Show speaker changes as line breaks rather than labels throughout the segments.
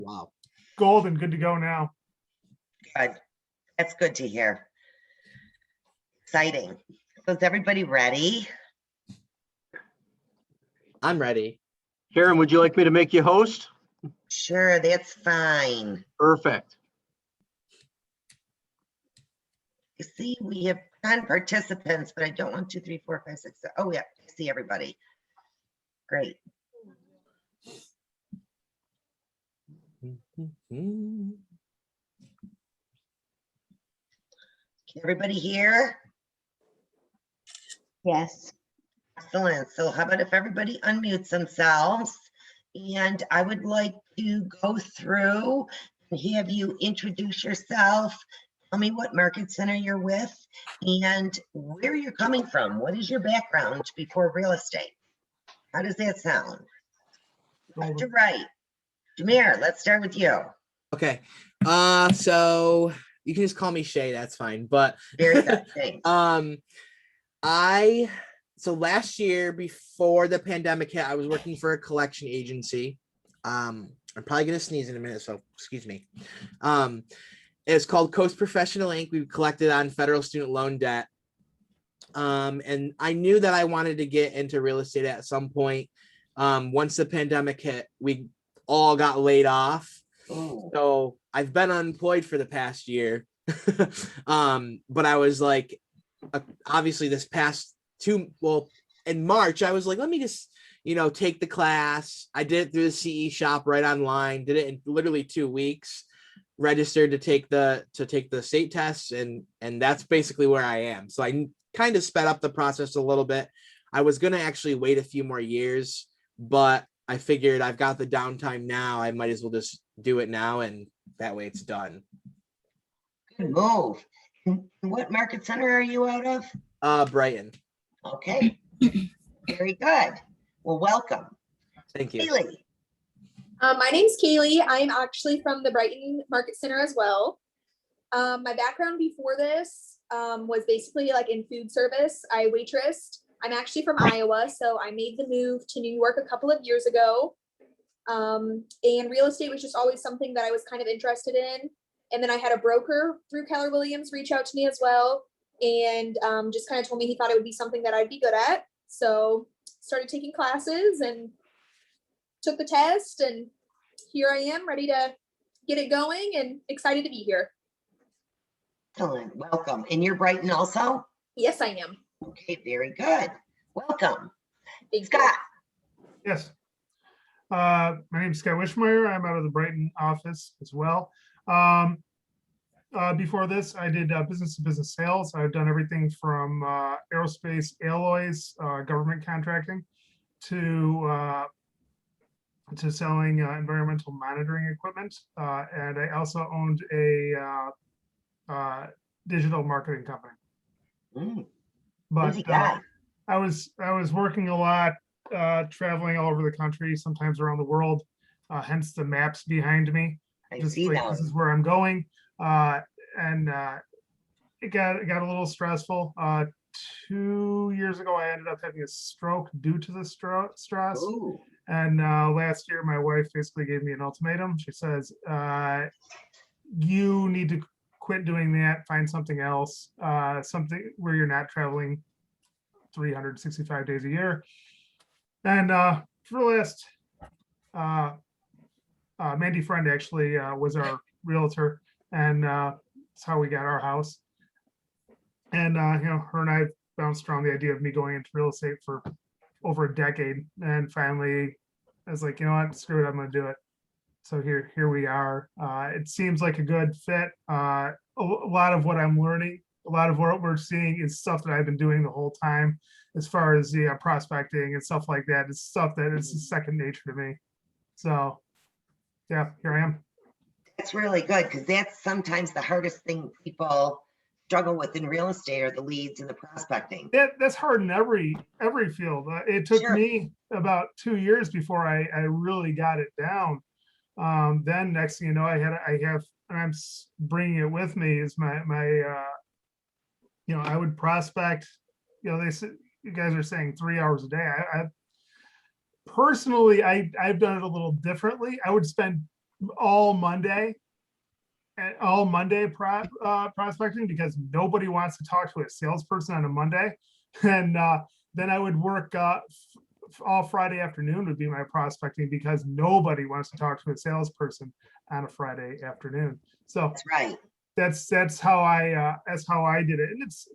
Wow.
Golden, good to go now.
Good. That's good to hear. Exciting. So is everybody ready?
I'm ready.
Karen, would you like me to make you host?
Sure, that's fine.
Perfect.
You see, we have 10 participants, but I don't want 2, 3, 4, 5, 6. Oh, yeah, I see everybody. Great. Can everybody hear?
Yes.
Excellent. So how about if everybody unmutes themselves? And I would like to go through and have you introduce yourself. Tell me what market center you're with and where you're coming from. What is your background before real estate? How does that sound? Left to right. Jameer, let's start with you.
Okay. So you can just call me Shay, that's fine. But
Very good. Thanks.
So last year before the pandemic hit, I was working for a collection agency. I'm probably gonna sneeze in a minute, so excuse me. It's called Coast Professional Inc. We collected on federal student loan debt. And I knew that I wanted to get into real estate at some point. Once the pandemic hit, we all got laid off.
Ooh.
So I've been unemployed for the past year. But I was like, obviously this past in March, I was like, let me just, take the class. I did it through the CE shop right online, did it in literally 2 weeks, registered to take the state tests. And that's basically where I am. So I kind of sped up the process a little bit. I was going to actually wait a few more years, but I figured I've got the downtime now. I might as well just do it now. And that way it's done.
Good move. What market center are you out of?
Brighton.
Okay. Very good. Well, welcome.
Thank you.
Kaylee.
My name's Kaylee. I'm actually from the Brighton Market Center as well. My background before this was basically like in food service. I waitressed. I'm actually from Iowa, so I made the move to New York a couple of years ago. And real estate was just always something that I was kind of interested in. And then I had a broker through Keller Williams reach out to me as well, and just kind of told me he thought it would be something that I'd be good at. So started taking classes and took the test, and here I am ready to get it going and excited to be here.
Excellent. Welcome. And you're Brighton also?
Yes, I am.
Okay, very good. Welcome.
Thank
Scott.
Yes. My name is Scott Wishmeyer. I'm out of the Brighton office as well. Before this, I did business-to-business sales. I've done everything from aerospace alloys, government contracting, to selling environmental monitoring equipment. And I also owned a digital marketing company. But
Busy guy.
I was working a lot, traveling all over the country, sometimes around the world. Hence the maps behind me.
I
Just
see
like
that.
this is where I'm going. And it got a little stressful. 2 years ago, I ended up having a stroke due to the stress.
Ooh.
And last year, my wife basically gave me an ultimatum. She says, you need to quit doing that, find something else, something where you're not traveling 365 days a year. And for the last, Mandy Friend actually was our realtor, and that's how we got our house. And her and I bounced around the idea of me going into real estate for over a decade, and finally I was like, you know what, screw it, I'm going to do it. So here we are. It seems like a good fit. A lot of what I'm learning, a lot of what we're seeing is stuff that I've been doing the whole time, as far as the prospecting and stuff like that. It's stuff that is second nature to me. So yeah, here I am.
That's really good, because that's sometimes the hardest thing people struggle with in real estate are the leads and the prospecting.
That's hard in every field. It took
Sure.
me about 2 years before I really got it down. Then next thing you know, I have, and I'm bringing it with me, is my I would prospect. They said, you guys are saying 3 hours a day. I personally, I've done it a little differently. I would spend all Monday. And all Monday prospecting, because nobody wants to talk to a salesperson on a Monday. And then I would work all Friday afternoon would be my prospecting, because nobody wants to talk to a salesperson on a Friday afternoon. So
That's right.
that's how I did it. And it's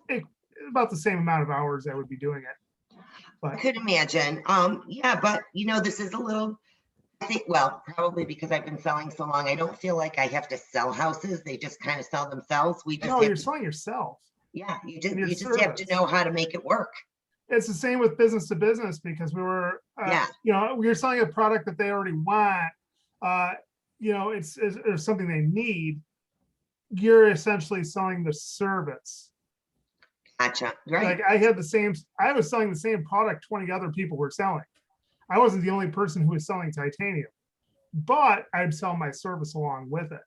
about the same amount of hours I would be doing it.
I
But
could imagine. Yeah, but this is a little, I think, well, probably because I've been selling so long, I don't feel like I have to sell houses. They just kind of sell themselves. We just
no,
have
you're
to,
selling yourself.
yeah, you
and your
just have to
service.
know how to make it work.
It's the same with business to business, because we were,
Yeah.
we were selling a product that they already want. It's something they need. You're essentially selling the service.
Gotcha. Right.
Like I was selling the same product 20 other people were selling. I wasn't the only person who was selling titanium, but I'd sell my service along with it.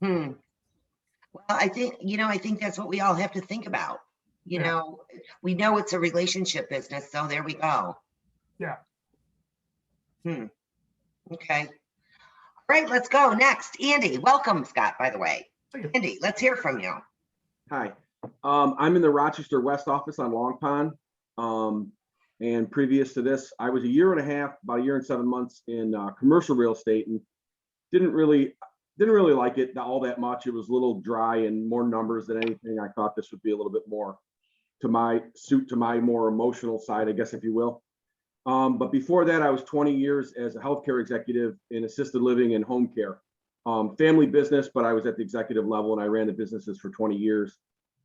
Well, I think that's what we all have to think about. We know it's a relationship business, so there we go.
Yeah.
Okay. All right, let's go next. Andy, welcome, Scott, by the way.
Thank you.
Andy, let's hear from you.
Hi, I'm in the Rochester West office on Long Pond. And previous to this, I was about a year and 7 months in commercial real estate, and didn't really like it all that much. It was a little dry and more numbers than anything. I thought this would be a little bit more to my more emotional side, I guess, if you will. But before that, I was 20 years as a healthcare executive in assisted living and home care. Family business, but I was at the executive level and I ran the businesses for 20 years.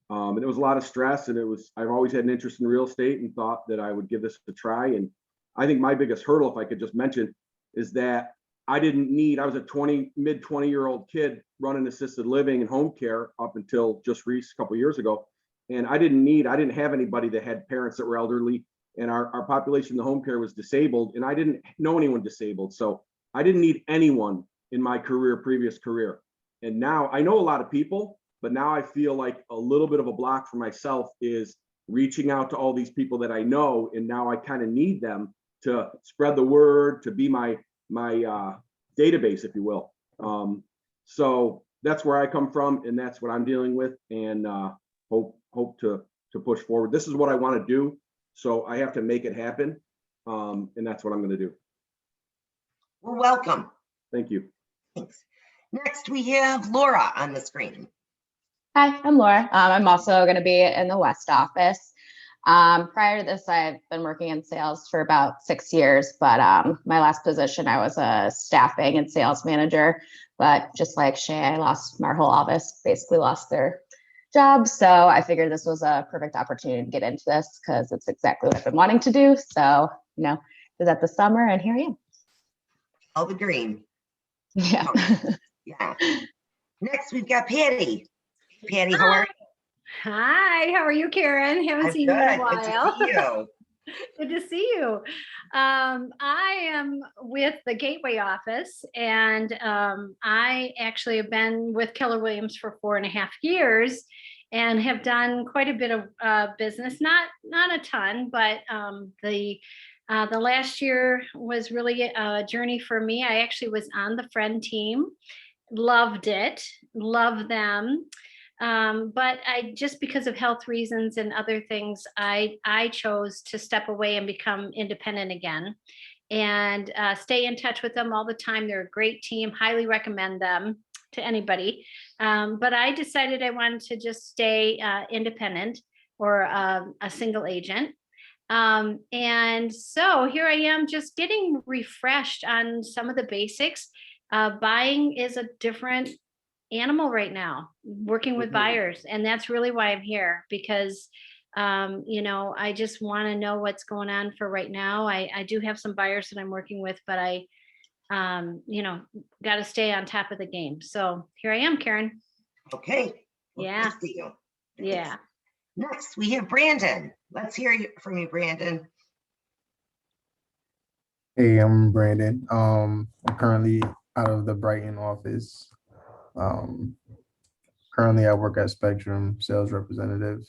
And it was a lot of stress, and I've always had an interest in real estate and thought that I would give this a try. And I think my biggest hurdle, if I could just mention, is that I was a mid 20-year-old kid running assisted living and home care up until just a couple of years ago. And I didn't have anybody that had parents that were elderly, and our population in the home care was disabled, and I didn't know anyone disabled. So I didn't need anyone in my previous career. And now I know a lot of people, but now I feel like a little bit of a block for myself is reaching out to all these people that I know. And now I kind of need them to spread the word, to be my database, if you will. So that's where I come from, and that's what I'm dealing with, and hope to push forward. This is what I want to do, so I have to make it happen, and that's what I'm going to do.
Well, welcome.
Thank you.
Thanks. Next, we have Laura on the screen.
Hi, I'm Laura. I'm also going to be in the West office. Prior to this, I've been working in sales for about 6 years, but my last position, I was a staffing and sales manager. But just like Shay, our whole office basically lost their jobs. So I figured this was a perfect opportunity to get into this because it's exactly what I've been wanting to do. So, did that this summer, and here I am.
All the green.
Yeah.
Yeah. Next, we've got Patty. Patty, how are you?
Hi, how are you, Karen? Haven't seen you in a while.
Good to see you.
Good to see you. I am with the Gateway office, and I actually have been with Keller Williams for 4.5 years and have done quite a bit of business, not a ton, but the last year was really a journey for me. I actually was on the friend team, loved it, love them. But just because of health reasons and other things, I chose to step away and become independent again, and stay in touch with them all the time. They're a great team, highly recommend them to anybody. But I decided I wanted to just stay independent, or a single agent. And so here I am, just getting refreshed on some of the basics. Buying is a different animal right now, working with buyers, and that's really why I'm here, because I just want to know what's going on for right now. I do have some buyers that I'm working with, but I got to stay on top of the game. So here I am, Karen.
Okay. Well,
Yeah.
good to see you.
Yeah.
Next, we have Brandon. Let's hear from you, Brandon.
Hey, I'm Brandon. I'm currently out of the Brighton office. Currently I work at Spectrum, sales representative.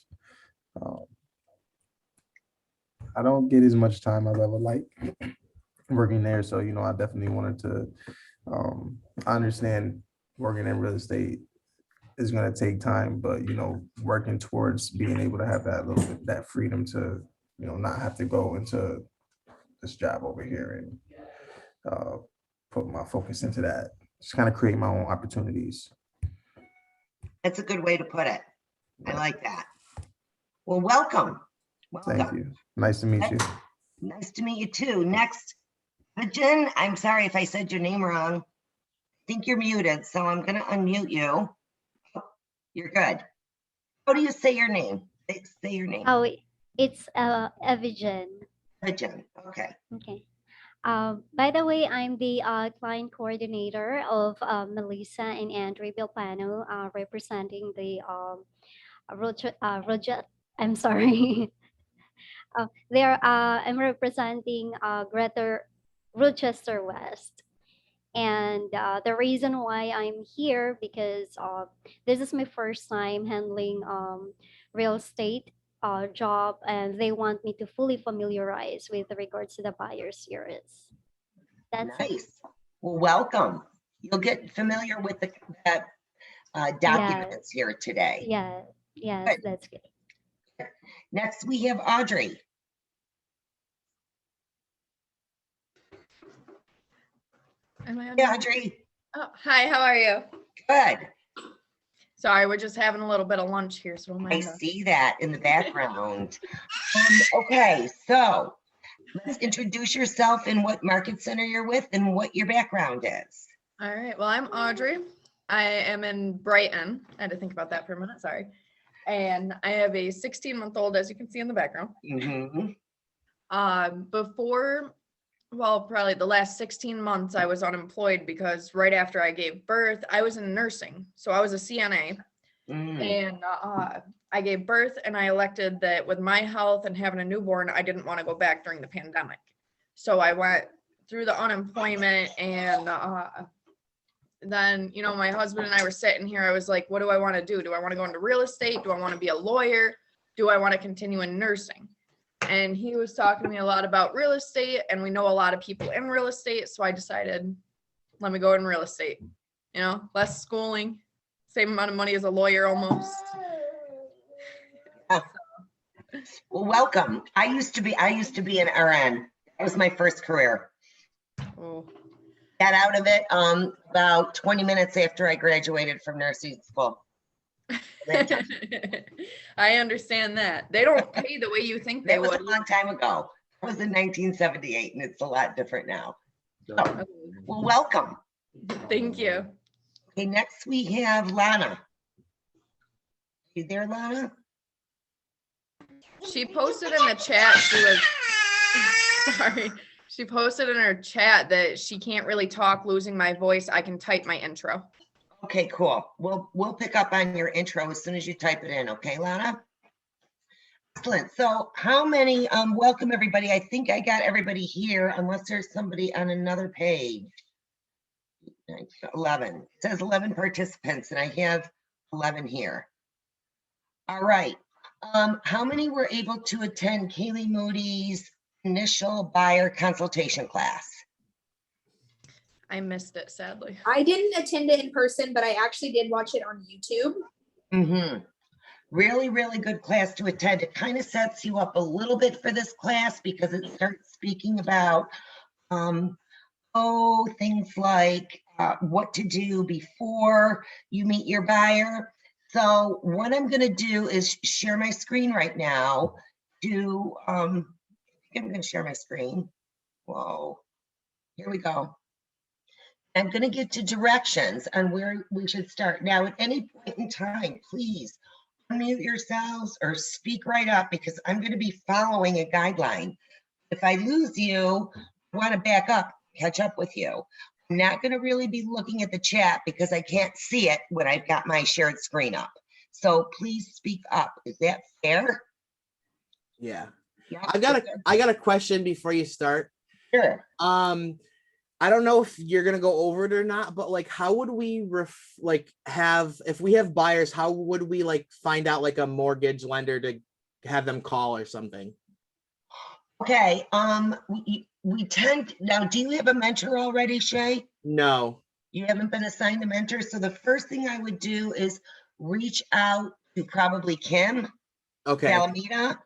I don't get as much time as I would like. working there. So, I definitely wanted to, I understand working in real estate is going to take time, but, working towards being able to have that little bit, that freedom to, not have to go into this job over here and put my focus into that. Just kind of create my own opportunities.
That's a good way to put it. I like that. Well, welcome.
Thank you. Nice to meet you.
Nice to meet you too. Next, Jen, I'm sorry if I said your name wrong. I think you're muted, so I'm going to unmute you. You're good. How do you say your name? Say your name.
Oh, it's Evigen.
Jen. Okay.
Okay. By the way, I'm the client coordinator of Melissa and Andre Bilpano, representing the I'm sorry. I'm representing Greater Rochester West. And the reason why I'm here because this is my first time handling real estate job, and they want me to fully familiarize with regards to the buyer's series. That's it.
Nice. Well, welcome. You'll get familiar with the documents here today.
Yeah, yes,
Good.
that's good.
Next, we have Audrey.
Am I on?
Yeah, Audrey.
Oh, hi, how are you?
Good.
Sorry, we're just having a little bit of lunch here, so don't
I
mind us.
see that in the background. Okay, so let's introduce yourself and what market center you're with and what your background is.
All right, well, I'm Audrey. I am in Brighton. I had to think about that for a minute, sorry. And I have a 16-month-old, as you can see in the background.
Mhm.
Before, well, probably the last 16 months, I was unemployed because right after I gave birth, I was in nursing. So I was a CNA. And I gave birth, and I elected that with my health and having a newborn, I didn't want to go back during the pandemic. So I went through the unemployment, and then, my husband and I were sitting here. I was like, what do I want to do? Do I want to go into real estate? Do I want to be a lawyer? Do I want to continue in nursing? And he was talking to me a lot about real estate, and we know a lot of people in real estate. So I decided, let me go in real estate, less schooling, same amount of money as a lawyer almost.
Well, welcome. I used to be an RN. That was my first career.
Oh.
Got out of it about 20 minutes after I graduated from nursing school.
I understand that. They don't pay the way you think they
That was
would.
a long time ago. It was in 1978, and it's a lot different now. So, well, welcome.
Thank you.
Okay, next we have Lana. You there, Lana?
She posted in the chat, she was, sorry. She posted in her chat that she can't really talk, losing my voice. I can type my intro.
Okay, cool. We'll pick up on your intro as soon as you type it in. Okay, Lana? Excellent. So how many, welcome everybody. I think I got everybody here unless there's somebody on another page. 11. It says 11 participants and I have 11 here. All right. How many were able to attend Kaylee Moody's initial buyer consultation class?
I missed it, sadly.
I didn't attend it in person, but I actually did watch it on YouTube.
Mm-hmm. Really, really good class to attend. It kind of sets you up a little bit for this class because it starts speaking about things like what to do before you meet your buyer. So what I'm going to do is share my screen right now. I'm going to share my screen. Whoa, here we go. I'm going to get to directions on where we should start. Now, at any point in time, please unmute yourselves or speak right up because I'm going to be following a guideline. If I lose you, I want to back up, catch up with you. I'm not going to really be looking at the chat because I can't see it when I've got my shared screen up. So please speak up. Is that fair?
Yeah.
Yeah.
I got a question before you start.
Sure.
I don't know if you're gonna go over it or not, but like, how would we if we have buyers, how would we find out a mortgage lender to have them call or something?
Okay, we tend, now, do you have a mentor already, Shay?
No.
You haven't been assigned a mentor, so the first thing I would do is reach out to probably Kim
Okay.
Alameda,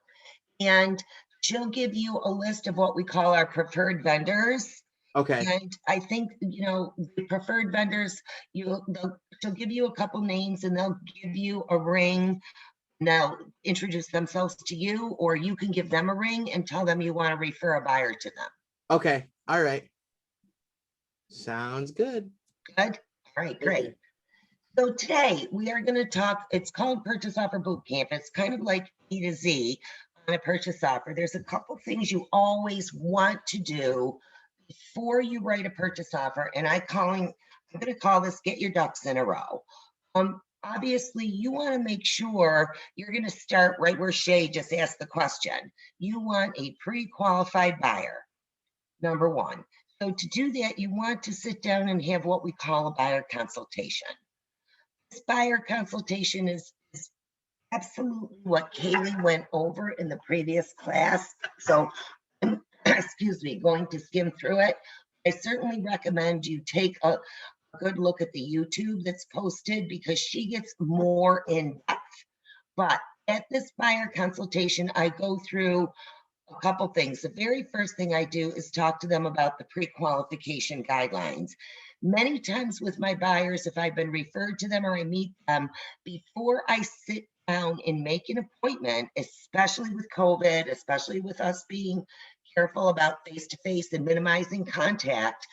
and she'll give you a list of what we call our preferred vendors.
Okay.
And I think, you know, the preferred vendors, she'll give you a couple names and they'll give you a ring. Now introduce themselves to you, or you can give them a ring and tell them you want to refer a buyer to them.
Okay. All right. Sounds good.
Good. All right, great. So today we are going to talk, it's called Purchase Offer Boot Camp. It's kind of like A to Z on a purchase offer. There's a couple things you always want to do before you write a purchase offer. And I'm going to call this Get Your Ducks in a Row. Obviously, you want to make sure you're going to start right where Shay just asked the question. You want a pre-qualified buyer, number one. So to do that, you want to sit down and have what we call a buyer consultation. This buyer consultation is absolutely what Kaylee went over in the previous class. So I'm, excuse me, going to skim through it. I certainly recommend you take a good look at the YouTube that's posted, because she gets more in depth. But at this buyer consultation, I go through a couple things. The very first thing I do is talk to them about the pre-qualification guidelines. Many times with my buyers, if I've been referred to them or I meet them, before I sit down and make an appointment, especially with COVID, especially with us being careful about face-to-face and minimizing contact,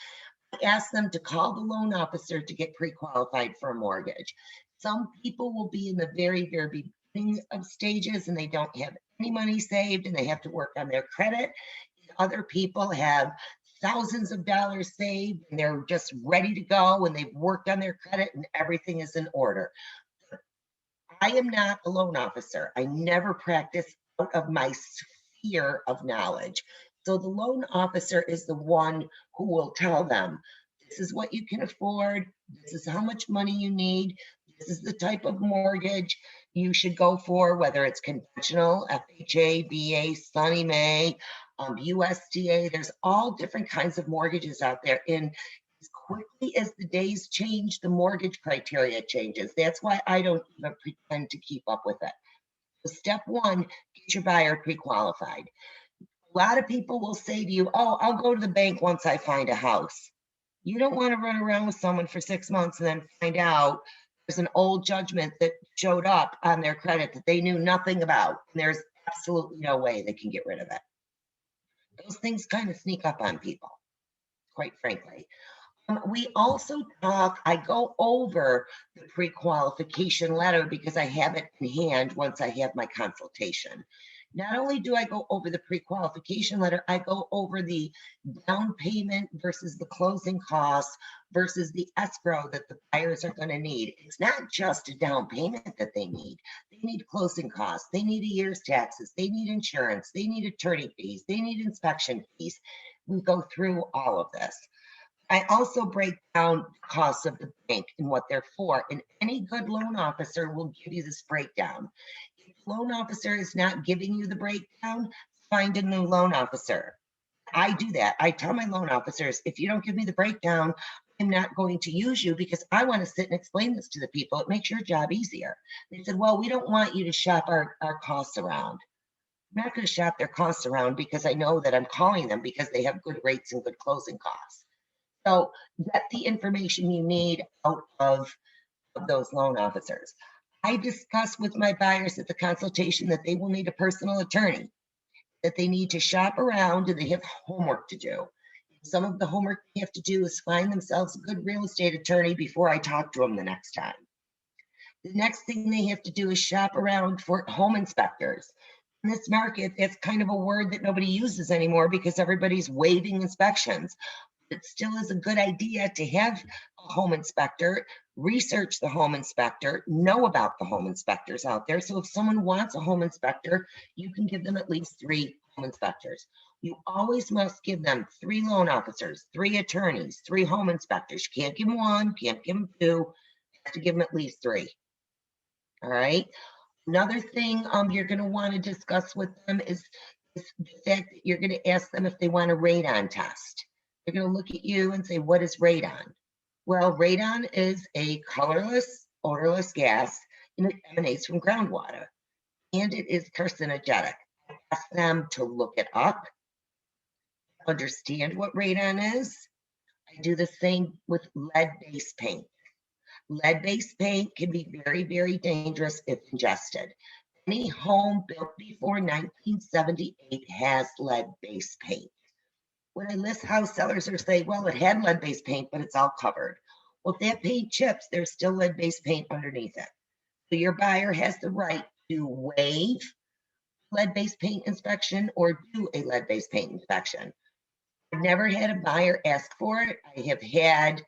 I ask them to call the loan officer to get pre-qualified for a mortgage. Some people will be in the very, very beginning of stages and they don't have any money saved and they have to work on their credit. Other people have thousands of dollars saved and they're just ready to go and they've worked on their credit and everything is in order. I am not a loan officer. I never practice out of my sphere of knowledge. So the loan officer is the one who will tell them, this is what you can afford, this is how much money you need, this is the type of mortgage you should go for, whether it's conventional, FHA, VA, Fannie Mae, USDA. There's all different kinds of mortgages out there. And as quickly as the days change, the mortgage criteria changes. That's why I don't even pretend to keep up with it. So step one, get your buyer pre-qualified. A lot of people will say to you, oh, I'll go to the bank once I find a house. You don't want to run around with someone for 6 months and then find out there's an old judgment that showed up on their credit that they knew nothing about. And there's absolutely no way they can get rid of it. Those things kind of sneak up on people, quite frankly. We also talk, I go over the pre-qualification letter because I have it in hand once I have my consultation. Not only do I go over the pre-qualification letter, I go over the down payment versus the closing costs versus the escrow that the buyers are going to need. It's not just a down payment that they need. They need closing costs. They need a year's taxes. They need insurance. They need attorney fees. They need inspection fees. We go through all of this. I also break down the costs of the bank and what they're for. And any good loan officer will give you this breakdown. If the loan officer is not giving you the breakdown, find a new loan officer. I do that. I tell my loan officers, if you don't give me the breakdown, I'm not going to use you because I want to sit and explain this to the people. It makes your job easier. They said, well, we don't want you to shop our costs around. I'm not going to shop their costs around because I know that I'm calling them because they have good rates and good closing costs. So get the information you need out of those loan officers. I discuss with my buyers at the consultation that they will need a personal attorney, that they need to shop around and they have homework to do. Some of the homework they have to do is find themselves a good real estate attorney before I talk to them the next time. The next thing they have to do is shop around for home inspectors. In this market, it's kind of a word that nobody uses anymore because everybody's waiving inspections. It still is a good idea to have a home inspector, research the home inspector, know about the home inspectors out there. So if someone wants a home inspector, you can give them at least 3 home inspectors. You always must give them 3 loan officers, 3 attorneys, 3 home inspectors. You can't give them 1, can't give them 2, you have to give them at least 3. All right. Another thing you're going to want to discuss with them is is the fact that you're going to ask them if they want a radon test. They're going to look at you and say, what is radon? Well, radon is a colorless, odorless gas, and it emanates from groundwater, and it is carcinogenic. I ask them to look it up, understand what radon is. I do the same with lead-based paint. Lead-based paint can be very, very dangerous if ingested. Any home built before 1978 has lead-based paint. When I list house sellers or say, well, it had lead-based paint, but it's all covered. Well, if that paint chips, there's still lead-based paint underneath it. So your buyer has the right to waive lead-based paint inspection or do a lead-based paint inspection. I've never had a buyer ask for it. I have had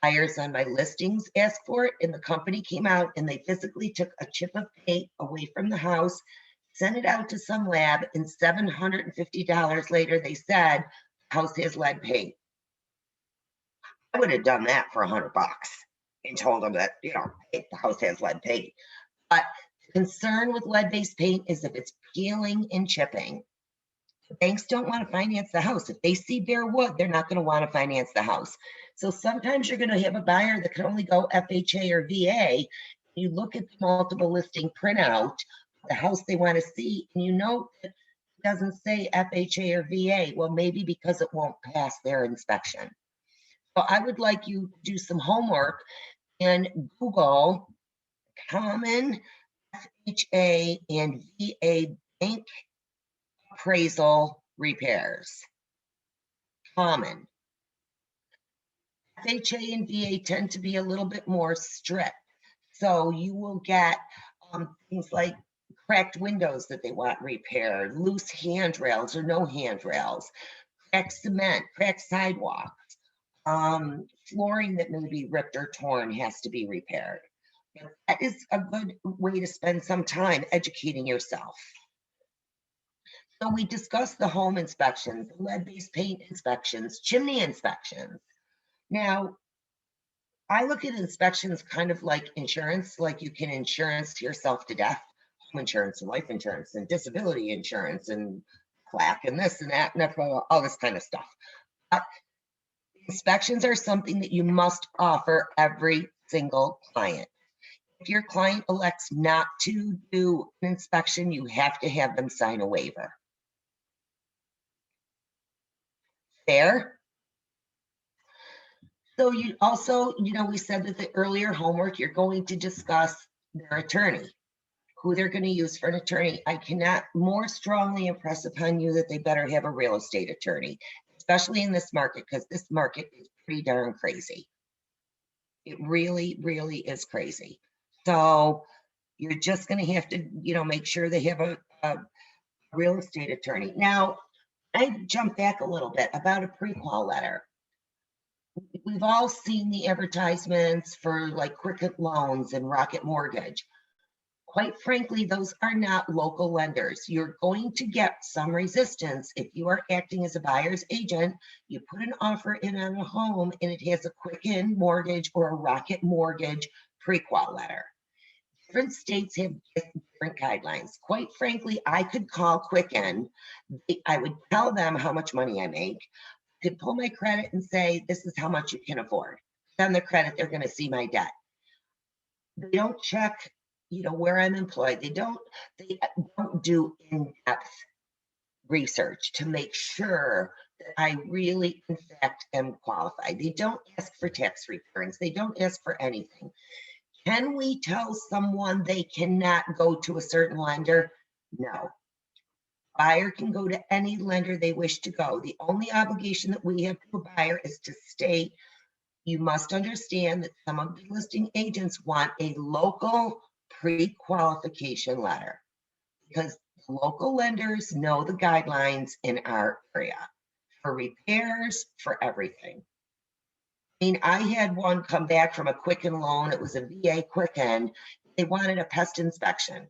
buyers on my listings ask for it, and the company came out and they physically took a chip of paint away from the house, sent it out to some lab, and $750 later, they said, house has lead paint. I would have done that for $100 and told them that, you know, the house has lead paint. But the concern with lead-based paint is if it's peeling and chipping. Banks don't want to finance the house. If they see bare wood, they're not going to want to finance the house. So sometimes you're going to have a buyer that can only go FHA or VA. You look at the multiple listing printout, the house they want to see, and you know that it doesn't say FHA or VA. Well, maybe because it won't pass their inspection. So I would like you to do some homework and Google common FHA and VA bank appraisal repairs. Common. FHA and VA tend to be a little bit more strict. So you will get things like cracked windows that they want repaired, loose handrails or no handrails, cracked cement, cracked sidewalks, flooring that may be ripped or torn has to be repaired. That is a good way to spend some time educating yourself. So we discussed the home inspections, the lead-based paint inspections, chimney inspections. Now, I look at inspections kind of like insurance, like you can insurance yourself to death, home insurance and life insurance and disability insurance and plaque and this and that and all this kind of stuff. Inspections are something that you must offer every single client. If your client elects not to do an inspection, you have to have them sign a waiver. Fair? So you also, you know, we said that the earlier homework, you're going to discuss their attorney, who they're going to use for an attorney. I cannot more strongly impress upon you that they better have a real estate attorney, especially in this market, because this market is pretty darn crazy. It really, really is crazy. So you're just going to have to, you know, make sure they have a real estate attorney. Now, I jump back a little bit about a pre-qual letter. We've all seen the advertisements for like Quicken Loans and Rocket Mortgage. Quite frankly, those are not local lenders. You're going to get some resistance if you are acting as a buyer's agent. You put an offer in on a home and it has a Quicken Mortgage or a Rocket Mortgage pre-qual letter. Different states have different guidelines. Quite frankly, I could call Quicken. I would tell them how much money I make. I could pull my credit and say, this is how much you can afford. On the credit, they're going to see my debt. They don't check, you know, where I'm employed. They don't do in-depth research to make sure that I really, in fact, am qualified. They don't ask for tax returns. They don't ask for anything. Can we tell someone they cannot go to a certain lender? No. Buyer can go to any lender they wish to go. The only obligation that we have to a buyer is to state, you must understand that some of the listing agents want a local pre-qualification letter because the local lenders know the guidelines in our area for repairs, for everything. I mean, I had one come back from a Quicken loan. It was a VA Quicken. They wanted a pest inspection.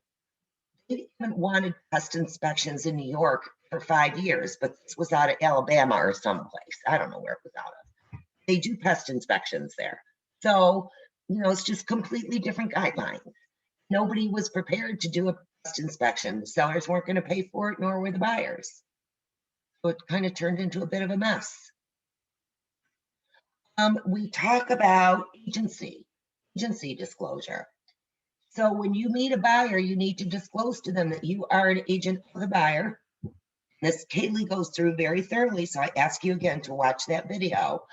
They haven't wanted pest inspections in New York for 5 years, but this was out of Alabama or someplace. I don't know where it was out of. They do pest inspections there. So, you know, it's just completely different guidelines. Nobody was prepared to do a inspection. The sellers weren't going to pay for it, nor were the buyers. So it kind of turned into a bit of a mess. We talk about agency disclosure. So when you meet a buyer, you need to disclose to them that you are an agent of the buyer. This Kaylee goes through very thoroughly, so I ask you again to watch that video.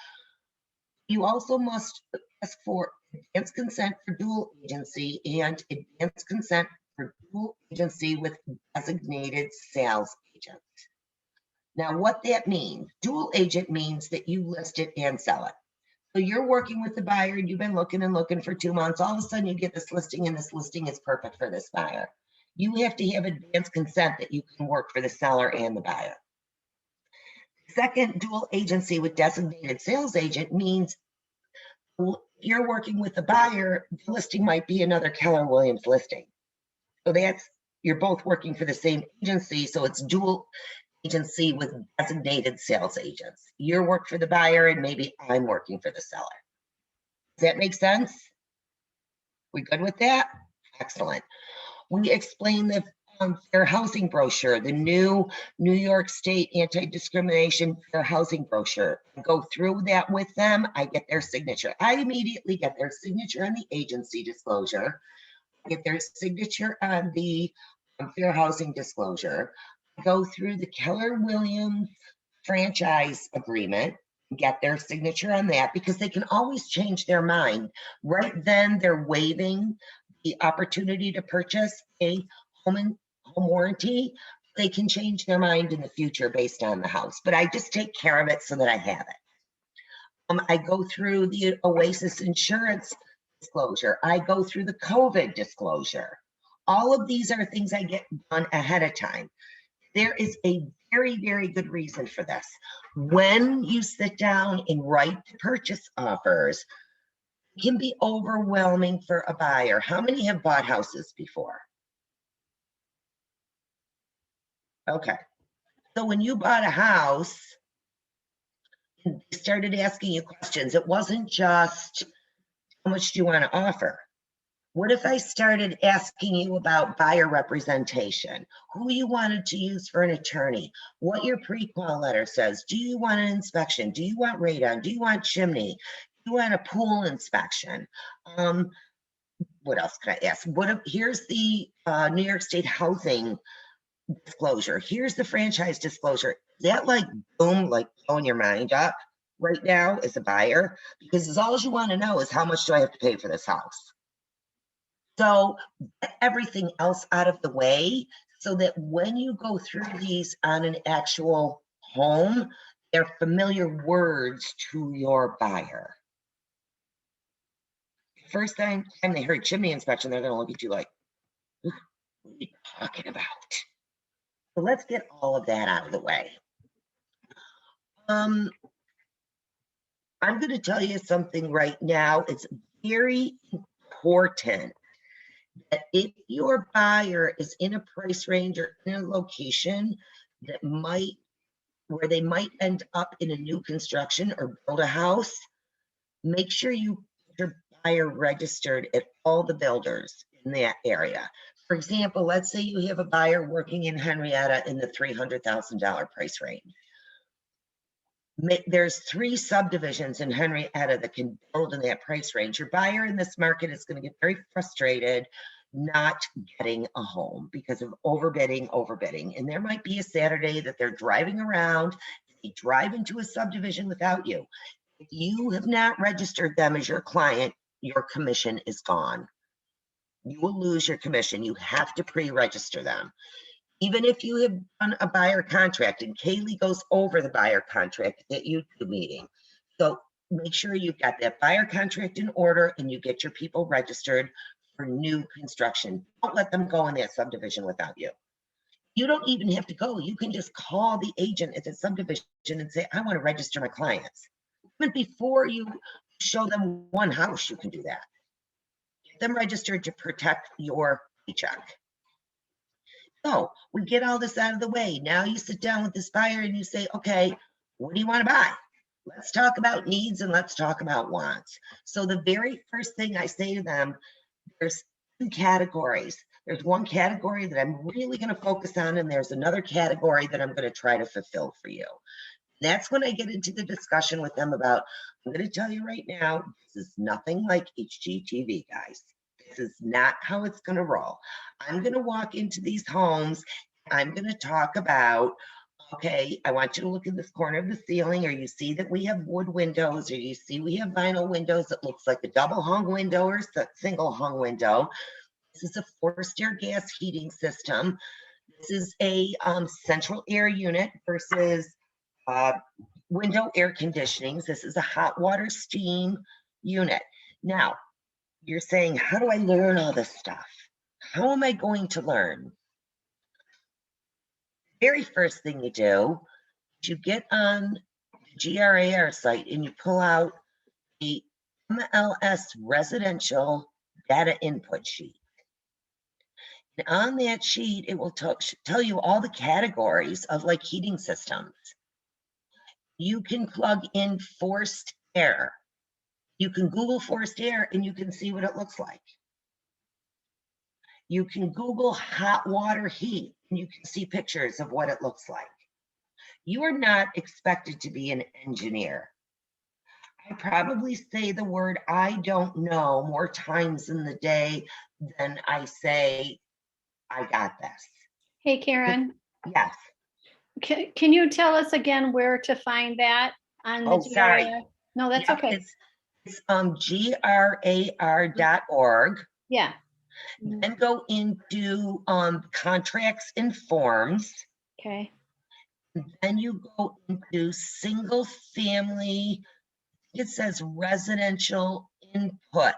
You also must ask for advance consent for dual agency and advance consent for dual agency with designated sales agent. Now, what that means, dual agent means that you list it and sell it. So you're working with the buyer and you've been looking and looking for 2 months. All of a sudden you get this listing and this listing is perfect for this buyer. You have to have advance consent that you can work for the seller and the buyer. Second, dual agency with designated sales agent means you're working with the buyer, the listing might be another Keller Williams listing. So you're both working for the same agency. So it's dual agency with designated sales agents. You work for the buyer and maybe I'm working for the seller. Does that make sense? We good with that? Excellent. We explain the fair housing brochure, the new New York State Anti-Discrimination fair housing brochure. I go through that with them. I get their signature. I immediately get their signature on the agency disclosure. I get their signature on the fair housing disclosure. Go through the Keller Williams franchise agreement, get their signature on that, because they can always change their mind. Right then, they're waiving the opportunity to purchase a home warranty. They can change their mind in the future based on the house, but I just take care of it so that I have it. I go through the Oasis insurance disclosure. I go through the COVID disclosure. All of these are things I get done ahead of time. There is a very, very good reason for this. When you sit down and write purchase offers, it can be overwhelming for a buyer. How many have bought houses before? Okay. So when you bought a house, they started asking you questions. It wasn't just, how much do you want to offer? What if I started asking you about buyer representation, who you wanted to use for an attorney, what your pre-qual letter says? Do you want an inspection? Do you want radon? Do you want chimney? Do you want a pool inspection? What else can I ask? Here's the New York State housing disclosure. Here's the franchise disclosure. Is that like, boom, like blowing your mind up right now as a buyer? Because all you want to know is how much do I have to pay for this house? So get everything else out of the way so that when you go through these on an actual home, they're familiar words to your buyer. First time they heard chimney inspection, they're going to look at you like, what are you talking about? So let's get all of that out of the way. I'm going to tell you something right now. It's very important that if your buyer is in a price range or in a location that where they might end up in a new construction or build a house, make sure you get your buyer registered at all the builders in that area. For example, let's say you have a buyer working in Henrietta in the $300,000 price range. There's 3 subdivisions in Henrietta that can build in that price range. Your buyer in this market is going to get very frustrated not getting a home because of overbidding. And there might be a Saturday that they're driving around, they drive into a subdivision without you. If you have not registered them as your client, your commission is gone. You will lose your commission. You have to pre-register them. Even if you have done a buyer contract, and Kaylee goes over the buyer contract at YouTube meeting. So make sure you've got that buyer contract in order and you get your people registered for new construction. Don't let them go in that subdivision without you. You don't even have to go. You can just call the agent at the subdivision and say, I want to register my clients. Even before you show them one house, you can do that. Get them registered to protect your paycheck. So we get all this out of the way. Now you sit down with this buyer and you say, okay, what do you want to buy? Let's talk about needs and let's talk about wants. So the very first thing I say to them, there's 2 categories. There's one category that I'm really going to focus on, and there's another category that I'm going to try to fulfill for you. That's when I get into the discussion with them about, I'm going to tell you right now, this is nothing like HGTV, guys. This is not how it's going to roll. I'm going to walk into these homes. I'm going to talk about, okay, I want you to look in this corner of the ceiling, or you see that we have wood windows, or you see we have vinyl windows that looks like a double hung window or a single hung window. This is a forced air gas heating system. This is a central air unit versus window air conditionings. This is a hot water steam unit. Now, you're saying, how do I learn all this stuff? How am I going to learn? Very first thing you do is you get on the GRAR site and you pull out the MLS residential data input sheet. And on that sheet, it will tell you all the categories of like heating systems. You can plug in forced air. You can Google forced air and you can see what it looks like. You can Google hot water heat and you can see pictures of what it looks like. You are not expected to be an engineer. I probably say the word I don't know more times in the day than I say I got this.
Hey, Karen,
Yes.
can you tell us again where to find that on the
Oh, sorry.
GRAR? No, that's
Yep,
okay.
It's GRAR.org.
Yeah.
Then go into contracts and forms.
Okay.
Then you go into single family, it says residential input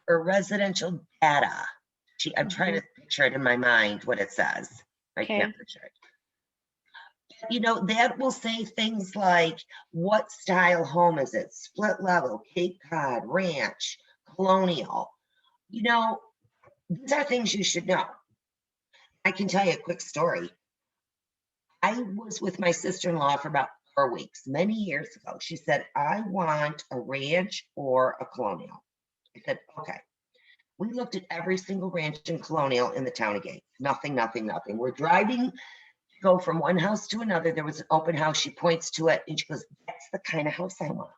or residential data. I'm trying to picture it in my mind what it says. I can't picture it. You know, that will say things like, what style home is it? Split level, Cape Cod, ranch, colonial. You know, these are things you should know. I can tell you a quick story. I was with my sister-in-law for about 4 weeks, many years ago. She said, I want a ranch or a colonial. I said, okay. We looked at every single ranch and colonial in the town of Gates. Nothing, nothing, nothing. We're driving to go from one house to another. There was an open house. She points to it and she goes, that's the kind of house I want.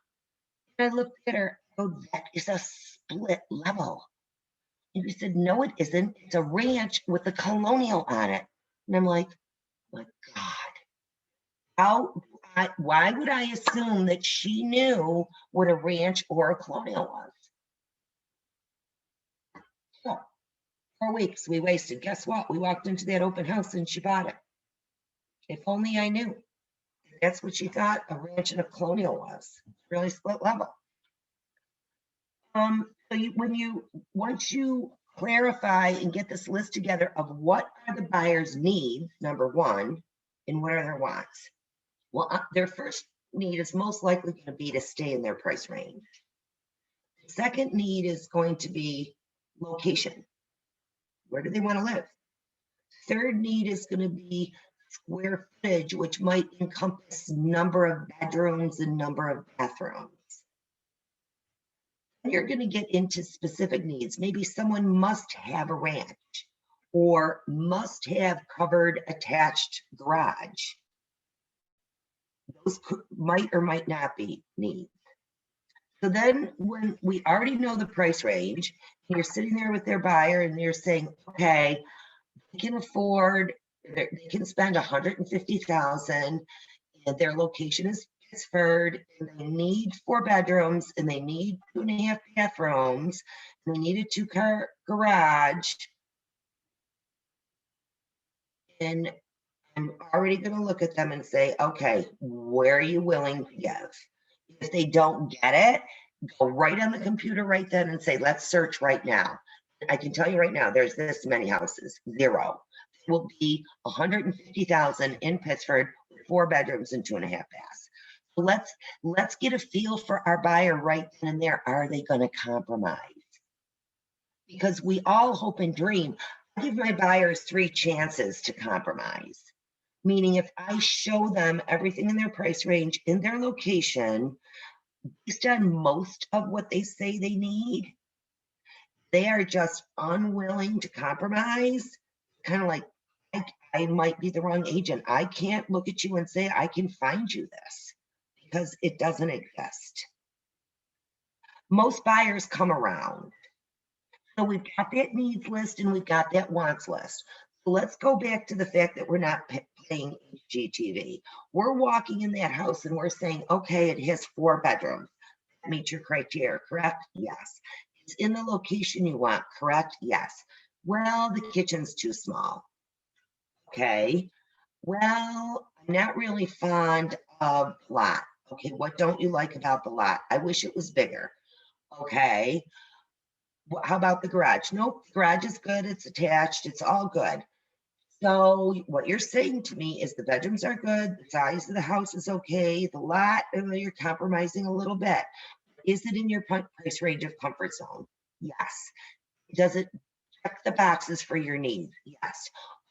And I looked at her, oh, that is a split level. And she said, no, it isn't. It's a ranch with a colonial on it. And I'm like, my God, why would I assume that she knew what a ranch or a colonial was? So, 4 weeks we wasted. Guess what? We walked into that open house and she bought it. If only I knew. That's what she thought a ranch and a colonial was. Really split level. So once you clarify and get this list together of what are the buyer's needs, number one, and what are their wants. Well, their first need is most likely going to be to stay in their price range. The second need is going to be location. Where do they want to live? Third need is going to be square footage, which might encompass number of bedrooms and number of bathrooms. You're going to get into specific needs. Maybe someone must have a ranch or must have covered attached garage. Those might or might not be needs. So then when we already know the price range, you're sitting there with their buyer and they're saying, okay, they can afford, they can spend $150,000 and their location is Pittsford, and they need 4 bedrooms and they need 2.5 bathrooms and they need a 2-car garage. And I'm already going to look at them and say, okay, where are you willing to give? If they don't get it, go right on the computer right then and say, let's search right now. I can tell you right now, there's this many houses, 0. It will be $150,000 in Pittsford, 4 bedrooms and 2.5 baths. So let's get a feel for our buyer right then and there. Are they going to compromise? Because we all hope and dream. I give my buyers 3 chances to compromise. Meaning if I show them everything in their price range, in their location, based on most of what they say they need, They are just unwilling to compromise, kind of like, I might be the wrong agent. I can't look at you and say, I can find you this, because it doesn't exist. Most buyers come around. So we've got that needs list and we've got that wants list. So let's go back to the fact that we're not playing GTV. We're walking in that house and we're saying, okay, it has 4 bedrooms. Meet your criteria, correct? Yes. It's in the location you want, correct? Yes. Well, the kitchen's too small. Okay. Well, I'm not really fond of the lot. Okay, what don't you like about the lot? I wish it was bigger. Okay. How about the garage? Nope, the garage is good. It's attached. It's all good. So what you're saying to me is the bedrooms are good. The size of the house is okay. The lot, you're compromising a little bit. Is it in your price range of comfort zone? Yes. Does it check the boxes for your needs? Yes.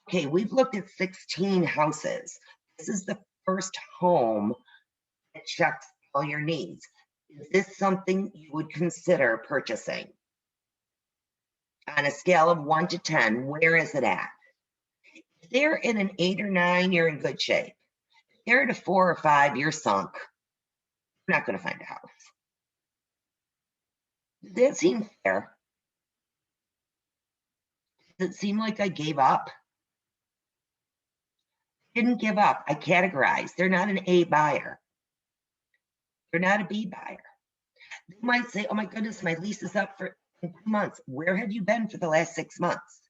Okay, we've looked at 16 houses. This is the first home that checks all your needs. Is this something you would consider purchasing? On a scale of 1 to 10, where is it at? If they're in an 8 or 9, you're in good shape. If they're at a 4 or 5, you're sunk. You're not going to find a house. Does that seem fair? Does it seem like I gave up? Didn't give up. I categorized. They're not an A buyer. They're not a B buyer. They might say, oh my goodness, my lease is up for 2 months. Where have you been for the last 6 months?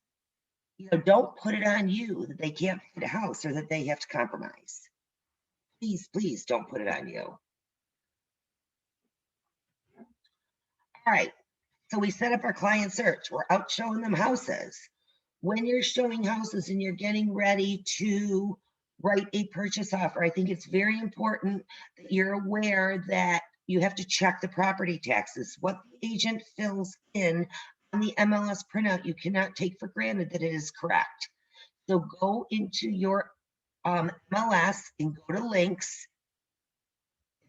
You know, don't put it on you that they can't find a house or that they have to compromise. Please, please don't put it on you. All right. So we set up our client search. We're out showing them houses. When you're showing houses and you're getting ready to write a purchase offer, I think it's very important that you're aware that you have to check the property taxes. What the agent fills in on the MLS printout, you cannot take for granted that it is correct. So go into your MLS and go to links.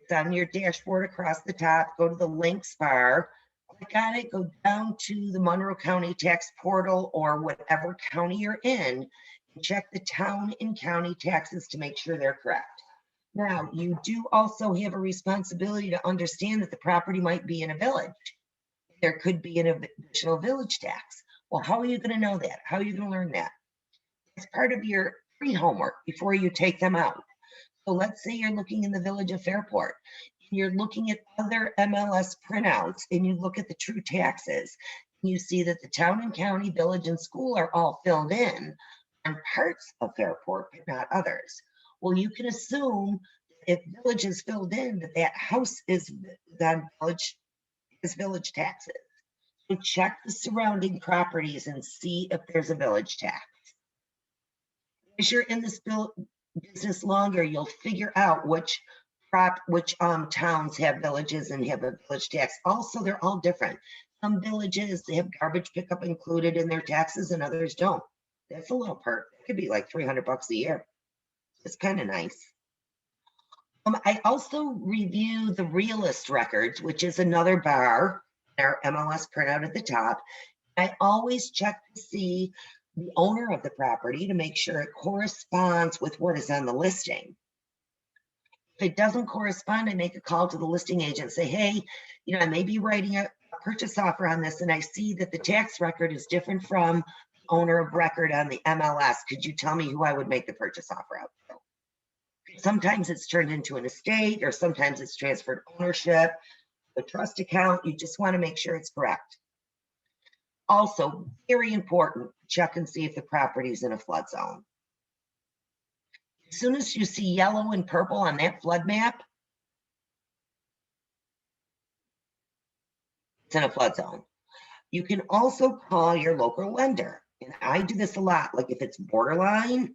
It's on your dashboard across the top. Go to the links bar. Click on it, go down to the Monroe County Tax Portal or whatever county you're in, and check the town and county taxes to make sure they're correct. Now, you do also have a responsibility to understand that the property might be in a village. There could be an additional village tax. Well, how are you going to know that? How are you going to learn that? It's part of your pre-homework before you take them out. So let's say you're looking in the village of Fairport. You're looking at other MLS printouts and you look at the true taxes. You see that the town and county, village and school are all filled in on parts of Fairport, but not others. Well, you can assume if village is filled in that that house is on village taxes. So check the surrounding properties and see if there's a village tax. As you're in this business longer, you'll figure out which towns have villages and have a village tax. Also, they're all different. Some villages, they have garbage pickup included in their taxes and others don't. That's a little perk. It could be like $300 a year. It's kind of nice. I also review the realist records, which is another bar, our MLS printout at the top. I always check to see the owner of the property to make sure it corresponds with what is on the listing. If it doesn't correspond, I make a call to the listing agent, say, hey, I may be writing a purchase offer on this and I see that the tax record is different from the owner of record on the MLS. Could you tell me who I would make the purchase offer out to? Sometimes it's turned into an estate or sometimes it's transferred ownership, a trust account. You just want to make sure it's correct. Also, very important, check and see if the property is in a flood zone. As soon as you see yellow and purple on that flood map, it's in a flood zone. You can also call your local lender. And I do this a lot. Like if it's borderline,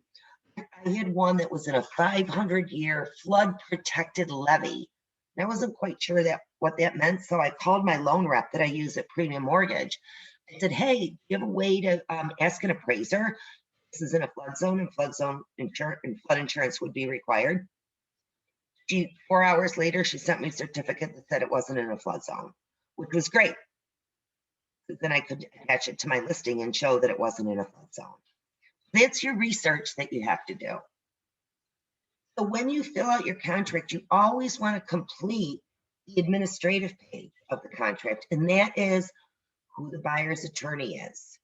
I had one that was in a 500-year flood protected levee. And I wasn't quite sure what that meant. So I called my loan rep that I use at Premium Mortgage. I said, hey, do you have a way to ask an appraiser? This is in a flood zone and flood insurance would be required. 4 hours later, she sent me a certificate that said it wasn't in a flood zone, which was great. then I could attach it to my listing and show that it wasn't in a flood zone. That's your research that you have to do. So when you fill out your contract, you always want to complete the administrative page of the contract, and that is who the buyer's attorney is.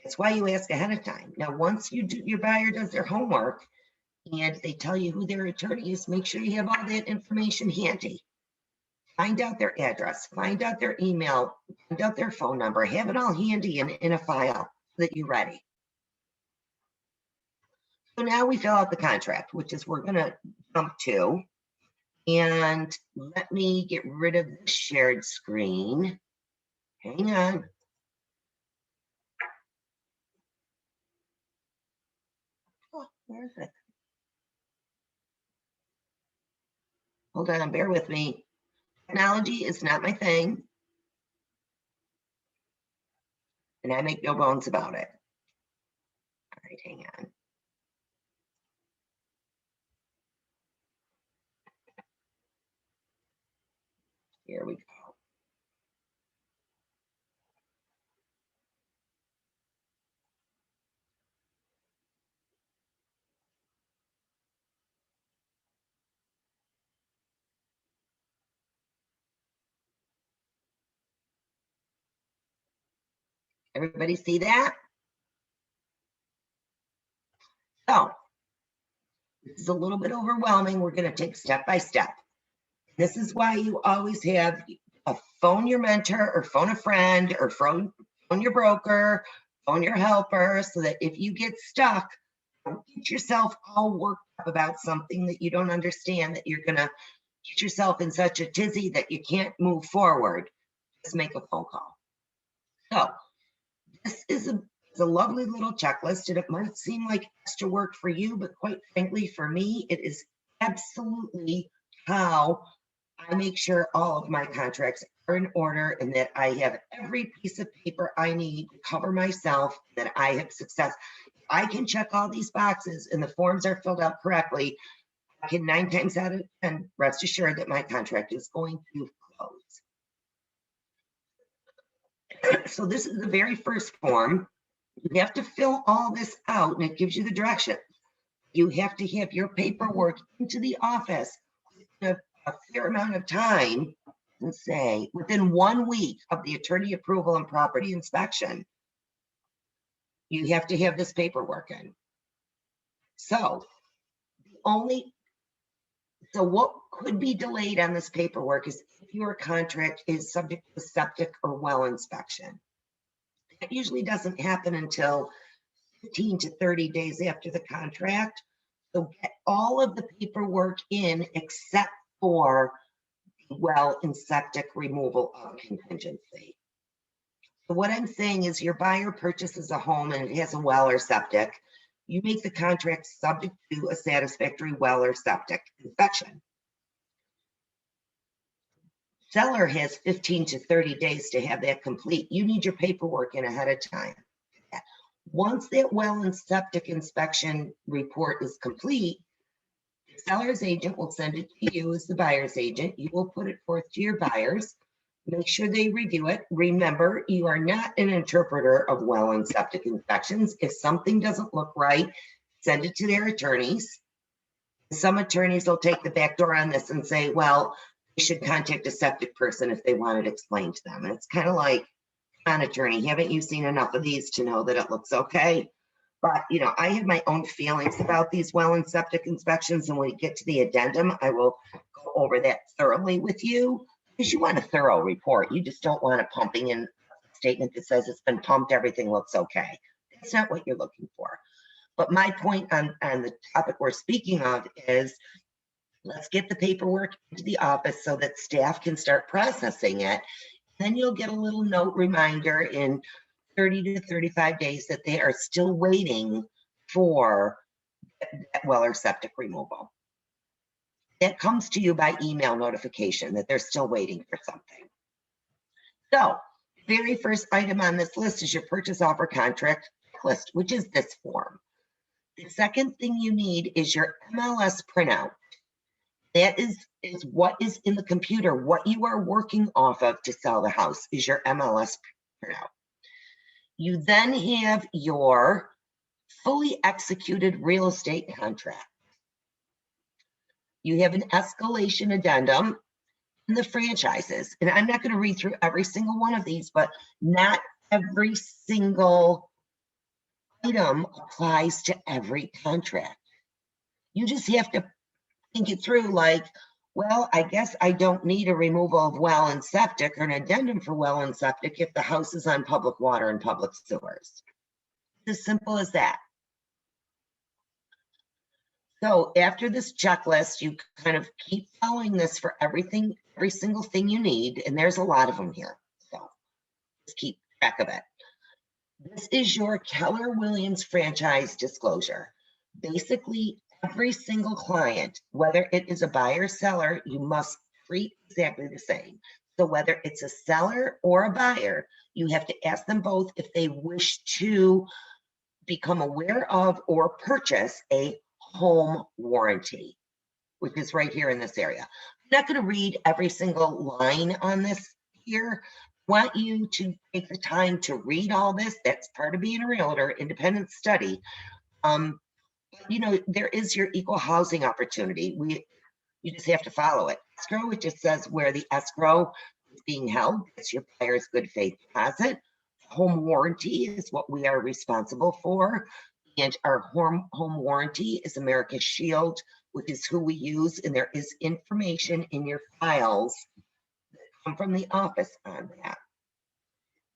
That's why you ask ahead of time. Now, once your buyer does their homework and they tell you who their attorney is, make sure you have all that information handy. Find out their address, find out their email, find out their phone number, have it all handy in a file so that you're ready. So now we fill out the contract, which is we're gonna jump to. And let me get rid of the shared screen. Hang on. Oh, where is it? Hold on, bear with me. Technology is not my thing. And I make no bones about it. All right, hang on. Here we go. Everybody see that? So this is a little bit overwhelming. We're going to take step by step. This is why you always have a phone your mentor or phone a friend or phone your broker, phone your helper, so that if you get stuck, don't get yourself all worked up about something that you don't understand, that you're going to get yourself in such a tizzy that you can't move forward. Just make a phone call. So this is a lovely little checklist, and it might seem like extra work for you, but quite frankly, for me, it is absolutely how I make sure all of my contracts are in order and that I have every piece of paper I need to cover myself, that I have success. I can check all these boxes and the forms are filled out correctly. I can 9 times out of 10 rest assured that my contract is going to close. So this is the very first form. You have to fill all this out and it gives you the direction. You have to have your paperwork into the office in a fair amount of time, and say within 1 week of the attorney approval and property inspection, you have to have this paperwork in. So what could be delayed on this paperwork is if your contract is subject to septic or well inspection. That usually doesn't happen until 15 to 30 days after the contract. So get all of the paperwork in except for well and septic removal of contingency. So what I'm saying is your buyer purchases a home and it has a well or septic. You make the contract subject to a satisfactory well or septic inspection. Seller has 15 to 30 days to have that complete. You need your paperwork in ahead of time. Once that well and septic inspection report is complete, the seller's agent will send it to you as the buyer's agent. You will put it forth to your buyers. Make sure they review it. Remember, you are not an interpreter of well and septic inspections. If something doesn't look right, send it to their attorneys. Some attorneys will take the back door on this and say, well, they should contact a septic person if they want it explained to them. And it's kind of like, an attorney, haven't you seen enough of these to know that it looks okay? But you know, I have my own feelings about these well and septic inspections, and when we get to the addendum, I will go over that thoroughly with you, because you want a thorough report. You just don't want a pumping in statement that says it's been pumped, everything looks okay. That's not what you're looking for. But my point on the topic we're speaking of is, let's get the paperwork into the office so that staff can start processing it. Then you'll get a little note reminder in 30 to 35 days that they are still waiting for that well or septic removal. That comes to you by email notification that they're still waiting for something. So, very first item on this list is your purchase offer contract list, which is this form. The second thing you need is your MLS printout. That is what is in the computer. What you are working off of to sell the house is your MLS printout. You then have your fully executed real estate contract. You have an escalation addendum in the franchises. And I'm not going to read through every single one of these, but not every single item applies to every contract. You just have to think it through like, well, I guess I don't need a removal of well and septic or an addendum for well and septic if the house is on public water and public sewers. It's as simple as that. So after this checklist, you kind of keep following this for everything, every single thing you need, and there's a lot of them here. So just keep track of it. This is your Keller Williams franchise disclosure. Basically, every single client, whether it is a buyer or seller, you must treat exactly the same. So whether it's a seller or a buyer, you have to ask them both if they wish to become aware of or purchase a home warranty, which is right here in this area. I'm not going to read every single line on this here. I want you to take the time to read all this. That's part of being a realtor, independent study. You know, there is your equal housing opportunity. You just have to follow it. Escrow, it just says where the escrow is being held. It's your buyer's good faith deposit. Home warranty is what we are responsible for. And our home warranty is America's Shield, which is who we use. And there is information in your files that come from the office on that.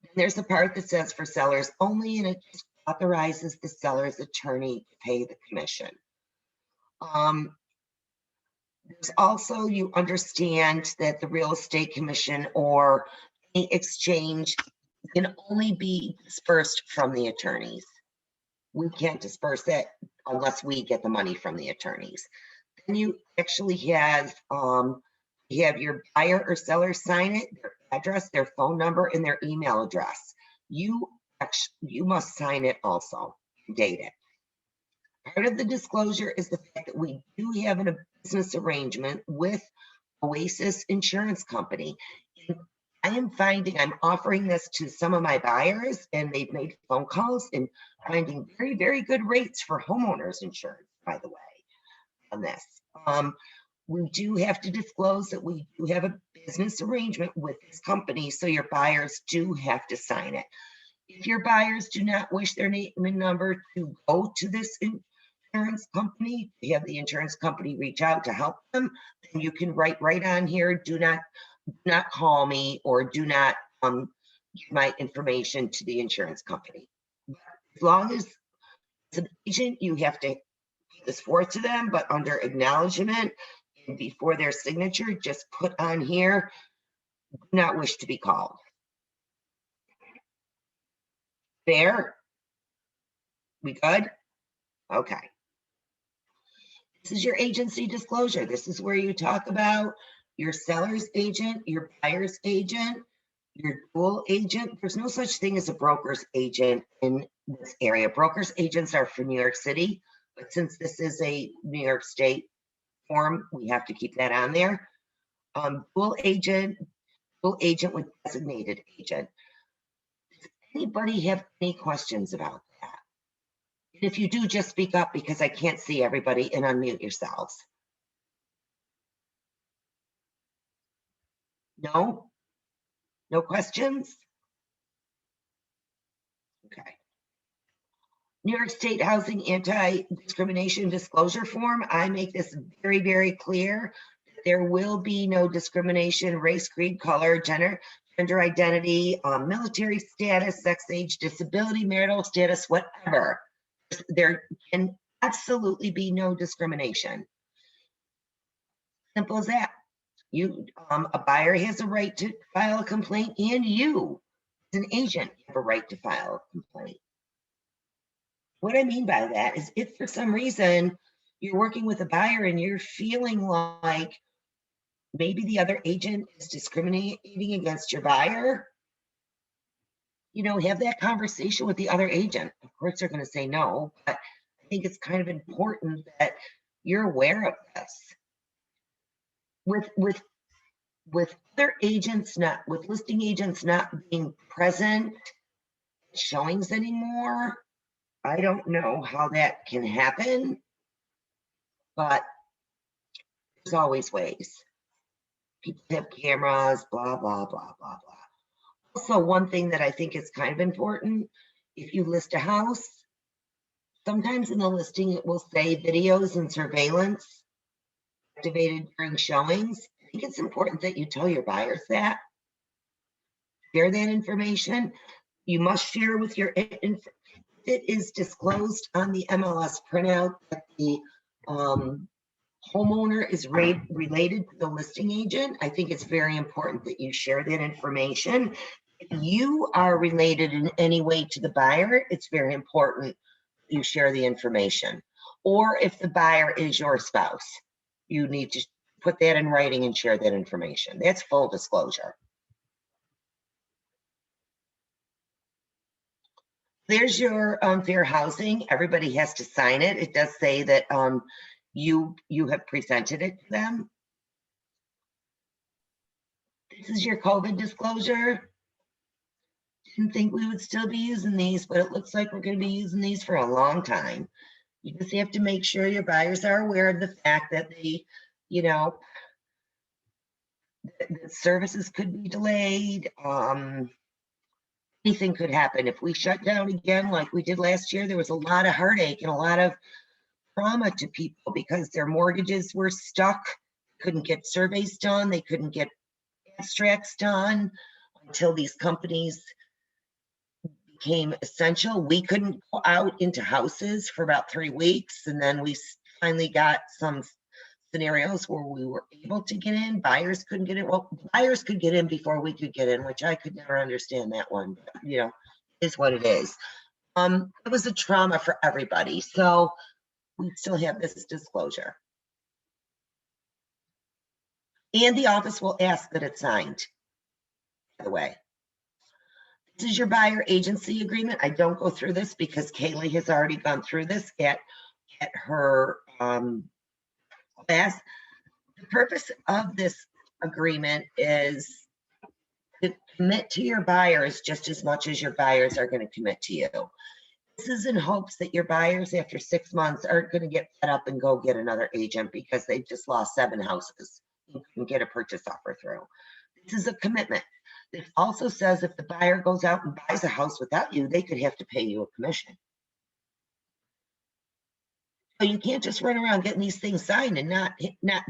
And there's the part that says for sellers only, and it just authorizes the seller's attorney to pay the commission. There's also, you understand that the real estate commission or any exchange can only be dispersed from the attorneys. We can't disperse it unless we get the money from the attorneys. Then you actually have your buyer or seller sign it, their address, their phone number, and their email address. You must sign it also, date it. Part of the disclosure is the fact that we do have a business arrangement with Oasis Insurance Company. And I am finding, I'm offering this to some of my buyers, and they've made phone calls and finding very, very good rates for homeowners insurance, by the way, on this. We do have to disclose that we do have a business arrangement with this company, so your buyers do have to sign it. If your buyers do not wish their name and number to go to this insurance company, they have the insurance company reach out to help them, then you can write right on here, do not call me, or do not give my information to the insurance company. As long as it's an agent, you have to put this forth to them, but under acknowledgement and before their signature, just put on here, do not wish to be called. There? We good? Okay. This is your agency disclosure. This is where you talk about your seller's agent, your buyer's agent, your dual agent. There's no such thing as a broker's agent in this area. Broker's agents are for New York City, but since this is a New York State form, we have to keep that on there. Dual agent with designated agent. Does anybody have any questions about that? And if you do, just speak up because I can't see everybody, and unmute yourselves. No? No questions? Okay. New York State Housing Anti-Discrimination Disclosure Form. I make this very, very clear. There will be no discrimination, race, creed, color, gender identity, military status, sex, age, disability, marital status, whatever. There can absolutely be no discrimination. Simple as that. A buyer has a right to file a complaint, and you, as an agent, have a right to file a complaint. What I mean by that is if for some reason you're working with a buyer and you're feeling like maybe the other agent is discriminating against your buyer, have that conversation with the other agent. Of course, they're going to say no, but I think it's kind of important that you're aware of this. with other agents not, with listing agents not being present at showings anymore, I don't know how that can happen, but there's always ways. People have cameras, blah, blah, blah, blah, blah. Also, one thing that I think is kind of important, if you list a house, sometimes in the listing, it will say videos and surveillance activated during showings. I think it's important that you tell your buyers that. Share that information. You must share with your, if it is disclosed on the MLS printout that the homeowner is related to the listing agent, I think it's very important that you share that information. If you are related in any way to the buyer, it's very important you share the information. Or if the buyer is your spouse, you need to put that in writing and share that information. That's full disclosure. There's your fair housing. Everybody has to sign it. It does say that you have presented it to them. This is your COVID disclosure. Didn't think we would still be using these, but it looks like we're going to be using these for a long time. You just have to make sure your buyers are aware of the fact that they, you know, the services could be delayed. Anything could happen. If we shut down again, like we did last year, there was a lot of heartache and a lot of trauma to people because their mortgages were stuck, couldn't get surveys done, they couldn't get abstracts done until these companies became essential. We couldn't go out into houses for about 3 weeks, and then we finally got some scenarios where we were able to get in. Buyers couldn't get in. Well, buyers could get in before we could get in, which I could never understand that one, but, you know, is what it is. It was a trauma for everybody, so we still have this disclosure. And the office will ask that it's signed, by the way. This is your buyer agency agreement. I don't go through this because Kaylee has already gone through this at her class. The purpose of this agreement is to commit to your buyers just as much as your buyers are going to commit to you. This is in hopes that your buyers after 6 months aren't going to get fed up and go get another agent because they've just lost 7 houses and get a purchase offer through. This is a commitment. It also says if the buyer goes out and buys a house without you, they could have to pay you a commission. So you can't just run around getting these things signed and not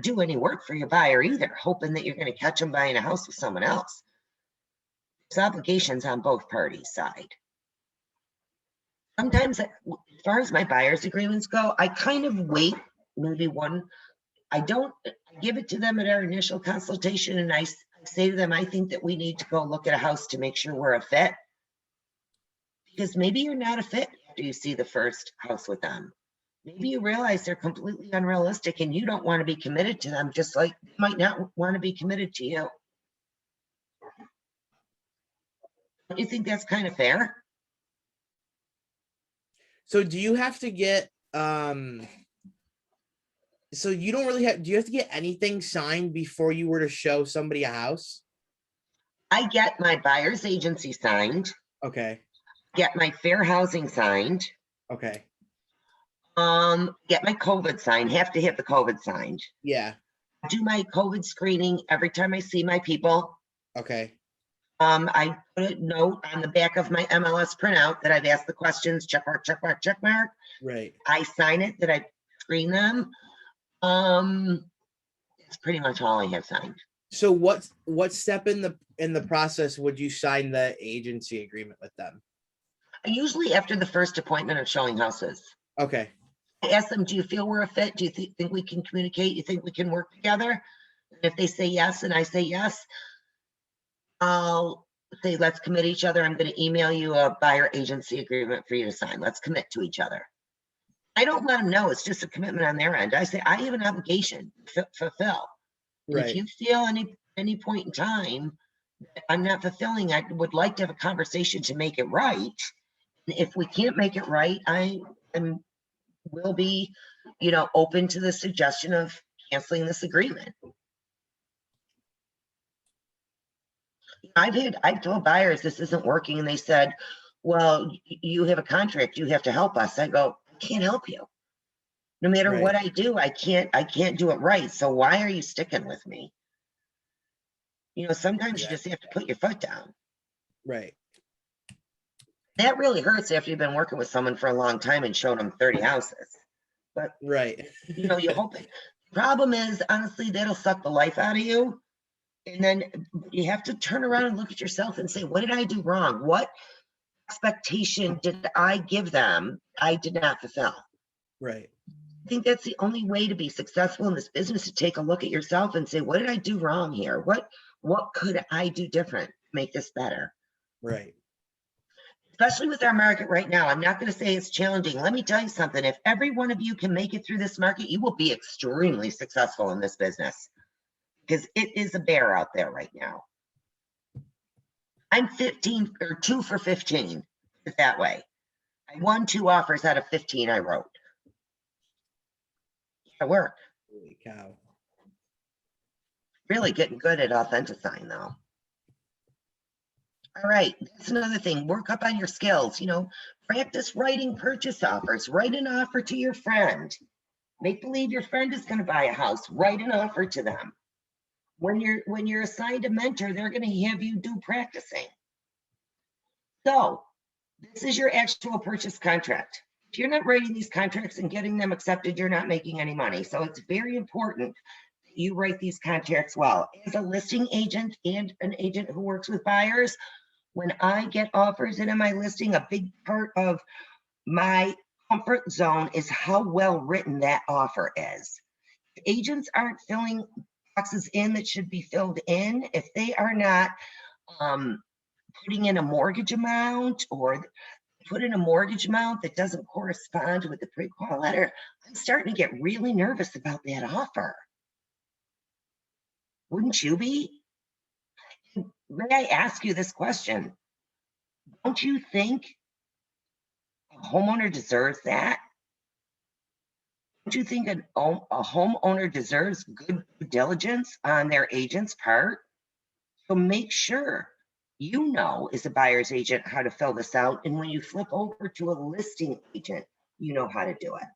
do any work for your buyer either, hoping that you're going to catch them buying a house with someone else. There's obligations on both parties' side. Sometimes, as far as my buyer's agreements go, I kind of wait maybe one. I give it to them at our initial consultation, and I say to them, I think that we need to go look at a house to make sure we're a fit. Because maybe you're not a fit after you see the first house with them. Maybe you realize they're completely unrealistic and you don't want to be committed to them, just like they might not want to be committed to you. Don't you think that's kind of fair?
So do you have to get, so you don't really have, do you have to get anything signed before you were to show somebody a house?
I get my buyer's agency signed,
Okay.
get my fair housing signed,
Okay.
get my COVID signed, have to have the COVID signed.
Yeah.
Do my COVID screening every time I see my people.
Okay.
I put a note on the back of my MLS printout that I've asked the questions, check mark, check mark, check mark.
Right.
I sign it that I screen them. It's pretty much all I have signed.
So what step in the process would you sign the agency agreement with them?
Usually after the first appointment of showing houses.
Okay.
I ask them, do you feel we're a fit? Do you think we can communicate? You think we can work together? If they say yes, and I say yes, I'll say, let's commit each other. I'm going to email you a buyer agency agreement for you to sign. Let's commit to each other. I don't let them know it's just a commitment on their end. I say, I have an obligation to fulfill.
Right.
If you feel any point in time that I'm not fulfilling, I would like to have a conversation to make it right. And if we can't make it right, I will be, open to the suggestion of canceling this agreement. I've told buyers this isn't working and they said, well, you have a contract, you have to help us. I go, I can't help you. No matter
Right.
what I do, I can't do it right. So why are you sticking with me? You know, sometimes you just have to put your foot down.
Right.
That really hurts after you've been working with someone for a long time and showed them 30 houses. But
Right.
you know, you hope it. Problem is, honestly, that'll suck the life out of you. And then you have to turn around and look at yourself and say, what did I do wrong? What expectation did I give them I did not fulfill?
Right.
I think that's the only way to be successful in this business, to take a look at yourself and say, what did I do wrong here? What could I do different to make this better?
Right.
Especially with our market right now. I'm not going to say it's challenging. Let me tell you something. If every one of you can make it through this market, you will be extremely successful in this business, because it is a bear out there right now. I'm 15 or 2 for 15, that way. I won 2 offers out of 15 I wrote. It worked.
Holy cow.
Really getting good at authenticizing though. All right, that's another thing. Work up on your skills. You know, practice writing purchase offers. Write an offer to your friend. Make believe your friend is going to buy a house. Write an offer to them. When you're assigned a mentor, they're going to have you do practicing. So this is your actual purchase contract. If you're not writing these contracts and getting them accepted, you're not making any money. So it's very important that you write these contracts well. As a listing agent and an agent who works with buyers, when I get offers into my listing, a big part of my comfort zone is how well written that offer is. If agents aren't filling boxes in that should be filled in, if they are not putting in a mortgage amount, or put in a mortgage amount that doesn't correspond with the pre-qual letter, I'm starting to get really nervous about that offer. Wouldn't you be? May I ask you this question? Don't you think a homeowner deserves that? Don't you think a homeowner deserves good due diligence on their agent's part? So make sure you know, as a buyer's agent, how to fill this out. And when you flip over to a listing agent, you know how to do it.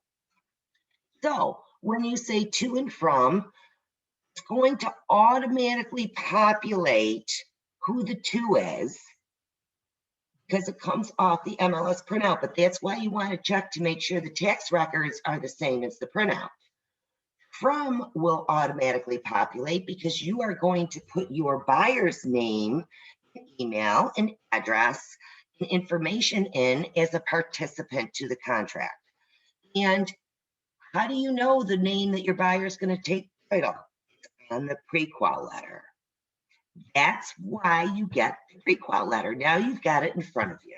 So when you say to and from, it's going to automatically populate who the to is, because it comes off the MLS printout. But that's why you want to check to make sure the tax records are the same as the printout. From will automatically populate because you are going to put your buyer's name, email, and address, and information in as a participant to the contract. And how do you know the name that your buyer is going to take title? It's on the pre-qual letter. That's why you get the pre-qual letter. Now you've got it in front of you.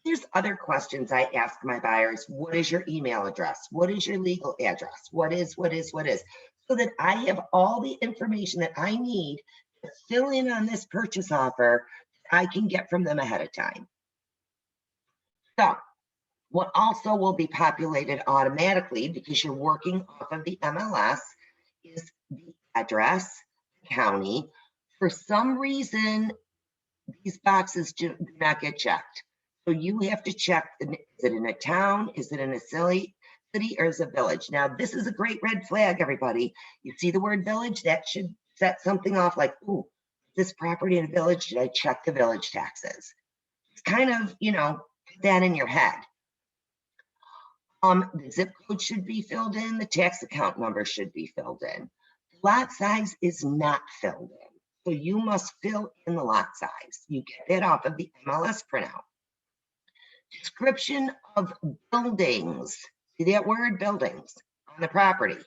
There's other questions I ask my buyers. What is your email address? What is your legal address? What is? So that I have all the information that I need to fill in on this purchase offer I can get from them ahead of time. So what also will be populated automatically, because you're working off of the MLS, is the address, county. For some reason, these boxes do not get checked. So you have to check, is it in a town? Is it in a city, or is it a village? Now, this is a great red flag, everybody. You see the word village, that should set something off like, ooh, this property in a village, did I check the village taxes? It's kind of, you know, put that in your head. The zip code should be filled in. The tax account number should be filled in. The lot size is not filled in. So you must fill in the lot size. You get that off of the MLS printout. Description of buildings. See that word, buildings, on the property.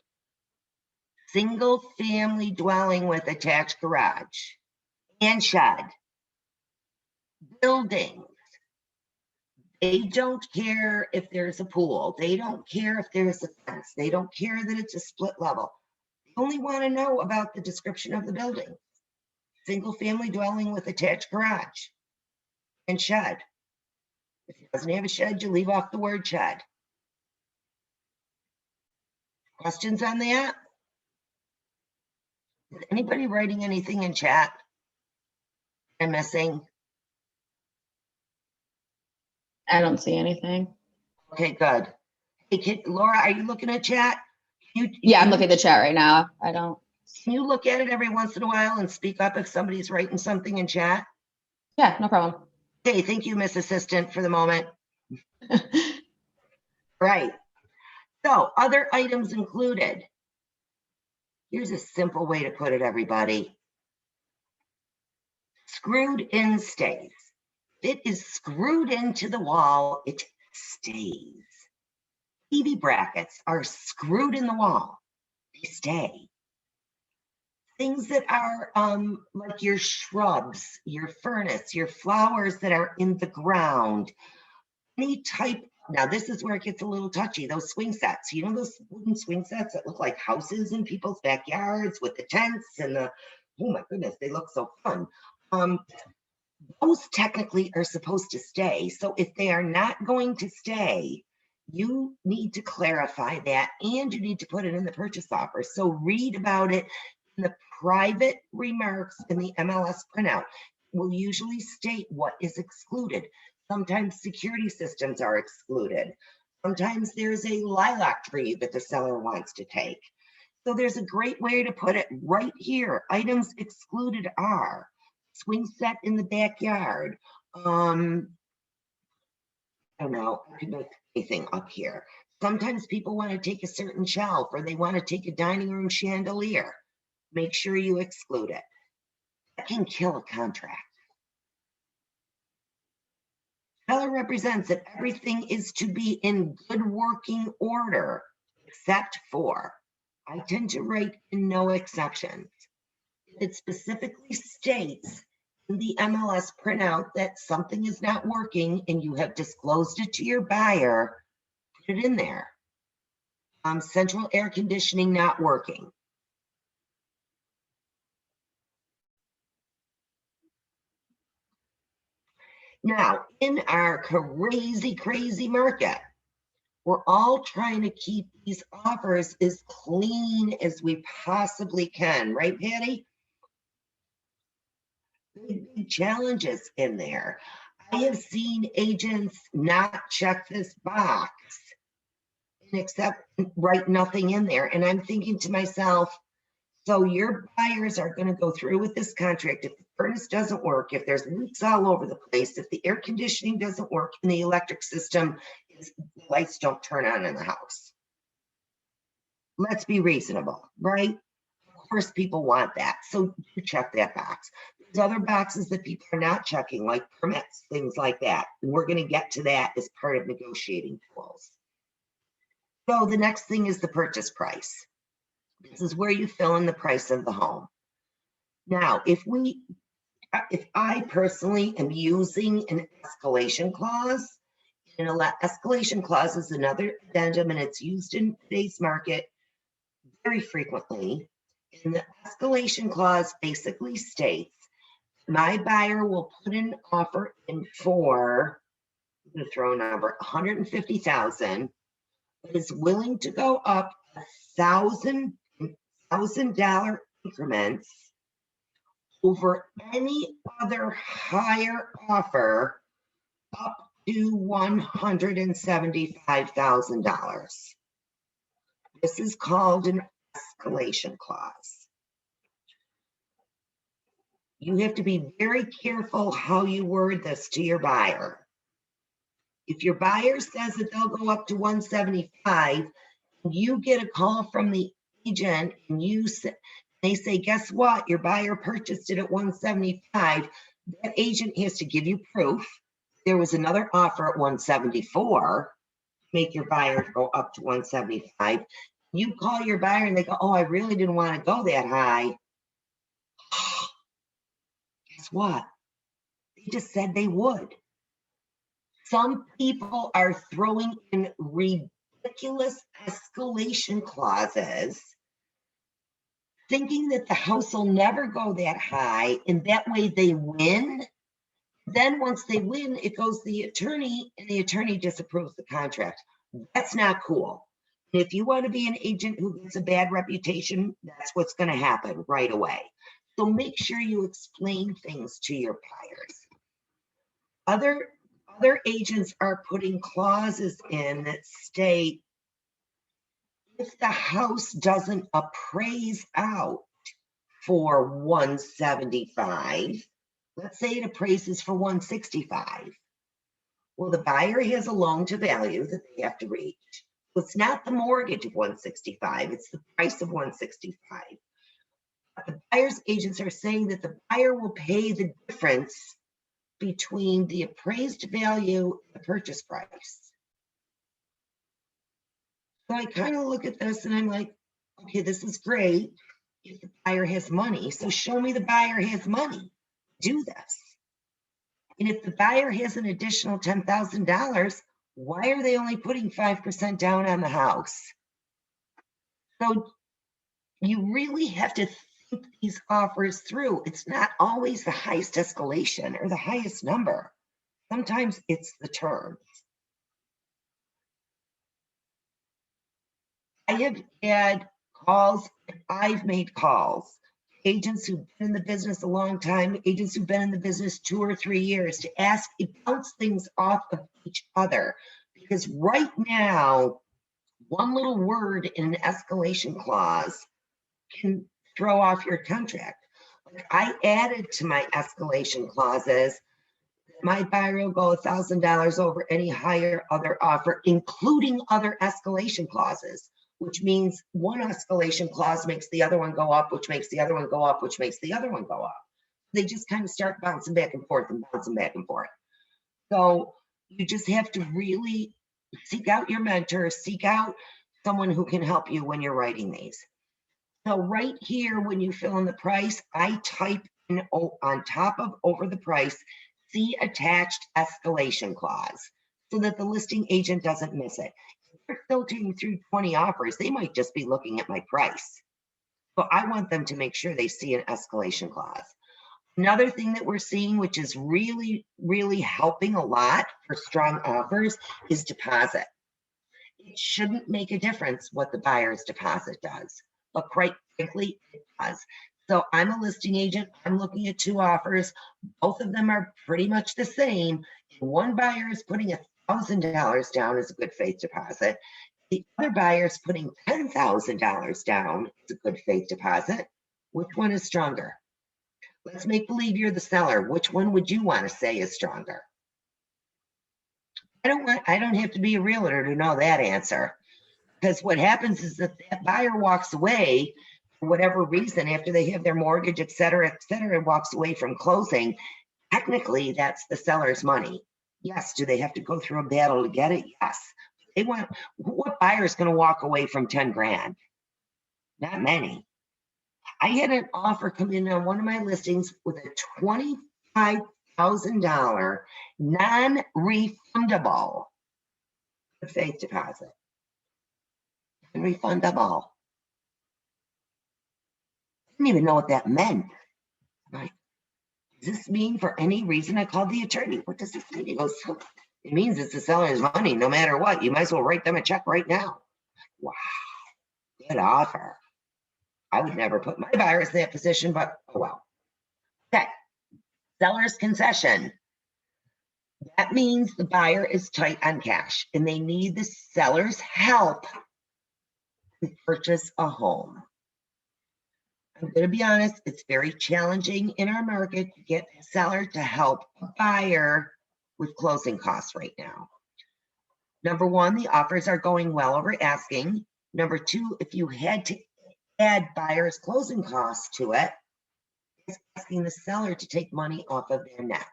Single family dwelling with attached garage and shed. Buildings. They don't care if there's a pool. They don't care if there's a fence. They don't care that it's a split level. They only want to know about the description of the building. Single family dwelling with attached garage and shed. If it doesn't have a shed, you leave off the word shed. Questions on that? Is anybody writing anything in chat? I'm missing.
I don't see anything.
Okay, good. Hey, Laura, are you looking at chat?
Yeah, I'm looking at the chat right now. I don't.
Can you look at it every once in a while and speak up if somebody's writing something in chat?
Yeah, no problem.
Okay, thank you, Miss Assistant, for the moment. Right. So other items included. Here's a simple way to put it, everybody. Screwed in stays. If it is screwed into the wall, it stays. TV brackets are screwed in the wall. They stay. Things that are like your shrubs, your furnace, your flowers that are in the ground, any type. Now this is where it gets a little touchy. Those swing sets, you know, those wooden swing sets that look like houses in people's backyards with the tents and the, oh my goodness, they look so fun. Those technically are supposed to stay. So if they are not going to stay, you need to clarify that and you need to put it in the purchase offer. So read about it in the private remarks in the MLS printout. Will usually state what is excluded. Sometimes security systems are excluded. Sometimes there's a lilac tree that the seller wants to take. So there's a great way to put it right here. Items excluded are swing set in the backyard. I don't know, I could make anything up here. Sometimes people want to take a certain shelf or they want to take a dining room chandelier. Make sure you exclude it. That can kill a contract. Keller represents that everything is to be in good working order, except for, I tend to write in no exceptions. It specifically states in the MLS printout that something is not working and you have disclosed it to your buyer, put it in there. Central air conditioning not working. Now, in our crazy market, we're all trying to keep these offers as clean as we possibly can, right, Patty? Big challenges in there. I have seen agents not check this box and write nothing in there. And I'm thinking to myself, so your buyers are going to go through with this contract if the furnace doesn't work, if there's leaks all over the place, if the air conditioning doesn't work and the electric system, the lights don't turn on in the house. Let's be reasonable, right? Of course, people want that. So you check that box. There's other boxes that people are not checking, like permits, things like that. And we're going to get to that as part of negotiating tools. So the next thing is the purchase price. This is where you fill in the price of the home. Now, if I personally am using an escalation clause, an escalation clause is another addendum and it's used in today's market very frequently. And the escalation clause basically states, my buyer will put an offer in for, I'm going to throw a number, $150,000, but is willing to go up $1,000 increments over any other higher offer up to $175,000. This is called an escalation clause. You have to be very careful how you word this to your buyer. If your buyer says that they'll go up to 175, you get a call from the agent and they say, guess what? Your buyer purchased it at 175. That agent has to give you proof. There was another offer at 174. Make your buyer go up to 175. You call your buyer and they go, oh, I really didn't want to go that high. Guess what? They just said they would. Some people are throwing in ridiculous escalation clauses, thinking that the house will never go that high, and that way they win. Then once they win, it goes to the attorney, and the attorney disapproves the contract. That's not cool. If you want to be an agent who gets a bad reputation, that's what's going to happen right away. So make sure you explain things to your buyers. Other agents are putting clauses in that state if the house doesn't appraise out for 175, let's say it appraises for 165. Well, the buyer has a loan to value that they have to reach. So it's not the mortgage of 165, it's the price of 165. But the buyer's agents are saying that the buyer will pay the difference between the appraised value and the purchase price. So I kind of look at this and I'm like, okay, this is great if the buyer has money. So show me the buyer has money. Do this. And if the buyer has an additional $10,000, why are they only putting 5% down on the house? So you really have to think these offers through. It's not always the highest escalation or the highest number. Sometimes it's the terms. I have had calls, I've made calls, agents who've been in the business a long time, agents who've been in the business 2 or 3 years, to ask, it bounce things off of each other. Because right now, one little word in an escalation clause can throw off your contract. Like I added to my escalation clauses, my buyer will go $1,000 over any higher other offer, including other escalation clauses, which means one escalation clause makes the other one go up, which makes the other one go up, which makes the other one go up. They just kind of start bouncing back and forth and bouncing back and forth. So you just have to really seek out your mentor, seek out someone who can help you when you're writing these. So right here, when you fill in the price, I type in on top of over the price, see attached escalation clause, so that the listing agent doesn't miss it. If they're filtering through 20 offers, they might just be looking at my price. So I want them to make sure they see an escalation clause. Another thing that we're seeing, which is really, really helping a lot for strong offers, is deposit. It shouldn't make a difference what the buyer's deposit does, but quite frankly, it does. So I'm a listing agent. I'm looking at 2 offers. Both of them are pretty much the same. One buyer is putting $1,000 down as a good faith deposit. The other buyer is putting $10,000 down as a good faith deposit. Which one is stronger? Let's make believe you're the seller. Which one would you want to say is stronger? I don't have to be a realtor to know that answer. Because what happens is that buyer walks away for whatever reason after they have their mortgage, et cetera, walks away from closing. Technically, that's the seller's money. Yes. Do they have to go through a battle to get it? Yes. What buyer is going to walk away from 10 grand? Not many. I had an offer come in on one of my listings with a $25,000 non-refundable faith deposit. Refundable. I didn't even know what that meant. I'm like, does this mean for any reason? I called the attorney. What does this mean? He goes, it means it's the seller's money no matter what. You might as well write them a check right now. Wow, good offer. I would never put my buyers in that position, but oh well. Okay, seller's concession. That means the buyer is tight on cash and they need the seller's help to purchase a home. I'm going to be honest, it's very challenging in our market to get a seller to help a buyer with closing costs right now. Number one, the offers are going well over asking. Number two, if you had to add buyer's closing costs to it, it's asking the seller to take money off of their net.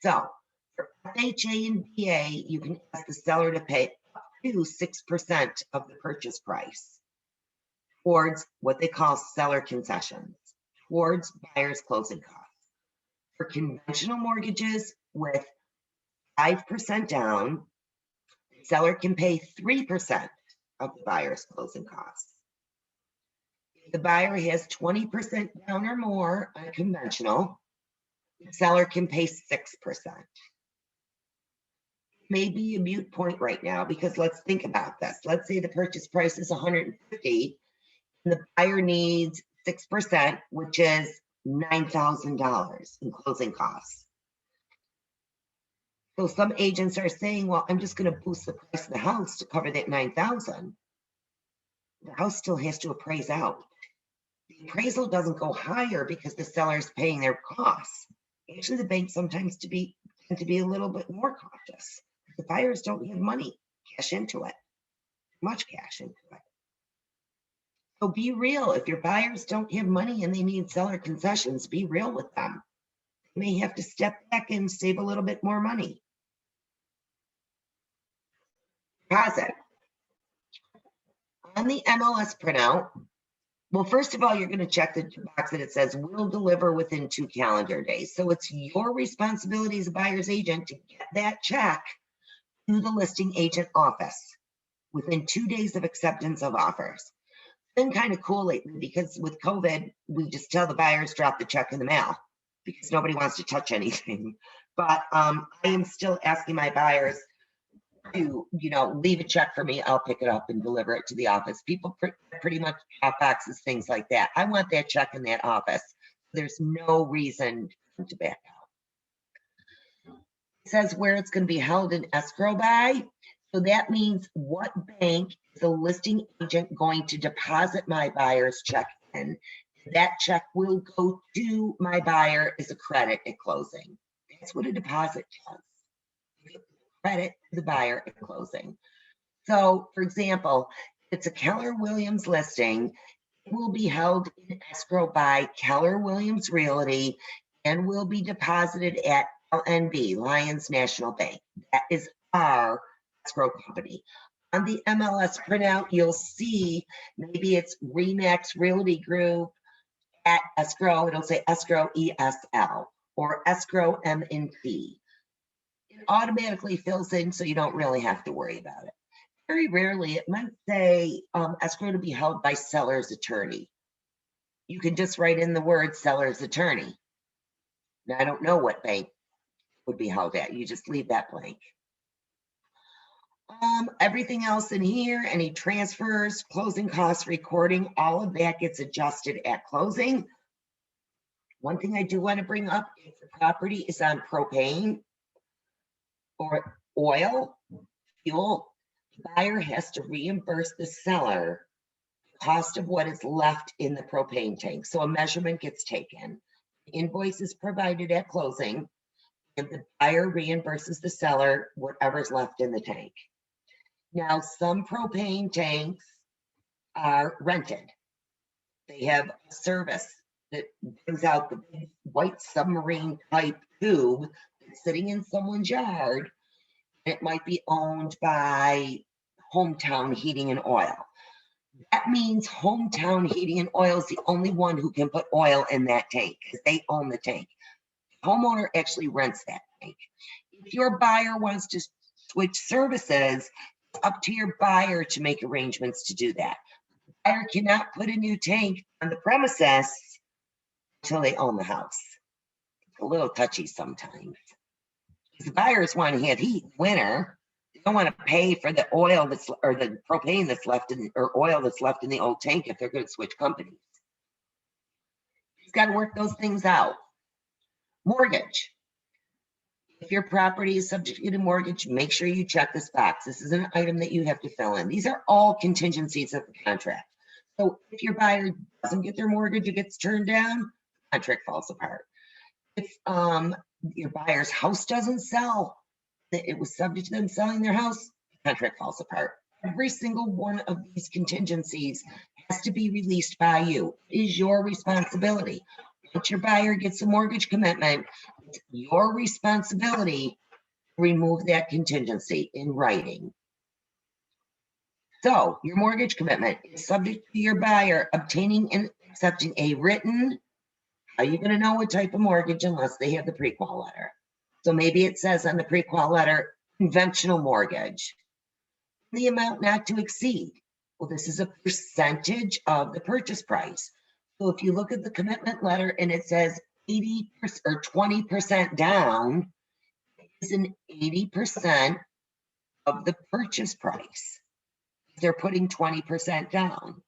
So for FHA and VA, you can ask the seller to pay up to 6% of the purchase price towards what they call seller concessions, towards buyer's closing costs. For conventional mortgages with 5% down, the seller can pay 3% of the buyer's closing costs. If the buyer has 20% down or more on conventional, the seller can pay 6%. Maybe a moot point right now, because let's think about this. Let's say the purchase price is $150 and the buyer needs 6%, which is $9,000 in closing costs. So some agents are saying, well, I'm just going to boost the price of the house to cover that $9,000. The house still has to appraise out. The appraisal doesn't go higher because the seller is paying their costs. Actually, the banks sometimes tend to be a little bit more cautious. The buyers don't have money, cash into it, much cash into it. So be real. If your buyers don't have money and they need seller concessions, be real with them. You may have to step back and save a little bit more money. Deposit. On the MLS printout, well, first of all, you're going to check the box that it says will deliver within 2 calendar days. So it's your responsibility as a buyer's agent to get that check to the listing agent office within 2 days of acceptance of offers. It's been kind of cool lately because with COVID, we just tell the buyers drop the check in the mail because nobody wants to touch anything. But I am still asking my buyers to, leave a check for me. I'll pick it up and deliver it to the office. People pretty much have boxes, things like that. I want that check in that office. There's no reason to back out. It says where it's going to be held in escrow by. So that means what bank is the listing agent going to deposit my buyer's check in. That check will go to my buyer as a credit at closing. That's what a deposit does. Credit to the buyer at closing. So, for example, if it's a Keller Williams listing, it will be held in escrow by Keller Williams Realty and will be deposited at LNB, Lions National Bank. That is our escrow company. On the MLS printout, you'll see maybe it's Remax Realty Group at escrow. It'll say escrow ESL or escrow M&T. It automatically fills in, so you don't really have to worry about it. Very rarely, it might say escrow to be held by seller's attorney. You can just write in the word seller's attorney. Now, I don't know what bank would be held at. You just leave that blank. Everything else in here, any transfers, closing costs, recording, all of that gets adjusted at closing. One thing I do want to bring up, if the property is on propane or oil, fuel, the buyer has to reimburse the seller the cost of what is left in the propane tank. So a measurement gets taken. The invoice is provided at closing, and the buyer reimburses the seller whatever's left in the tank. Now, some propane tanks are rented. They have a service that brings out the big white submarine type tube that's sitting in someone's yard. It might be owned by Hometown Heating and Oil. That means Hometown Heating and Oil is the only one who can put oil in that tank because they own the tank. The homeowner actually rents that tank. If your buyer wants to switch services, it's up to your buyer to make arrangements to do that. The buyer cannot put a new tank on the premises until they own the house. It's a little touchy sometimes. The buyers want to have heat in winter. They don't want to pay for the oil or the propane that's left in, or oil that's left in the old tank if they're going to switch companies. You've got to work those things out. Mortgage. If your property is subject to mortgage, make sure you check this box. This is an item that you have to fill in. These are all contingencies of the contract. So if your buyer doesn't get their mortgage, it gets turned down, the contract falls apart. If your buyer's house doesn't sell, that it was subject to them selling their house, the contract falls apart. Every single one of these contingencies has to be released by you. It is your responsibility. Once your buyer gets a mortgage commitment, it's your responsibility to remove that contingency in writing. So your mortgage commitment is subject to your buyer obtaining and accepting a written. How are you going to know what type of mortgage unless they have the pre-qual letter? So maybe it says on the pre-qual letter, conventional mortgage. The amount not to exceed. Well, this is a percentage of the purchase price. So if you look at the commitment letter and it says 80% or 20% down, it's an 80% of the purchase price. They're putting 20% down.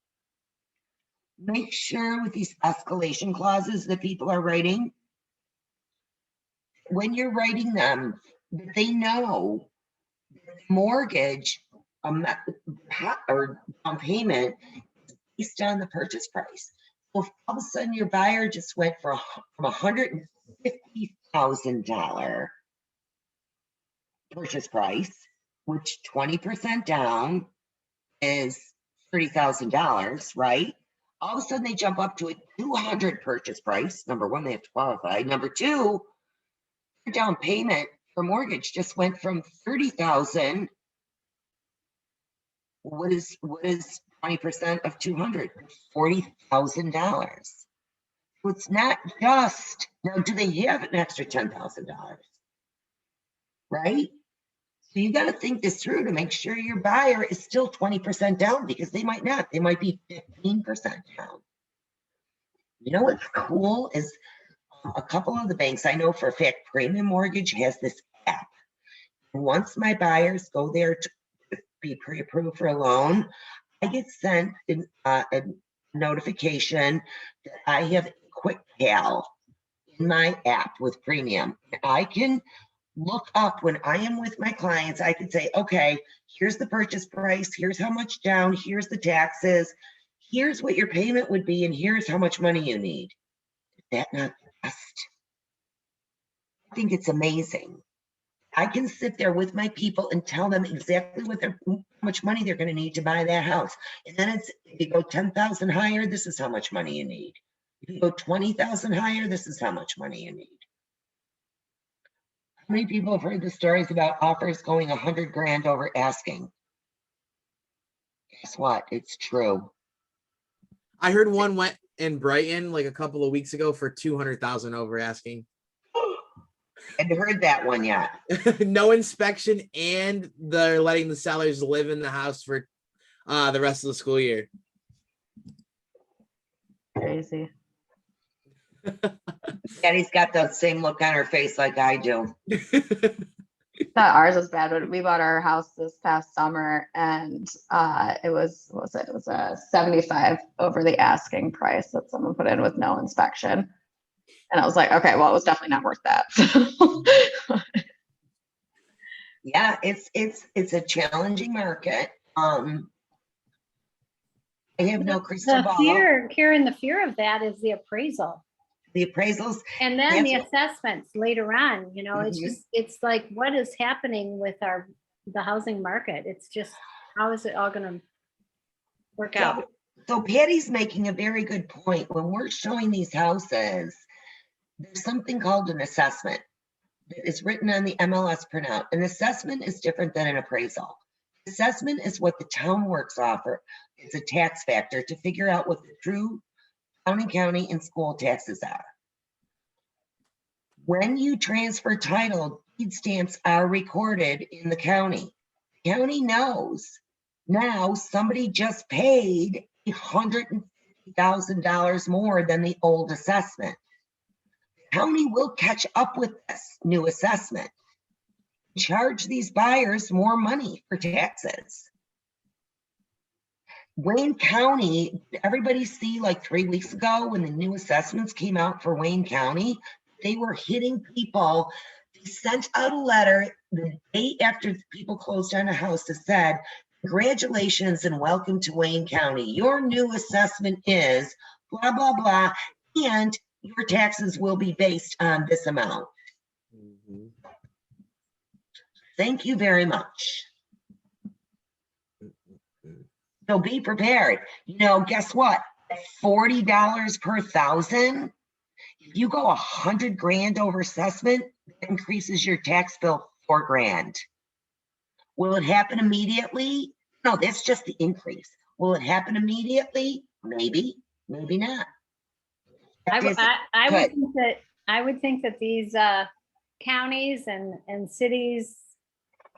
make sure with these escalation clauses that people are writing, when you're writing them, that they know mortgage or down payment is based on the purchase price. So if all of a sudden your buyer just went from $150,000 purchase price, which 20% down is $30,000, right? All of a sudden they jump up to a 200 purchase price. Number one, they have to qualify. Number two, their down payment for mortgage just went from 30,000. What is 20% of 200? $40,000. So it's not just, now do they have an extra $10,000? Right? So you got to think this through to make sure your buyer is still 20% down, because they might not. They might be 15% down. You know what's cool is a couple of the banks I know for a fact, Premium Mortgage has this app. Once my buyers go there to be pre-approved for a loan, I get sent a notification that I have a quick cal in my app with Premium. I can look up when I am with my clients, I can say, okay, here's the purchase price, here's how much down, here's the taxes, here's what your payment would be, and here's how much money you need. Is that not the best? I think it's amazing. I can sit there with my people and tell them exactly how much money they're going to need to buy that house. And then it's, if you go 10,000 higher, this is how much money you need. If you go 20,000 higher, this is how much money you need. How many people have heard the stories about offers going 100 grand over asking? Guess what? It's true.
I heard one went in Brighton like a couple of weeks ago for 200,000 over asking.
I hadn't heard that one yet.
No inspection, and they're letting the sellers live in the house for the rest of the school year.
Crazy.
Daddy's got that same look on her face like I do.
Thought ours was bad, but we bought our house this past summer, and it was a 75 over the asking price that someone put in with no inspection. And I was like, okay, well, it was definitely not worth that.
Yeah, it's a challenging market. I have no crystal
The
ball.
fear, Karen, the fear of that is the appraisal.
The appraisals.
And then the
That's
assessments later on, you know, it's
Mhm.
just, it's like, what is happening with the housing market? It's just, how is it all gonna work out?
So Patty's making a very good point. When we're showing these houses, there's something called an assessment. It's written on the MLS printout. An assessment is different than an appraisal. Assessment is what the town works off. It's a tax factor to figure out what the true county and school taxes are. When you transfer title, deed stamps are recorded in the county. The county knows now somebody just paid $150,000 more than the old assessment. The county will catch up with this new assessment, charge these buyers more money for taxes. Wayne County, everybody see like 3 weeks ago when the new assessments came out for Wayne County, they were hitting people. They sent out a letter the day after people closed on a house that said, congratulations and welcome to Wayne County. Your new assessment is blah, blah, blah, and your taxes will be based on this amount.
Mhm.
Thank you very much. So be prepared. You know, guess what? $40 per thousand. If you go 100 grand over assessment, that increases your tax bill $4 grand. Will it happen immediately? No, that's just the increase. Will it happen immediately? Maybe, maybe not.
I
That is-
would think that these counties and cities,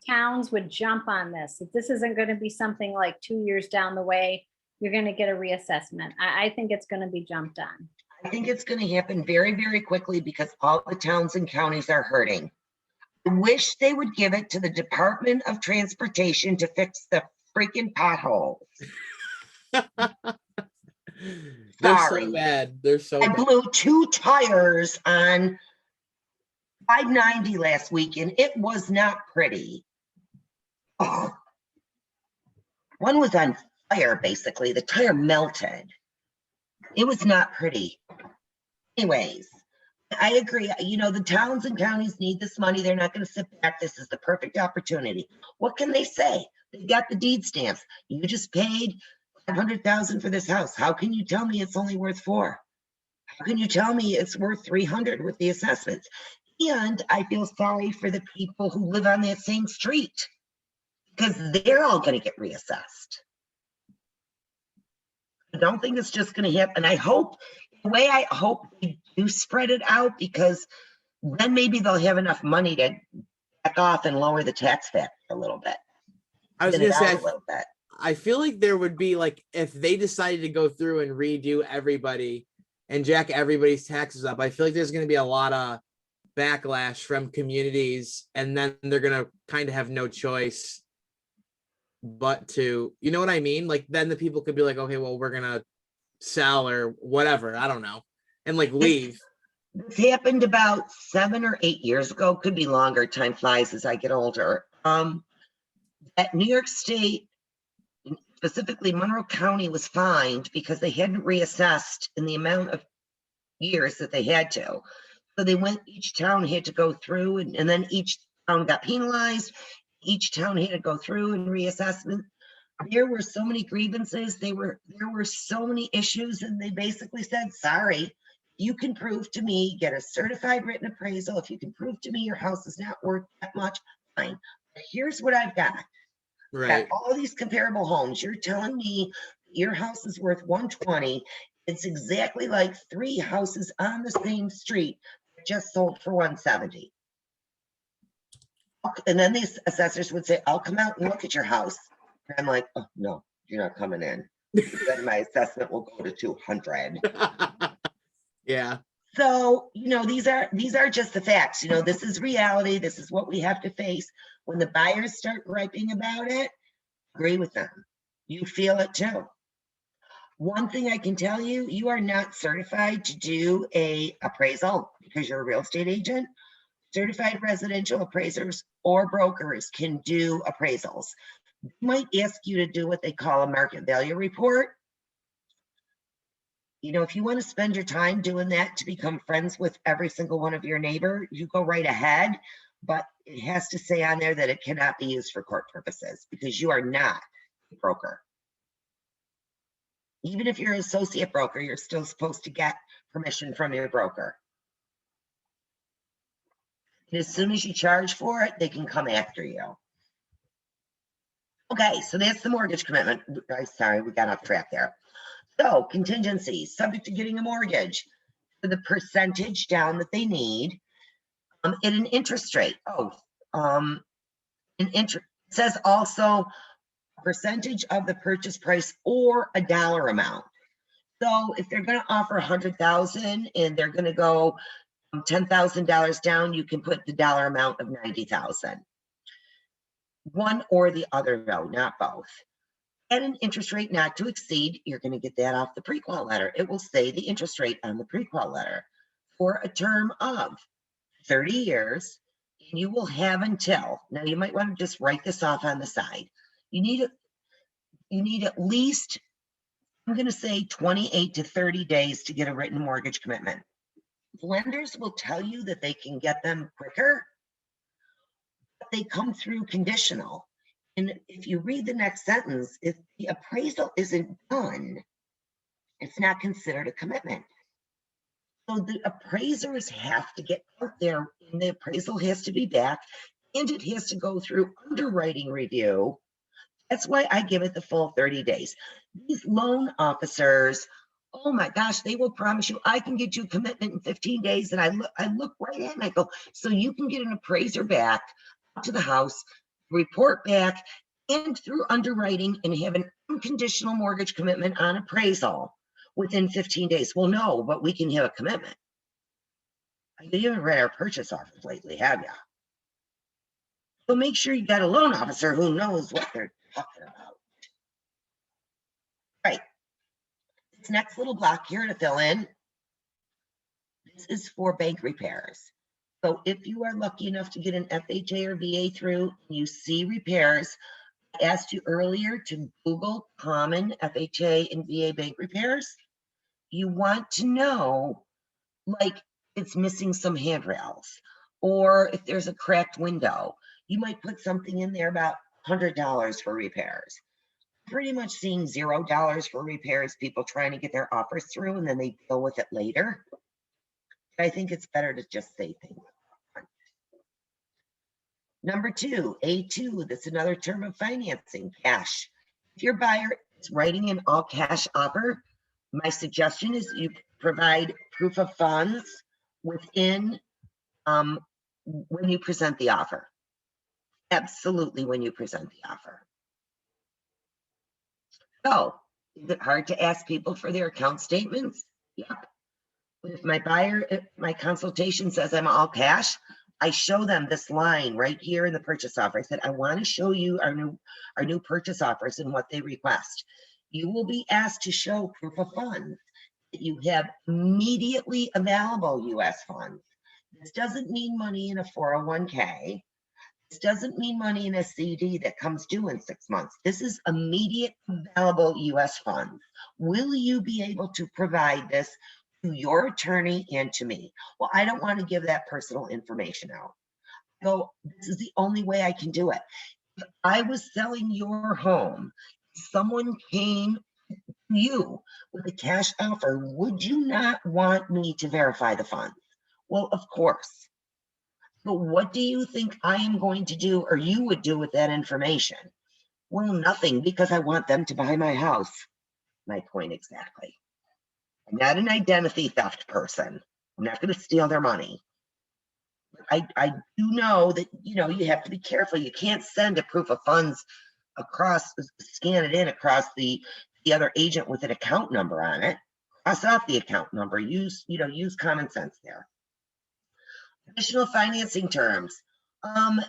towns would jump on this. If this isn't going to be something like 2 years down the way, you're going to get a reassessment. I think it's going to be jumped on.
I think it's going to happen very, very quickly because all the towns and counties are hurting. I wish they would give it to the Department of Transportation to fix the freaking potholes.
They're
sorry.
so bad. They're so
I
bad.
blew 2 tires on 590 last week and it was not pretty. Oh. One was on fire, basically. The tire melted. It was not pretty. Anyways, I agree. You know, the towns and counties need this money. They're not going to sit back. This is the perfect opportunity. What can they say? They got the deed stamps. You just paid $500,000 for this house. How can you tell me it's only worth 4? How can you tell me it's worth 300 with the assessments? And I feel sorry for the people who live on that same street because they're all going to get reassessed. I don't think it's just going to happen. I hope, the way I hope we do spread it out, because then maybe they'll have enough money to back off and lower the tax factor a little bit.
I was
Thin it
gonna say,
out a little bit.
I feel like there would be like, if they decided to go through and redo everybody and jack everybody's taxes up, I feel like there's going to be a lot of backlash from communities, and then they're going to kind of have no choice but to, you know what I mean? Like then the people could be like, okay, well, we're going to sell or whatever. I don't know. And like leave.
This happened about 7 or 8 years ago, could be longer. Time flies as I get older. At New York State, specifically Monroe County, was fined because they hadn't reassessed in the amount of years that they had to. So they went, each town had to go through and then each town got penalized. Each town had to go through and reassessment. There were so many grievances. There were so many issues, and they basically said, sorry, you can prove to me, get a certified written appraisal. If you can prove to me your house is not worth that much, fine. But here's what I've got.
Right.
Got all these comparable homes. You're telling me your house is worth 120. It's exactly like 3 houses on the same street that just sold for 170. And then these assessors would say, I'll come out and look at your house. And I'm like, oh, no, you're not coming in. Then my assessment will go to 200.
Yeah.
So, you know, these are just the facts. You know, this is reality. This is what we have to face. When the buyers start griping about it, agree with them. You feel it too. One thing I can tell you, you are not certified to do a appraisal because you're a real estate agent. Certified residential appraisers or brokers can do appraisals. They might ask you to do what they call a market value report. You know, if you want to spend your time doing that to become friends with every single one of your neighbor, you go right ahead, but it has to say on there that it cannot be used for court purposes because you are not a broker. Even if you're an associate broker, you're still supposed to get permission from your broker. And as soon as you charge for it, they can come after you. Okay, so that's the mortgage commitment. Sorry, we got off track there. So contingencies, subject to getting a mortgage for the percentage down that they need at an interest rate. It says also a percentage of the purchase price or a dollar amount. So if they're going to offer $100,000 and they're going to go $10,000 down, you can put the dollar amount of $90,000. One or the other, though, not both. At an interest rate not to exceed, you're going to get that off the pre-qual letter. It will say the interest rate on the pre-qual letter for a term of 30 years. And you will have until, now you might want to just write this off on the side. You need at least, I'm going to say 28 to 30 days to get a written mortgage commitment. Lenders will tell you that they can get them quicker, but they come through conditional. And if you read the next sentence, if the appraisal isn't done, it's not considered a commitment. So the appraisers have to get out there and the appraisal has to be back and it has to go through underwriting review. That's why I give it the full 30 days. These loan officers, oh my gosh, they will promise you, I can get you a commitment in 15 days. And I look right at it and I go, so you can get an appraiser back to the house, report back and through underwriting and have an unconditional mortgage commitment on appraisal within 15 days. Well, no, but we can have a commitment. You haven't read our purchase offers lately, have you? So make sure you got a loan officer who knows what they're talking about. Right. This next little block here to fill in, this is for bank repairs. So if you are lucky enough to get an FHA or VA through, and you see repairs, I asked you earlier to Google common FHA and VA bank repairs. You want to know, like, it's missing some handrails, or if there's a cracked window, you might put something in there about $100 for repairs. Pretty much seeing $0 for repairs, people trying to get their offers through and then they deal with it later. I think it's better to just say things. Number two, A2, that's another term of financing, cash. If your buyer is writing an all cash offer, my suggestion is you provide proof of funds within when you present the offer. Absolutely, when you present the offer. So, is it hard to ask people for their account statements? Yep. But if my buyer, if my consultation says I'm all cash, I show them this line right here in the purchase offer. I said, I want to show you our new purchase offers and what they request. You will be asked to show proof of funds that you have immediately available U.S. funds. This doesn't mean money in a 401k. This doesn't mean money in a CD that comes due in 6 months. This is immediate available U.S. funds. Will you be able to provide this to your attorney and to me? Well, I don't want to give that personal information out. So this is the only way I can do it. If I was selling your home, someone came to you with a cash offer, would you not want me to verify the funds? Well, of course. But what do you think I am going to do or you would do with that information? Well, nothing, because I want them to buy my house. My point exactly. I'm not an identity theft person. I'm not going to steal their money. I do know that, you have to be careful. You can't send a proof of funds across, scan it in across the other agent with an account number on it. Cross off the account number. Use common sense there. Additional financing terms.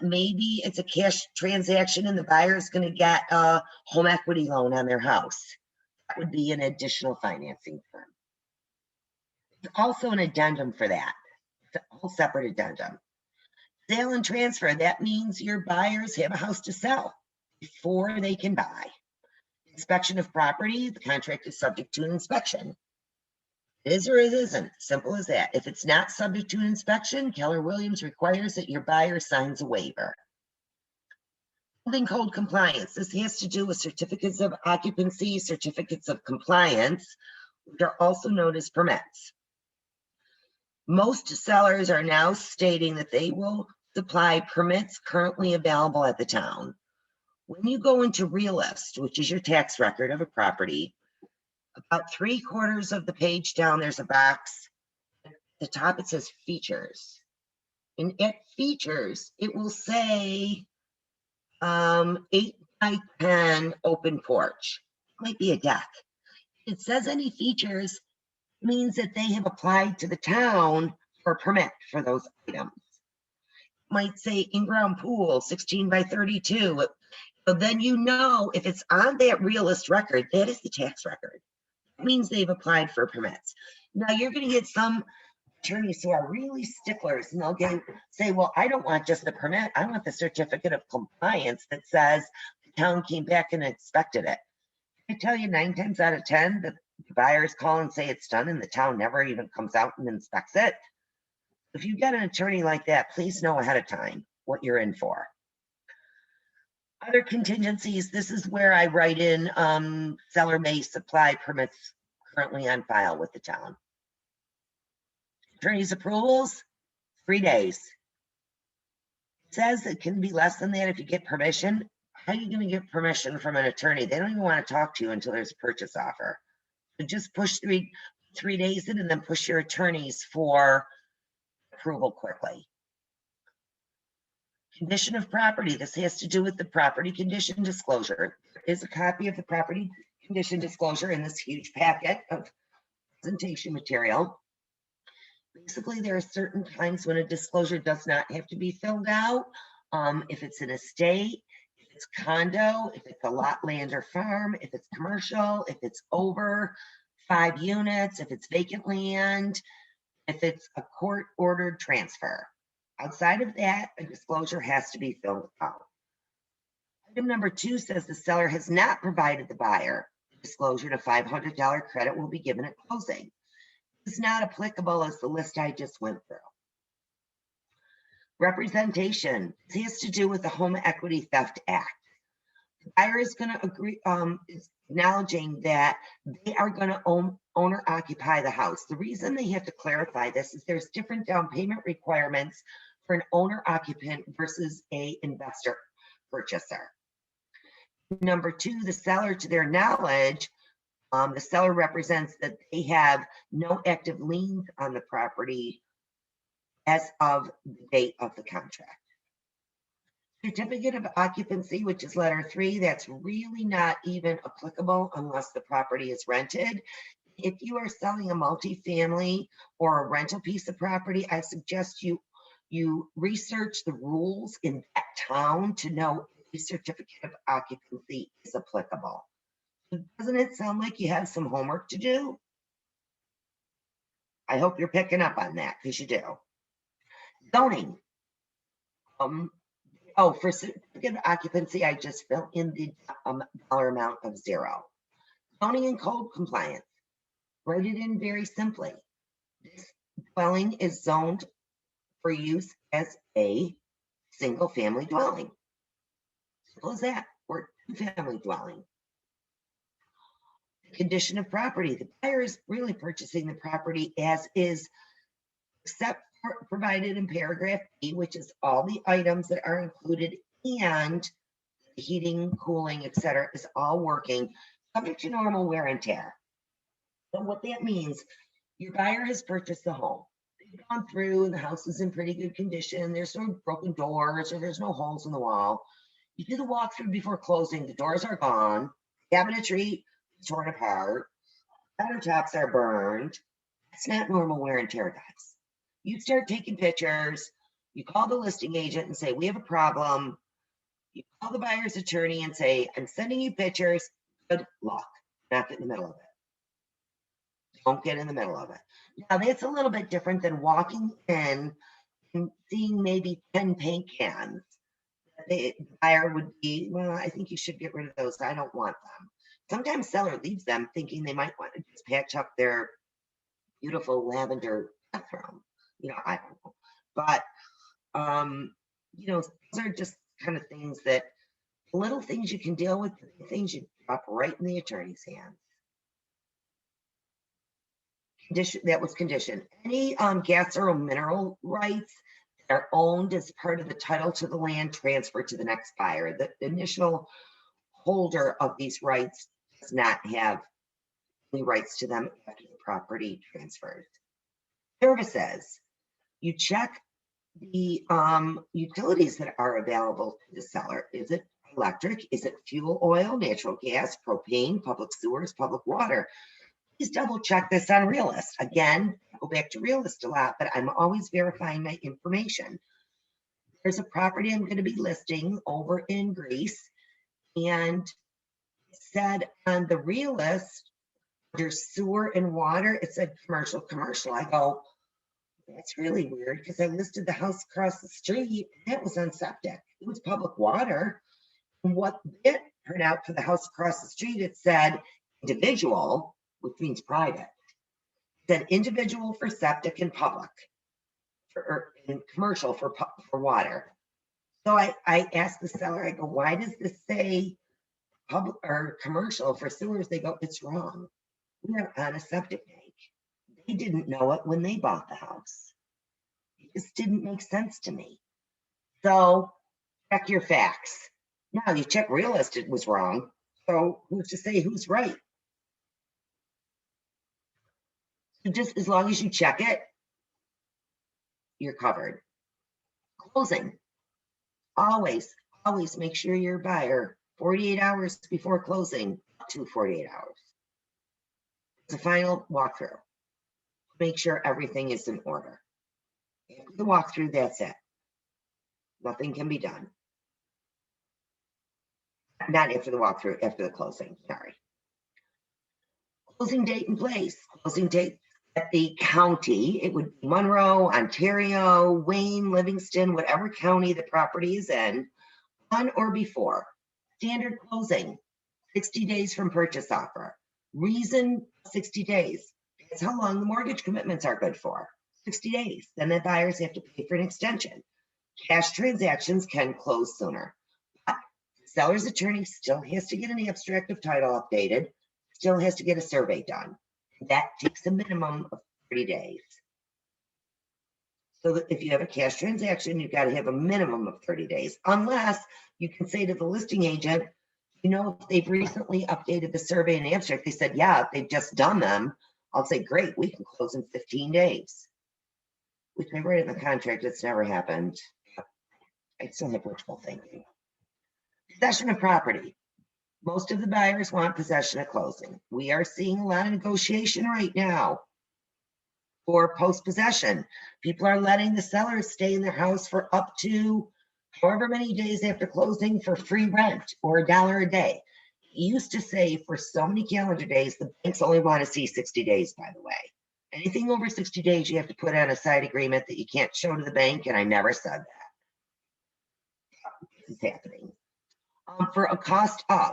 Maybe it's a cash transaction and the buyer is going to get a home equity loan on their house. That would be an additional financing term. There's also an addendum for that. It's a whole separate addendum. Sale and transfer. That means your buyers have a house to sell before they can buy. Inspection of property. The contract is subject to an inspection. It is or it isn't. Simple as that. If it's not subject to an inspection, Keller Williams requires that your buyer signs a waiver. Building code compliance. This has to do with certificates of occupancy, certificates of compliance, which are also known as permits. Most sellers are now stating that they will supply permits currently available at the town. When you go into Realist, which is your tax record of a property, about 3/4 of the page down, there's a box. At the top, it says features. And at features, it will say 8 by 10 open porch. It might be a deck. It says any features means that they have applied to the town for a permit for those items. It might say in-ground pool, 16 by 32. So then if it's on that Realist record, that is the tax record. Means they've applied for permits. Now you're going to get some attorneys who are really sticklers and they'll say, well, I don't want just the permit. I want the certificate of compliance that says the town came back and inspected it. I tell you 9 times out of 10, the buyers call and say it's done and the town never even comes out and inspects it. If you get an attorney like that, please know ahead of time what you're in for. Other contingencies, this is where I write in seller may supply permits currently on file with the town. Attorney's approvals, 3 days. It says it can be less than that if you get permission. How are you going to get permission from an attorney? They don't even want to talk to you until there's a purchase offer. So just push three days in and then push your attorneys for approval quickly. Condition of property. This has to do with the property condition disclosure. There is a copy of the property condition disclosure in this huge packet of presentation material. Basically, there are certain times when a disclosure does not have to be filled out. If it's an estate, if it's condo, if it's a lot, land, or farm, if it's commercial, if it's over 5 units, if it's vacant land, if it's a court-ordered transfer. Outside of that, a disclosure has to be filled out. Item number 2 says the seller has not provided the buyer disclosure, and a $500 credit will be given at closing. It's not applicable as the list I just went through. Representation. This has to do with the Home Equity Theft Act. The buyer is going to agree, is acknowledging that they are going to owner occupy the house. The reason they have to clarify this is there's different down payment requirements for an owner occupant versus a investor purchaser. Number 2, the seller, to their knowledge, the seller represents that they have no active liens on the property as of the date of the contract. Certificate of occupancy, which is letter 3, that's really not even applicable unless the property is rented. If you are selling a multifamily or a rental piece of property, I suggest you research the rules in that town to know if the certificate of occupancy is applicable. Doesn't it sound like you have some homework to do? I hope you're picking up on that, because you do. Zoning. For certificate of occupancy, I just fill in the dollar amount of 0. Zoning and code compliance. Write it in very simply. This dwelling is zoned for use as a single family dwelling. Simple as that, or 2-family dwelling. Condition of property. The buyer is really purchasing the property as is, except for provided in paragraph B, which is all the items that are included, and heating, cooling, etc. is all working, subject to normal wear and tear. So what that means, your buyer has purchased the home. They've gone through and the house is in pretty good condition. There's no broken doors or there's no holes in the wall. You do the walkthrough before closing. The doors are gone. Cabinetry is torn apart. Countertops are burned. That's not normal wear and tear, guys. You start taking pictures. You call the listing agent and say, we have a problem. You call the buyer's attorney and say, I'm sending you pictures. Good luck. Not get in the middle of it. Don't get in the middle of it. Now, that's a little bit different than walking in and seeing maybe 10 paint cans. The buyer would be, well, I think you should get rid of those. I don't want them. Sometimes seller leaves them thinking they might want to just patch up their beautiful lavender bathroom. I don't know. But, those are just kind of things that, little things you can deal with, things you drop right in the attorney's hands. Condition, that was condition. Any gas or mineral rights that are owned as part of the title to the land transfer to the next buyer. The initial holder of these rights does not have any rights to them after the property transfers. Services. You check the utilities that are available to the seller. Is it electric? Is it fuel oil, natural gas, propane, public sewers, public water? Please double check this on Realist. Again, I go back to Realist a lot, but I'm always verifying my information. There's a property I'm going to be listing over in Greece, and it said on the Realist, there's sewer and water. It said commercial. I go, that's really weird, because I listed the house across the street, and that was on septic. It was public water. And what it turned out for the house across the street, it said individual, which means private. It said individual for septic and public, and commercial for water. So I asked the seller, I go, why does this say public or commercial for sewers? They go, it's wrong. We're on a septic tank. They didn't know it when they bought the house. It just didn't make sense to me. So check your facts. Now you check Realist, it was wrong. So who's to say who's right? So just as long as you check it, you're covered. Closing. Always make sure your buyer 48 hours before closing, up to 48 hours. It's a final walkthrough. Make sure everything is in order. After the walkthrough, that's it. Nothing can be done. Not after the walkthrough, after the closing, sorry. Closing date and place. Closing date at the county, it would be Monroe, Ontario, Wayne, Livingston, whatever county the property is in, on or before. Standard closing, 60 days from purchase offer. Reason, 60 days. That's how long the mortgage commitments are good for, 60 days. Then the buyers have to pay for an extension. Cash transactions can close sooner. But the seller's attorney still has to get an abstract of title updated, still has to get a survey done. That takes a minimum of 30 days. So that if you have a cash transaction, you've got to have a minimum of 30 days, unless you can say to the listing agent, you know, if they've recently updated the survey and abstract, they said, yeah, they've just done them. I'll say, great, we can close in 15 days. Which I write in the contract, it's never happened. I still have wishful thinking. Possession of property. Most of the buyers want possession at closing. We are seeing a lot of negotiation right now for post-possession. People are letting the sellers stay in their house for up to however many days after closing for free rent or $1 a day. It used to say for so many calendar days, the banks only want to see 60 days, by the way. Anything over 60 days, you have to put on a side agreement that you can't show to the bank, and I never said that. This is happening. For a cost of,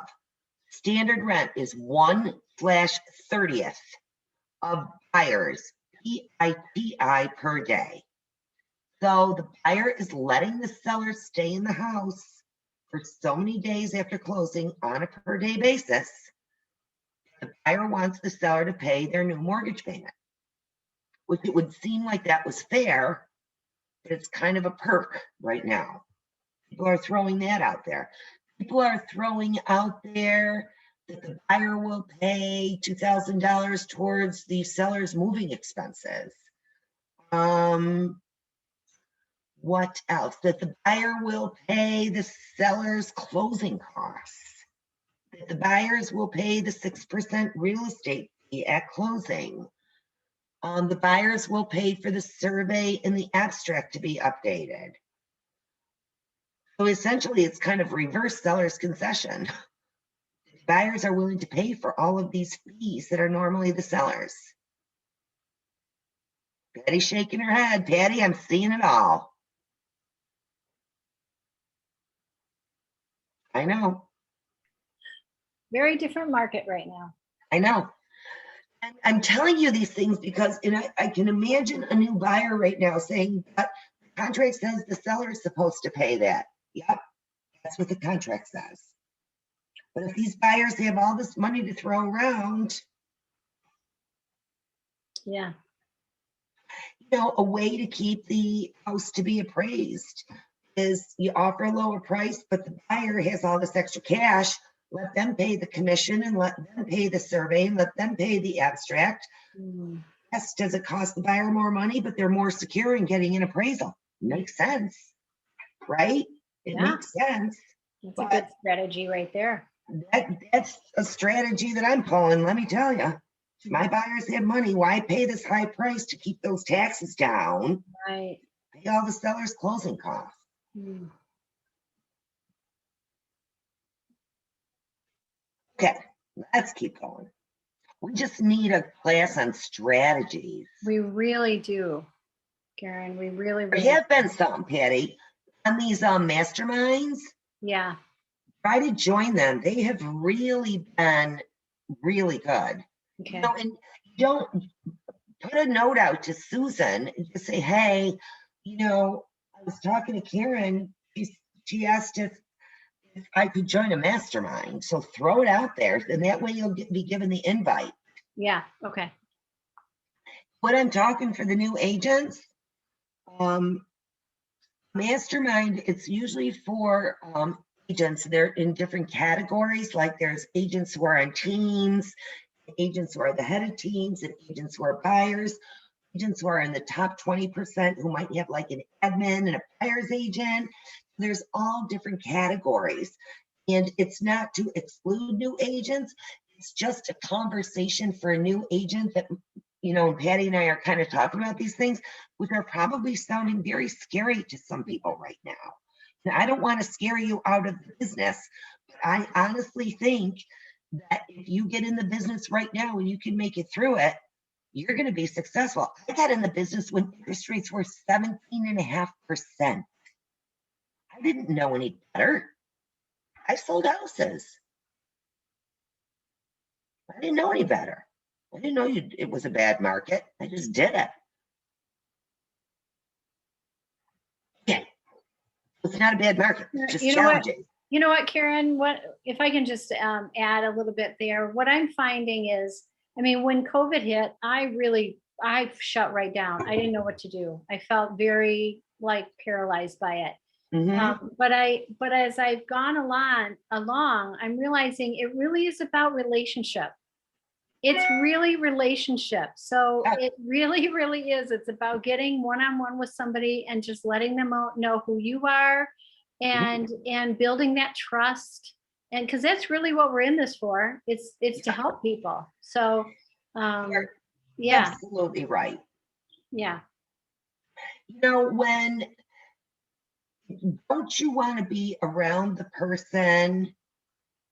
standard rent is 1/30th of buyers PITI per day. So the buyer is letting the seller stay in the house for so many days after closing on a per day basis. The buyer wants the seller to pay their new mortgage payment, which it would seem like that was fair, but it's kind of a perk right now. People are throwing that out there. People are throwing out there that the buyer will pay $2,000 towards the seller's moving expenses. What else? That the buyer will pay the seller's closing costs. That the buyers will pay the 6% real estate fee at closing. The buyers will pay for the survey and the abstract to be updated. So essentially, it's kind of reverse seller's concession. Buyers are willing to pay for all of these fees that are normally the sellers. Patty's shaking her head. Patty, I'm seeing it all. I know.
Very different market right now.
I know. And I'm telling you these things because I can imagine a new buyer right now saying that the contract says the seller is supposed to pay that. Yep, that's what the contract says. But if these buyers have all this money to throw around,
Yeah.
you know, a way to keep the house to be appraised is you offer a lower price, but the buyer has all this extra cash. Let them pay the commission and let them pay the survey and let them pay the abstract. Yes, does it cost the buyer more money, but they're more secure in getting an appraisal? Makes sense, right? It
Yeah.
makes sense.
That's a good strategy right there.
That's a strategy that I'm pulling, let me tell you. If my buyers have money, why pay this high price to keep those taxes down?
Right.
Pay all the seller's closing costs. Okay, let's keep going. We just need a class on strategies.
We really do, Karen. We really,
There
really.
have been some, Patty, on these masterminds.
Yeah.
Try to join them. They have really been really good.
Okay.
You know, and don't put a note out to Susan and just say, hey, you know, I was talking to Karen. She asked if I could join a mastermind. So throw it out there, and that way you'll be given the invite.
Yeah. Okay.
When I'm talking for the new agents, mastermind, it's usually for agents. They're in different categories. Like there's agents who are on teams, agents who are the head of teams, and agents who are buyers, agents who are in the top 20% who might have like an admin and a buyer's agent. There's all different categories, and it's not to exclude new agents. It's just a conversation for a new agent that, you know, Patty and I are kind of talking about these things, which are probably sounding very scary to some people right now. And I don't want to scare you out of the business, but I honestly think that if you get in the business right now and you can make it through it, you're going to be successful. I got in the business when interest rates were 17.5%. I didn't know any better. I sold houses. I didn't know any better. I didn't know it was a bad market. I just did it. Okay. It's not a bad market. It's just challenging.
You know what, Karen, if I can just add a little bit there, what I'm finding is, I mean, when COVID hit, I shut right down. I didn't know what to do. I felt very like paralyzed by it. But as I've gone along, I'm realizing it really is about relationship. It's really relationship. So it really, really is. It's about getting one-on-one with somebody and just letting them know who you are and building that trust. And because that's really what we're in this for. It's to help people. So yeah.
Absolutely right.
Yeah.
You know, don't you want to be around the person,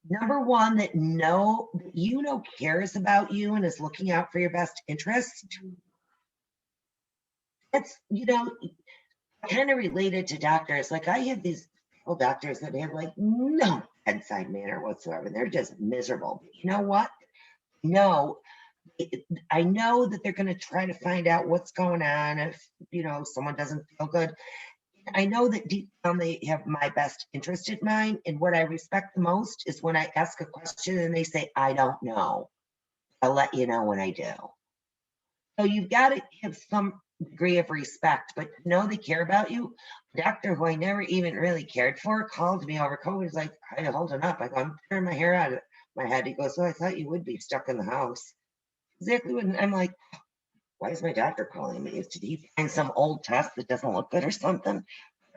number one, that cares about you and is looking out for your best interest? It's, kind of related to doctors. Like I have these doctors that have like no bedside manner whatsoever. They're just miserable. But you know what? No, I know that they're going to try to find out what's going on if, someone doesn't feel good. I know that deep down they have my best interest in mind. And what I respect the most is when I ask a question and they say, I don't know. I'll let you know when I do. So you've got to have some degree of respect, but they care about you. A doctor who I never even really cared for called me over COVID. He's like, how you holding up? I go, I'm tearing my hair out of my head. He goes, well, I thought you would be stuck in the house. Exactly what I'm like. Why is my doctor calling me? Did he find some old test that doesn't look good or something?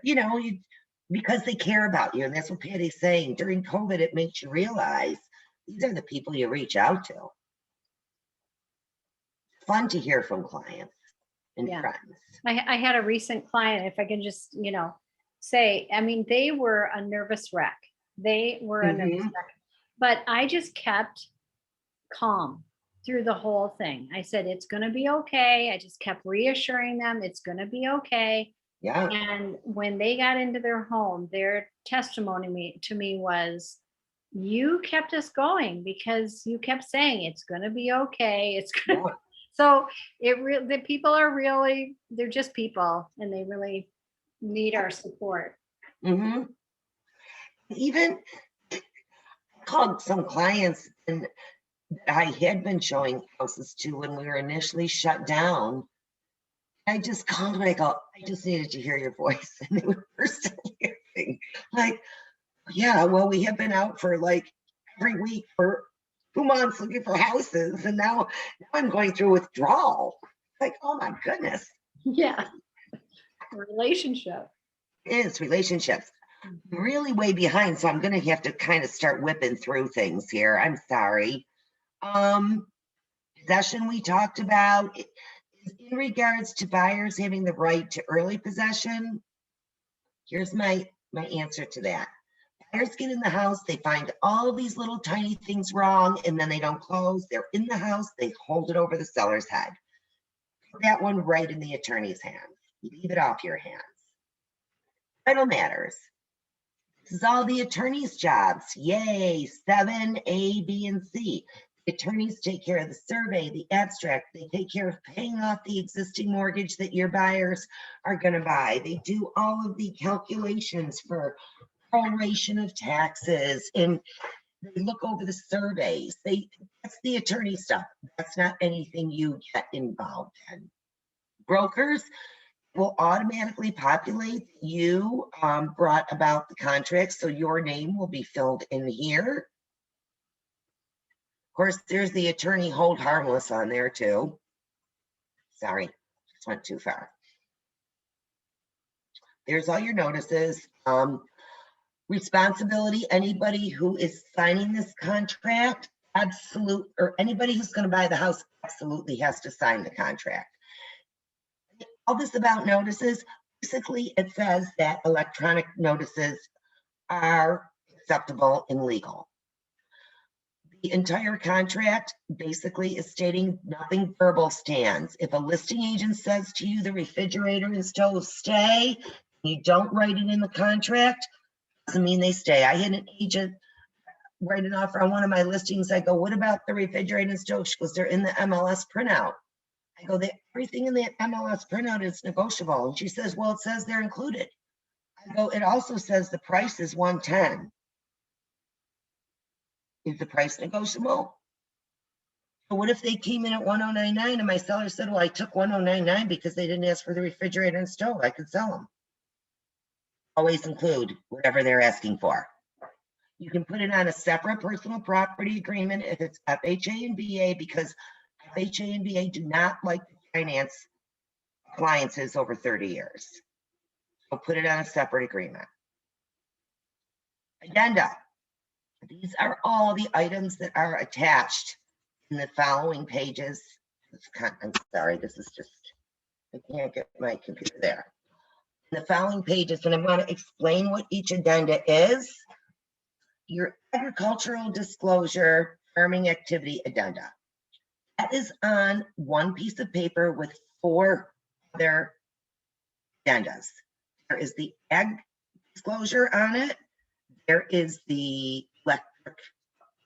Because they care about you. And that's what Patty's saying. During COVID, it makes you realize these are the people you reach out to. Fun to hear from clients and friends.
I had a recent client, if I can just, say, I mean, they were a nervous wreck. But I just kept calm through the whole thing. I said, it's going to be okay. I just kept reassuring them it's going to be okay.
Yeah.
And when they got into their home, their testimony to me was, you kept us going because you kept saying it's going to be okay. It's going to. So the people are really, they're just people and they really need our support.
Even called some clients and I had been showing houses to when we were initially shut down. I just called and I go, I just needed to hear your voice. And they were still laughing. Like, yeah, well, we have been out for like every week for 2 months looking for houses. And now I'm going through withdrawal. Like, oh my goodness.
Yeah. Relationship.
It is relationships. Really way behind. So I'm going to have to kind of start whipping through things here. I'm sorry. Possession we talked about. In regards to buyers having the right to early possession, here's my answer to that. Buyers get in the house, they find all these little tiny things wrong, and then they don't close. They're in the house, they hold it over the seller's head. Put that one right in the attorney's hands. Leave it off your hands. Title matters. This is all the attorney's jobs. Yay, 7, A, B, and C. Attorneys take care of the survey, the abstract. They take care of paying off the existing mortgage that your buyers are going to buy. They do all of the calculations for proration of taxes and they look over the surveys. That's the attorney stuff. That's not anything you get involved in. Brokers will automatically populate. You brought about the contract, so your name will be filled in here. Of course, there's the attorney hold harmless on there too. Sorry, just went too far. There's all your notices. Responsibility, anybody who is signing this contract, or anybody who's going to buy the house absolutely has to sign the contract. All this about notices, basically it says that electronic notices are acceptable and legal. The entire contract basically is stating nothing verbal stands. If a listing agent says to you the refrigerator and stove stay, you don't write it in the contract, doesn't mean they stay. I had an agent write an offer on one of my listings. I go, what about the refrigerator and stove? She goes, they're in the MLS printout. I go, everything in the MLS printout is negotiable. And she says, well, it says they're included. I go, it also says the price is 110. Is the price negotiable? But what if they came in at 1099 and my seller said, well, I took 1099 because they didn't ask for the refrigerator and stove. I could sell them. Always include whatever they're asking for. You can put it on a separate personal property agreement if it's FHA and VA, because FHA and VA do not like to finance appliances over 30 years. So put it on a separate agreement. Addenda. These are all the items that are attached in the following pages. I'm sorry, this is just, I can't get my computer there. In the following pages, and I want to explain what each addenda is. Your agricultural disclosure farming activity addenda. That is on one piece of paper with 4 other addendas. There is the ag disclosure on it. There is the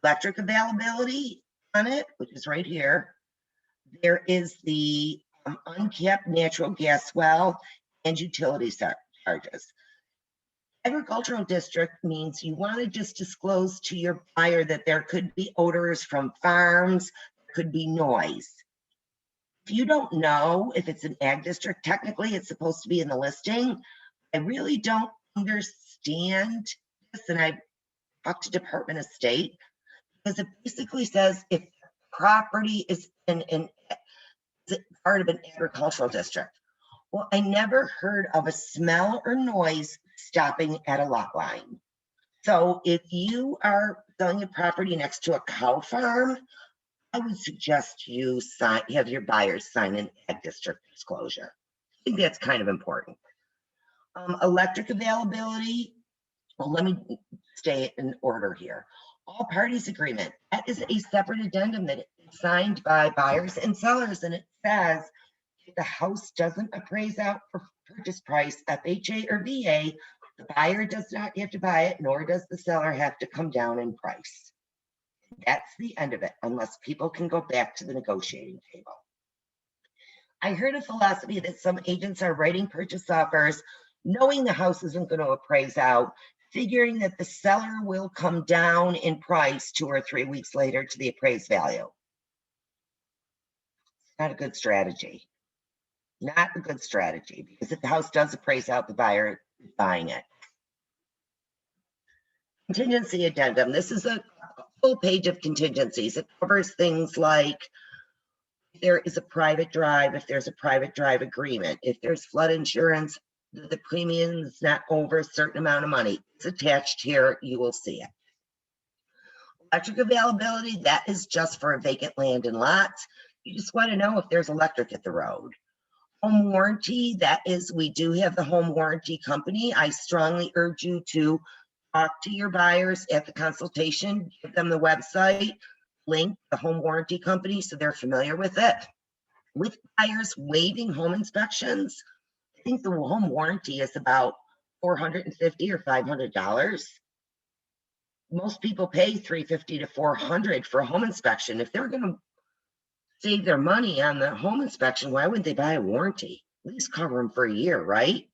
electric availability on it, which is right here. There is the uncapped natural gas well and utility charges. Agricultural district means you want to just disclose to your buyer that there could be odors from farms, could be noise. If you don't know if it's an ag district, technically it's supposed to be in the listing. I really don't understand this, and I talked to Department of State, because it basically says if property is in part of an agricultural district. Well, I never heard of a smell or noise stopping at a lot line. So if you are selling a property next to a cow farm, I would suggest you have your buyers sign an ag district disclosure. I think that's kind of important. Electric availability. Well, let me stay in order here. All parties agreement. That is a separate addendum that is signed by buyers and sellers, and it says if the house doesn't appraise out for purchase price, FHA or VA, the buyer does not have to buy it, nor does the seller have to come down in price. That's the end of it, unless people can go back to the negotiating table. I heard a philosophy that some agents are writing purchase offers knowing the house isn't going to appraise out, figuring that the seller will come down in price 2 or 3 weeks later to the appraised value. Not a good strategy. Not a good strategy, because if the house does appraise out, the buyer is buying it. Contingency addendum. This is a full page of contingencies. It covers things like if there is a private drive, if there's a private drive agreement, if there's flood insurance, the premium is not over a certain amount of money. It's attached here. You will see it. Electric availability, that is just for vacant land and lots. You just want to know if there's electric at the road. Home warranty, that is, we do have the home warranty company. I strongly urge you to talk to your buyers at the consultation, give them the website, link the home warranty company so they're familiar with it. With buyers waiving home inspections, I think the home warranty is about $450 or $500. Most people pay $350 to $400 for a home inspection. If they're going to save their money on the home inspection, why wouldn't they buy a warranty? At least cover them for a year, right?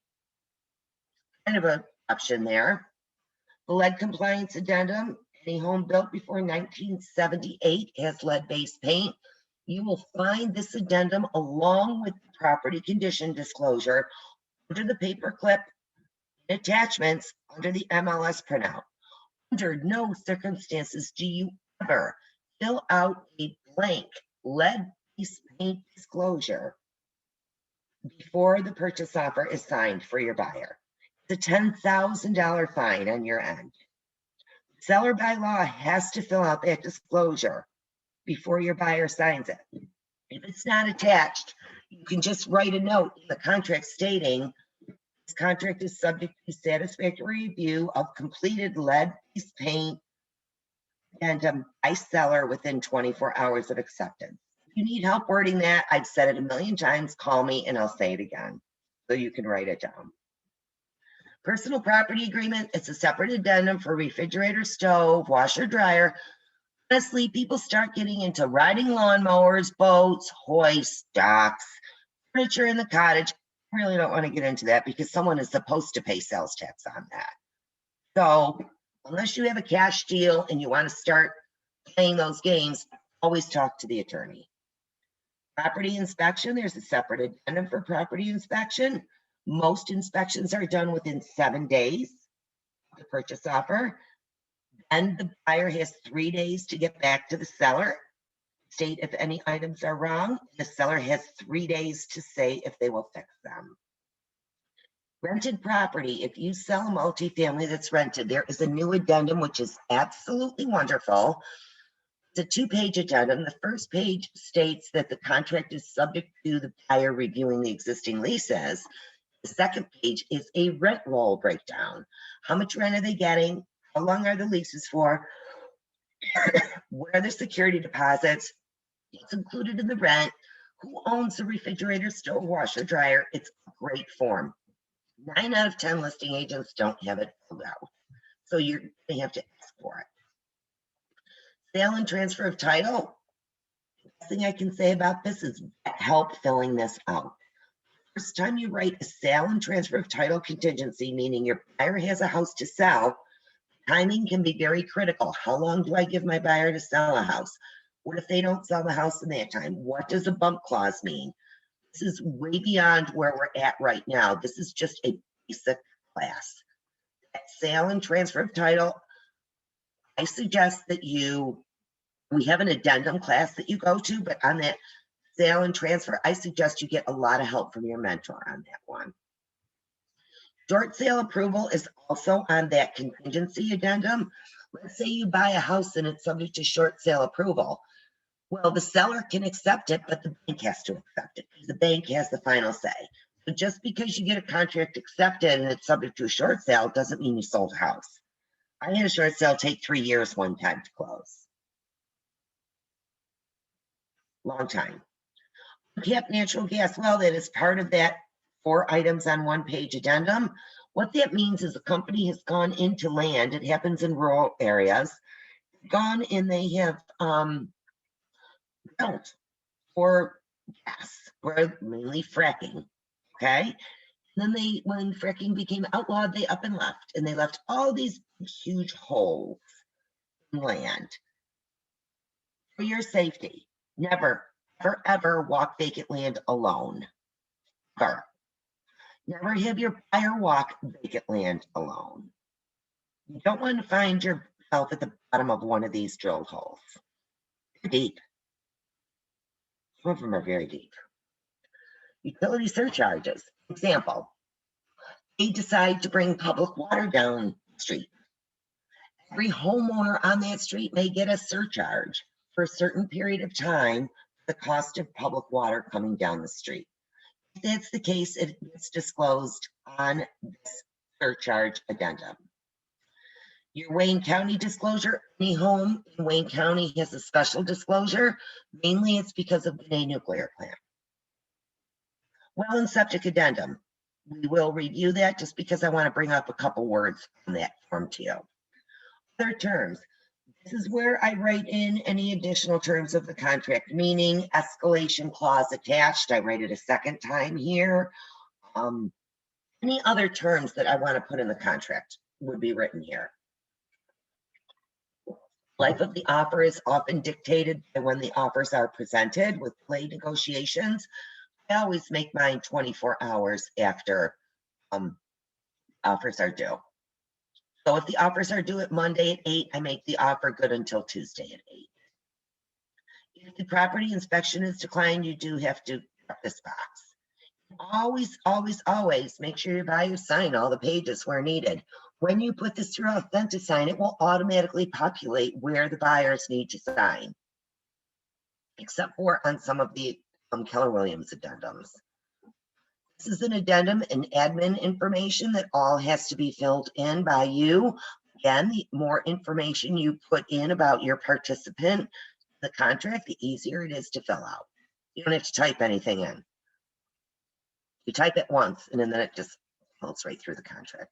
Kind of an option there. The lead compliance addendum. Any home built before 1978 has lead-based paint. You will find this addendum along with the property condition disclosure under the paperclip attachments under the MLS printout. Under no circumstances do you ever fill out a blank lead-based paint disclosure before the purchase offer is signed for your buyer. It's a $10,000 fine on your end. Seller by law has to fill out that disclosure before your buyer signs it. If it's not attached, you can just write a note in the contract stating this contract is subject to satisfactory review of completed lead-based paint and by seller within 24 hours of acceptance. If you need help wording that, I've said it a million times, call me and I'll say it again, so you can write it down. Personal property agreement, it's a separate addendum for refrigerator, stove, washer, dryer. Honestly, people start getting into riding lawnmowers, boats, hoists, docks, furniture in the cottage. I really don't want to get into that because someone is supposed to pay sales tax on that. So unless you have a cash deal and you want to start playing those games, always talk to the attorney. Property inspection, there's a separate addendum for property inspection. Most inspections are done within 7 days of the purchase offer. And the buyer has 3 days to get back to the seller, state if any items are wrong. The seller has 3 days to say if they will fix them. Rented property, if you sell a multifamily that's rented, there is a new addendum, which is absolutely wonderful. It's a 2-page addendum. The first page states that the contract is subject to the buyer reviewing the existing leases. The second page is a rent roll breakdown. How much rent are they getting? How long are the leases for? What are the security deposits? It's included in the rent. Who owns the refrigerator, stove, washer, dryer? It's a great form. 9 out of 10 listing agents don't have it filled out. So you're going to have to ask for it. Sale and transfer of title. The best thing I can say about this is help filling this out. First time you write a sale and transfer of title contingency, meaning your buyer has a house to sell, timing can be very critical. How long do I give my buyer to sell a house? What if they don't sell the house in that time? What does a bump clause mean? This is way beyond where we're at right now. This is just a basic class. At sale and transfer of title, I suggest that we have an addendum class that you go to, but on that sale and transfer, I suggest you get a lot of help from your mentor on that one. Short sale approval is also on that contingency addendum. Let's say you buy a house and it's subject to short sale approval. Well, the seller can accept it, but the bank has to accept it because the bank has the final say. So just because you get a contract accepted and it's subject to a short sale doesn't mean you sold a house. I had a short sale take 3 years one time to close. Long time. Uncapped natural gas, well, that is part of that 4 items on 1-page addendum. What that means is the company has gone into land. It happens in rural areas. Gone and they have built for gas, or mainly fracking. Okay. And then when fracking became outlawed, they up and left, and they left all these huge holes in land. For your safety, never, ever, ever walk vacant land alone. Ever. Never have your buyer walk vacant land alone. You don't want to find yourself at the bottom of one of these drilled holes. They're deep. Some of them are very deep. Utility surcharges. Example, they decide to bring public water down the street. Every homeowner on that street may get a surcharge for a certain period of time, the cost of public water coming down the street. If that's the case, it's disclosed on this surcharge addendum. Your Wayne County disclosure, any home in Wayne County has a special disclosure. Mainly it's because of the nuclear plant. Well and septic addendum. We will review that just because I want to bring up a couple words on that form to you. Other terms. This is where I write in any additional terms of the contract, meaning escalation clause attached. I write it a second time here. Any other terms that I want to put in the contract would be written here. Life of the offer is often dictated by when the offers are presented with play negotiations. I always make mine 24 hours after offers are due. So if the offers are due at Monday at 8, I make the offer good until Tuesday at 8. If the property inspection is declined, you do have to check this box. Always, always, always make sure your buyers sign all the pages where needed. When you put this through AuthentiSign, it will automatically populate where the buyers need to sign, except for on some of the Keller Williams addendums. This is an addendum and admin information that all has to be filled in by you. Again, the more information you put in about your participant, the contract, the easier it is to fill out. You don't have to type anything in. You type it once and then it just floats right through the contract.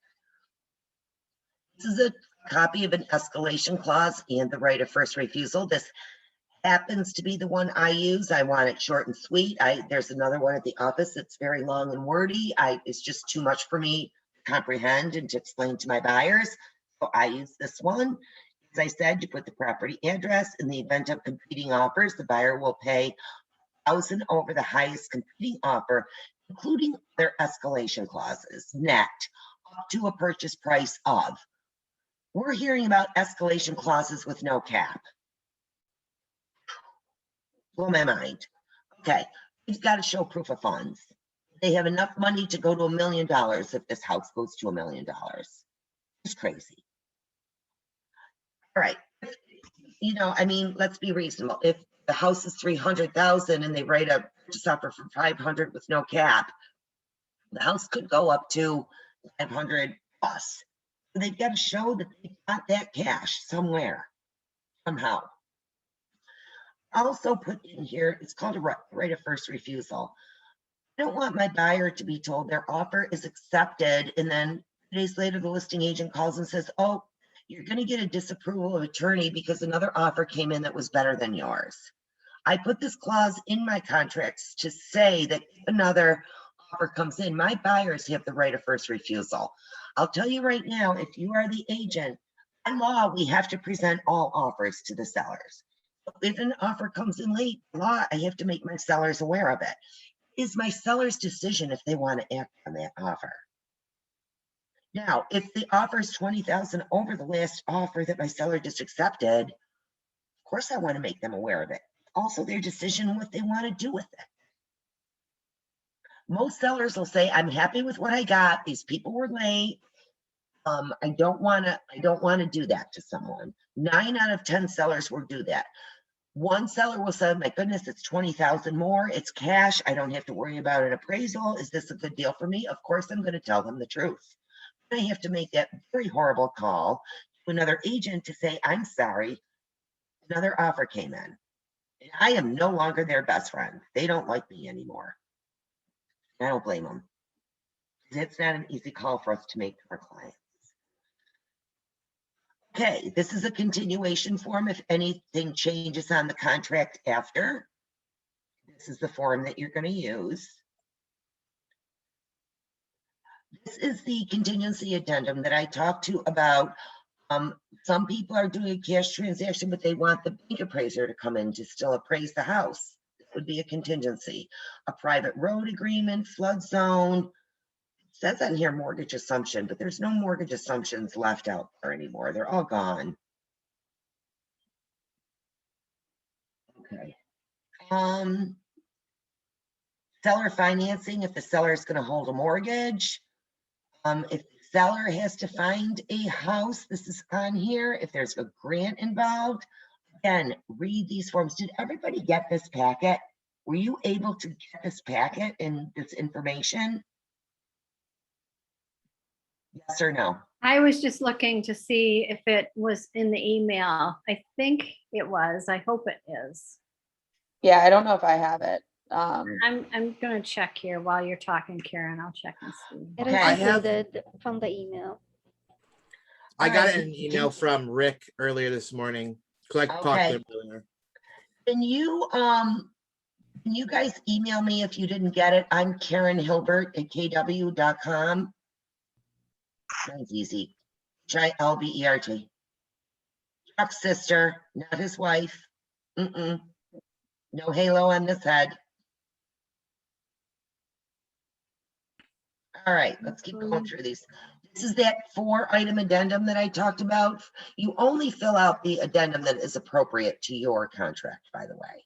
This is a copy of an escalation clause and the right of first refusal. This happens to be the one I use. I want it short and sweet. There's another one at the office that's very long and wordy. It's just too much for me to comprehend and to explain to my buyers. So I use this one. As I said, you put the property address. In the event of competing offers, the buyer will pay 1,000 over the highest competing offer, including their escalation clauses, net, up to a purchase price of. We're hearing about escalation clauses with no cap. Blow my mind. Okay, you've got to show proof of funds. They have enough money to go to $1 million if this house goes to $1 million. It's crazy. All right, you know, I mean, let's be reasonable. If the house is 300,000 and they write a purchase offer for 500 with no cap, the house could go up to 500 plus. They've got to show that they got that cash somewhere, somehow. Also put in here, it's called a right of first refusal. I don't want my buyer to be told their offer is accepted and then 2 days later the listing agent calls and says, oh, you're going to get a disapproval of attorney because another offer came in that was better than yours. I put this clause in my contracts to say that if another offer comes in, my buyers have the right of first refusal. I'll tell you right now, if you are the agent, by law, we have to present all offers to the sellers. If an offer comes in late, law, I have to make my sellers aware of it. It is my seller's decision if they want to act on that offer. Now, if the offer is 20,000 over the last offer that my seller just accepted, of course I want to make them aware of it. Also their decision what they want to do with it. Most sellers will say, I'm happy with what I got. These people were late. I don't want to do that to someone. 9 out of 10 sellers will do that. One seller will say, my goodness, it's 20,000 more. It's cash. I don't have to worry about an appraisal. Is this a good deal for me? Of course, I'm going to tell them the truth. I have to make that very horrible call to another agent to say, I'm sorry, another offer came in. And I am no longer their best friend. They don't like me anymore. I don't blame them. It's not an easy call for us to make to our clients. Okay, this is a continuation form. If anything changes on the contract after, this is the form that you're going to use. This is the contingency addendum that I talked to about. Some people are doing a cash transaction, but they want the bank appraiser to come in to still appraise the house. It would be a contingency. A private road agreement, flood zone. It says on here mortgage assumption, but there's no mortgage assumptions left out there anymore. They're all gone. Okay. Seller financing, if the seller is going to hold a mortgage. If the seller has to find a house, this is on here. If there's a grant involved, again, read these forms. Did everybody get this packet? Were you able to get this packet and this information? Yes or no?
I was just looking to see if it was in the email. I think it was. I hope it is.
Yeah, I don't know if I have it.
I'm gonna check here while you're talking, Karen. I'll check and see.
It
Okay.
is
I have-
included from the email.
I got
Alright.
an email from Rick earlier this morning. Cause I talked
Okay.
to him earlier.
Can you guys email me if you didn't get it? I'm Karen Hilbert at kw.com. Sounds easy. Hilbert. Chuck's sister, not his wife. No halo on this head. All right, let's keep going through these. This is that 4-item addendum that I talked about. You only fill out the addendum that is appropriate to your contract, by the way.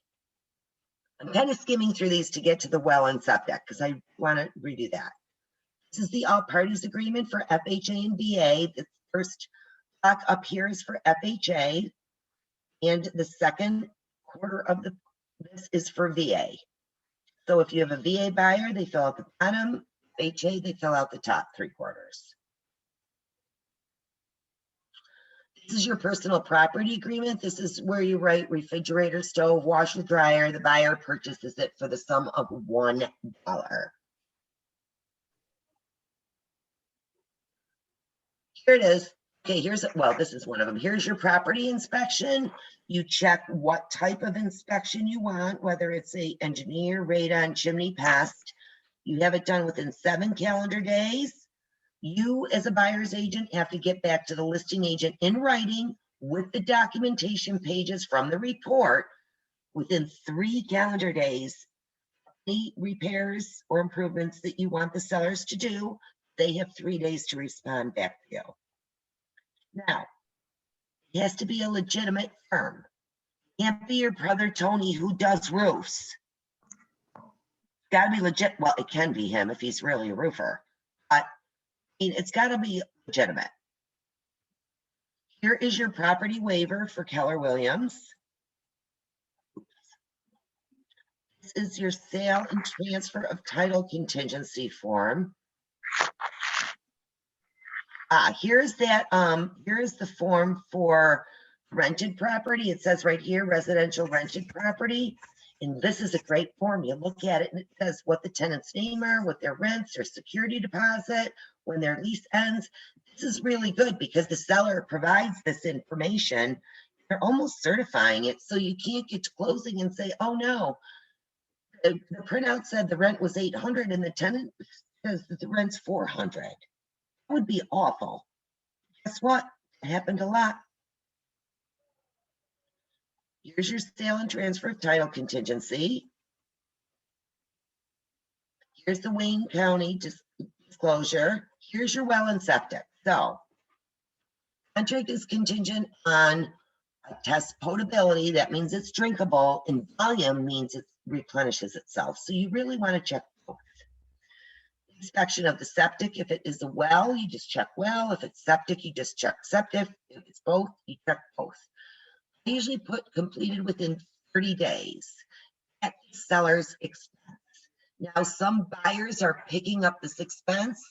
I'm kind of skimming through these to get to the well and septic because I want to redo that. This is the all parties agreement for FHA and VA. The first block up here is for FHA. And the second quarter of this is for VA. So if you have a VA buyer, they fill out the bottom. FHA, they fill out the top 3 quarters. This is your personal property agreement. This is where you write refrigerator, stove, washer, dryer. The buyer purchases it for the sum of $1. Here it is. Okay, well, this is one of them. Here's your property inspection. You check what type of inspection you want, whether it's a engineer, radon, chimney, pest. You have it done within 7 calendar days. You, as a buyer's agent, have to get back to the listing agent in writing with the documentation pages from the report within 3 calendar days. Any repairs or improvements that you want the sellers to do, they have 3 days to respond back to you. Now, it has to be a legitimate firm. It can't be your brother Tony who does roofs. It's got to be legit. Well, it can be him if he's really a roofer, but it's got to be legitimate. Here is your property waiver for Keller Williams. This is your sale and transfer of title contingency form. Here's the form for rented property. It says right here, residential rented property. And this is a great form. You look at it and it says what the tenant's name are, what their rents, their security deposit, when their lease ends. This is really good because the seller provides this information. They're almost certifying it. So you can't get to closing and say, oh no, the printout said the rent was $800 and the tenant says that the rent's $400. That would be awful. Guess what? It happened a lot. Here's your sale and transfer of title contingency. Here's the Wayne County disclosure. Here's your well and septic. So, contract is contingent on a test potability. That means it's drinkable, and volume means it replenishes itself. So you really want to check both. Inspection of the septic. If it is a well, you just check well. If it's septic, you just check septic. If it's both, you check both. I usually put completed within 30 days at the seller's expense. Now, some buyers are picking up this expense.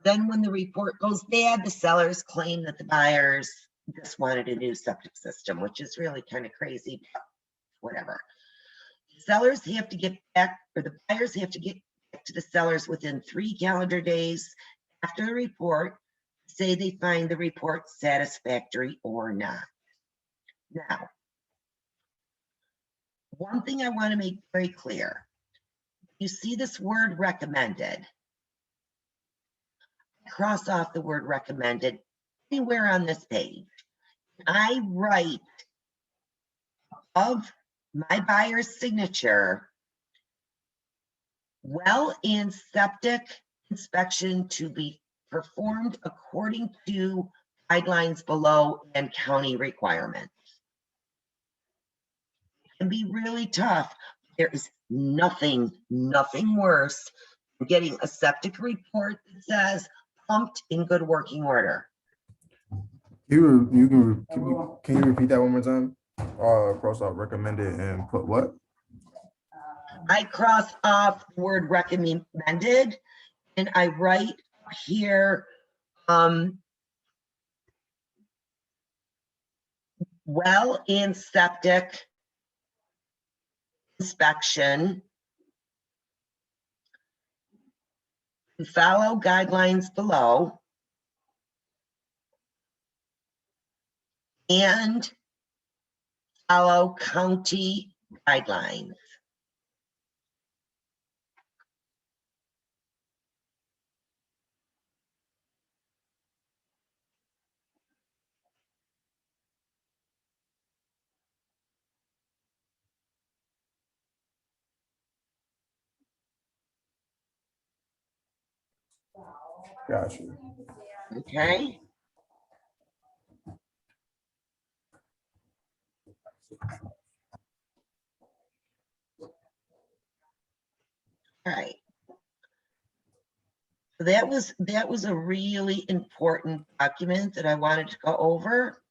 Then when the report goes bad, the sellers claim that the buyers just wanted a new septic system, which is really kind of crazy, but whatever. Sellers have to get back, or the buyers have to get back to the sellers within 3 calendar days after the report, say they find the report satisfactory or not. Now, one thing I want to make very clear, you see this word recommended. Cross off the word recommended anywhere on this page. I write above my buyer's signature, well and septic inspection to be performed according to guidelines below and county requirements. It can be really tough. There is nothing worse than getting a septic report that says pumped in good working order.
Can you repeat that one more time? Cross out recommended and put what?
I cross off the word recommended and I write here well and septic inspection to follow guidelines below and follow county guidelines.
Gotcha.
Okay. All right. So that was a really important document that I wanted to go over.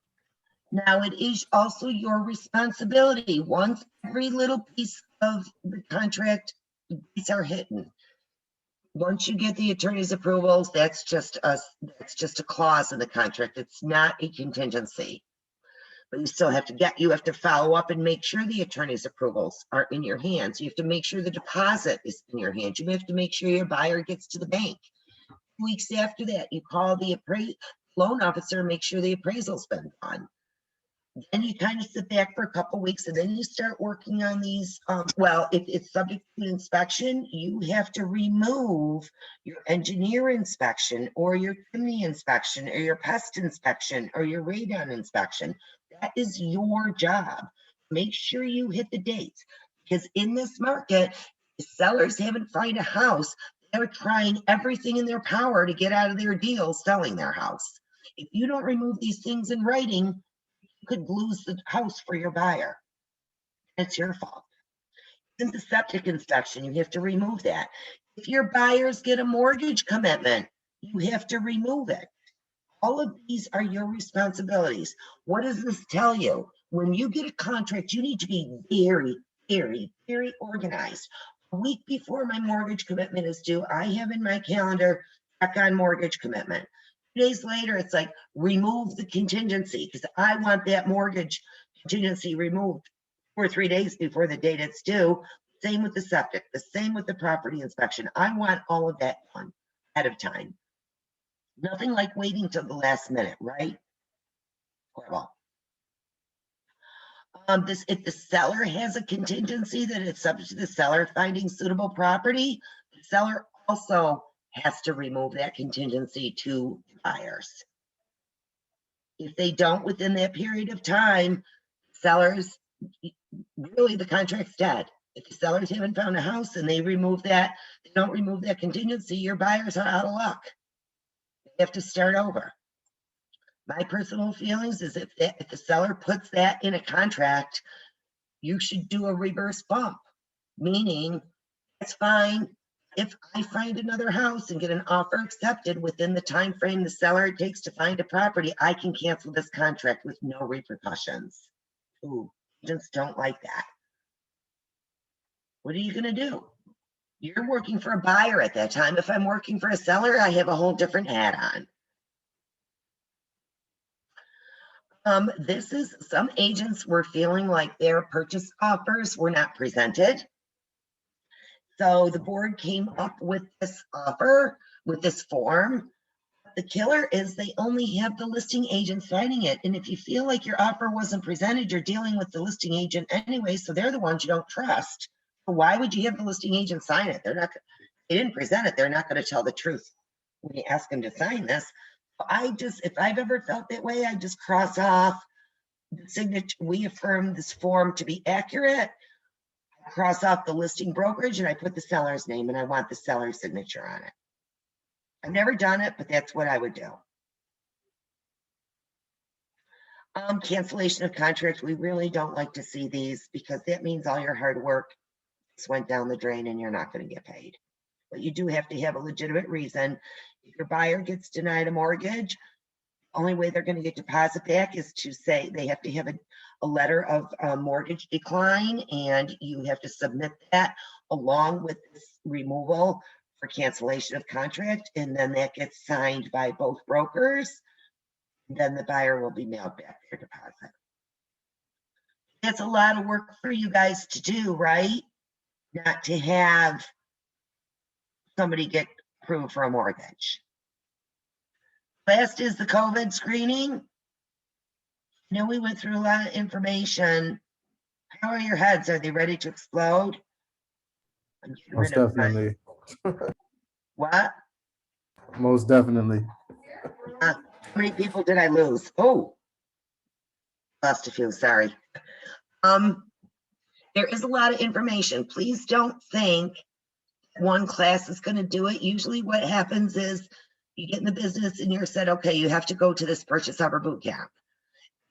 Now it is also your responsibility. Once every little piece of the contract dates are hidden, Once you get the attorney's approvals, that's just a clause in the contract. It's not a contingency. But you still have to follow up and make sure the attorney's approvals are in your hands. You have to make sure the deposit is in your hands. You have to make sure your buyer gets to the bank. 2 weeks after that, you call the loan officer and make sure the appraisal's been done. Then you kind of sit back for a couple weeks and then you start working on these. Well, if it's subject to inspection, you have to remove your engineer inspection or your chimney inspection or your pest inspection or your radon inspection. That is your job. Make sure you hit the dates, because in this market, if sellers haven't found a house, they're trying everything in their power to get out of their deal selling their house. If you don't remove these things in writing, you could lose the house for your buyer. It's your fault. In the septic inspection, you have to remove that. If your buyers get a mortgage commitment, you have to remove it. All of these are your responsibilities. What does this tell you? When you get a contract, you need to be very, very, very organized. A week before my mortgage commitment is due, I have in my calendar, check on mortgage commitment. 2 days later, it's like, remove the contingency, because I want that mortgage contingency removed 2 or 3 days before the date it's due. Same with the septic, the same with the property inspection. I want all of that done ahead of time. Nothing like waiting till the last minute, right? Horrible. If the seller has a contingency that it's subject to the seller finding suitable property, the seller also has to remove that contingency to buyers. If they don't within that period of time, sellers, really the contract's dead. If the sellers haven't found a house and they don't remove that contingency, your buyers are out of luck. They have to start over. My personal feelings is if the seller puts that in a contract, you should do a reverse bump, meaning it's fine if I find another house and get an offer accepted within the time frame the seller takes to find a property, I can cancel this contract with no repercussions. Ooh, agents don't like that. What are you going to do? You're working for a buyer at that time. If I'm working for a seller, I have a whole different hat on. Some agents were feeling like their purchase offers were not presented. So the board came up with this offer, with this form. The killer is they only have the listing agent signing it. And if you feel like your offer wasn't presented, you're dealing with the listing agent anyway, so they're the ones you don't trust. So why would you have the listing agent sign it? They didn't present it. They're not going to tell the truth when you ask them to sign this. If I've ever felt that way, I just cross off the signature. We affirm this form to be accurate. I cross off the listing brokerage and I put the seller's name and I want the seller's signature on it. I've never done it, but that's what I would do. Cancellation of contract. We really don't like to see these because that means all your hard work just went down the drain and you're not going to get paid. But you do have to have a legitimate reason. If your buyer gets denied a mortgage, the only way they're going to get deposit back is to say they have to have a letter of mortgage decline, and you have to submit that along with this removal for cancellation of contract, and then that gets signed by both brokers. Then the buyer will be mailed back their deposit. That's a lot of work for you guys to do, right? Not to have somebody get approved for a mortgage. Last is the COVID screening. I know we went through a lot of information. How are your heads? Are they ready to explode?
Most definitely.
What?
Most definitely.
How many people did I lose? Oh, lost a few, sorry. There is a lot of information. Please don't think one class is going to do it. Usually what happens is you get in the business and you're said, okay, you have to go to this purchase offer boot camp.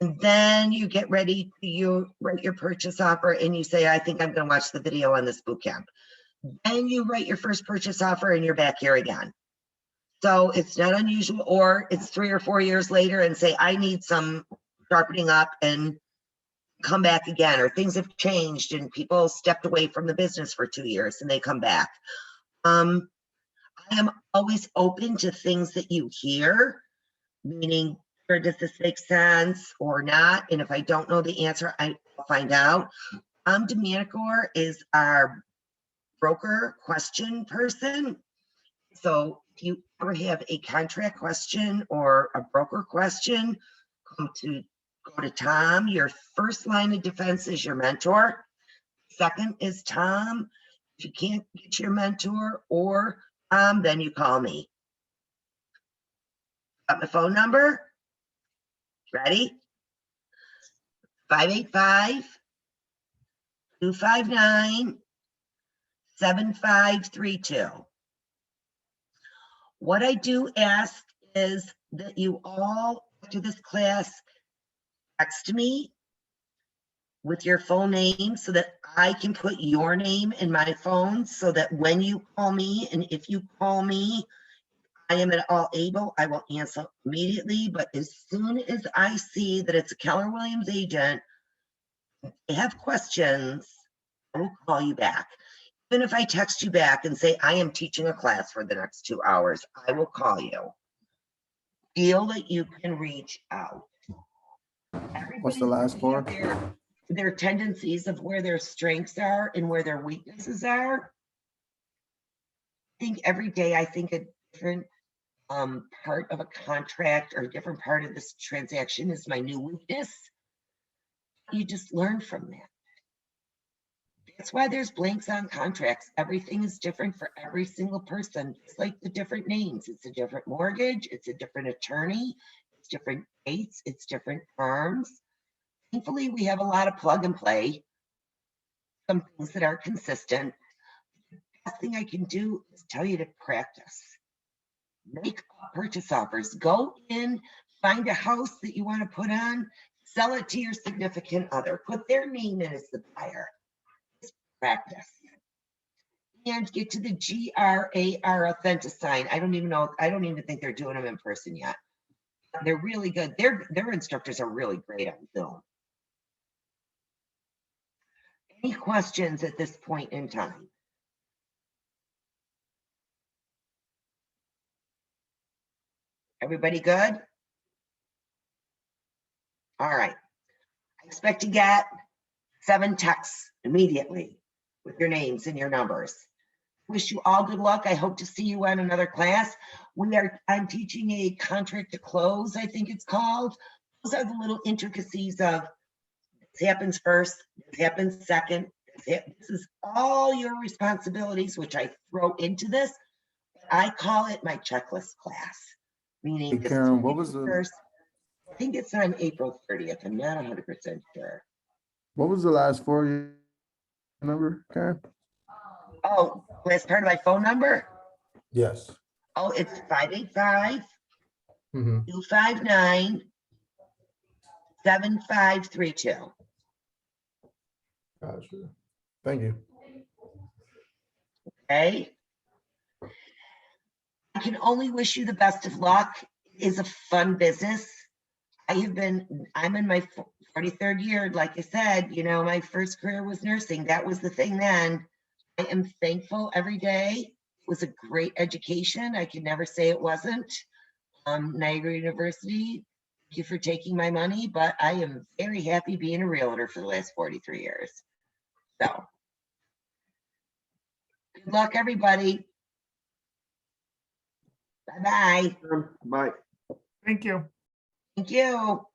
And then you get ready, you write your purchase offer and you say, I think I'm going to watch the video on this boot camp. Then you write your first purchase offer and you're back here again. So it's not unusual, or it's 3 or 4 years later and say, I need some sharpening up, and come back again, or things have changed and people stepped away from the business for 2 years and they come back. I am always open to things that you hear, meaning, or does this make sense or not? And if I don't know the answer, I'll find out. Domanicore is our broker question person. So if you ever have a contract question or a broker question, go to Tom. Your first line of defense is your mentor. Second is Tom. If you can't get your mentor or Tom, then you call me. Got my phone number? Ready? 585-259-7532. What I do ask is that you all, after this class, text me with your full name so that I can put your name in my phone so that when you call me, and if you call me, I am at all able, I will answer immediately. But as soon as I see that it's a Keller Williams agent, I have questions, I will call you back. Even if I text you back and say, I am teaching a class for the next 2 hours, I will call you. Feel that you can reach out.
What's the last four?
Their tendencies of where their strengths are and where their weaknesses are. I think every day I think a different part of a contract or a different part of this transaction is my new weakness. You just learn from that. That's why there's blanks on contracts. Everything is different for every single person. It's like the different names. It's a different mortgage. It's a different attorney. It's different dates. It's different terms. Thankfully, we have a lot of plug and play. Some things that are consistent. The best thing I can do is tell you to practice. Make purchase offers. Go in, find a house that you want to put on, sell it to your significant other. Put their name in as the buyer. Just practice. And get to the GRAR Authenticign. I don't even think they're doing them in person yet. They're really good. Their instructors are really great on Zoom. Any questions at this point in time? Everybody good? All right. I expect to get 7 texts immediately with your names and your numbers. Wish you all good luck. I hope to see you on another class. I'm teaching a contract to close, I think it's called. Those are the little intricacies of this happens first, this happens second. This is all your responsibilities, which I throw into this. I call it my checklist class. Meaning,
Hey, Karen, what was
first, I think it's on April 30th. I'm not 100% sure.
what was the last 4 number, Karen?
Oh, last part of my phone number?
Yes.
Oh, it's 585
Mm-hmm.
259 7532.
Gotcha. Thank you.
Okay. I can only wish you the best of luck. It is a fun business. I'm in my 43rd year. Like I said, my first career was nursing. That was the thing then. I am thankful every day. It was a great education. I can never say it wasn't. Niagara University, thank you for taking my money, but I am very happy being a realtor for the last 43 years. So, good luck, everybody. Bye-bye.
Bye.
Thank you.
Thank you.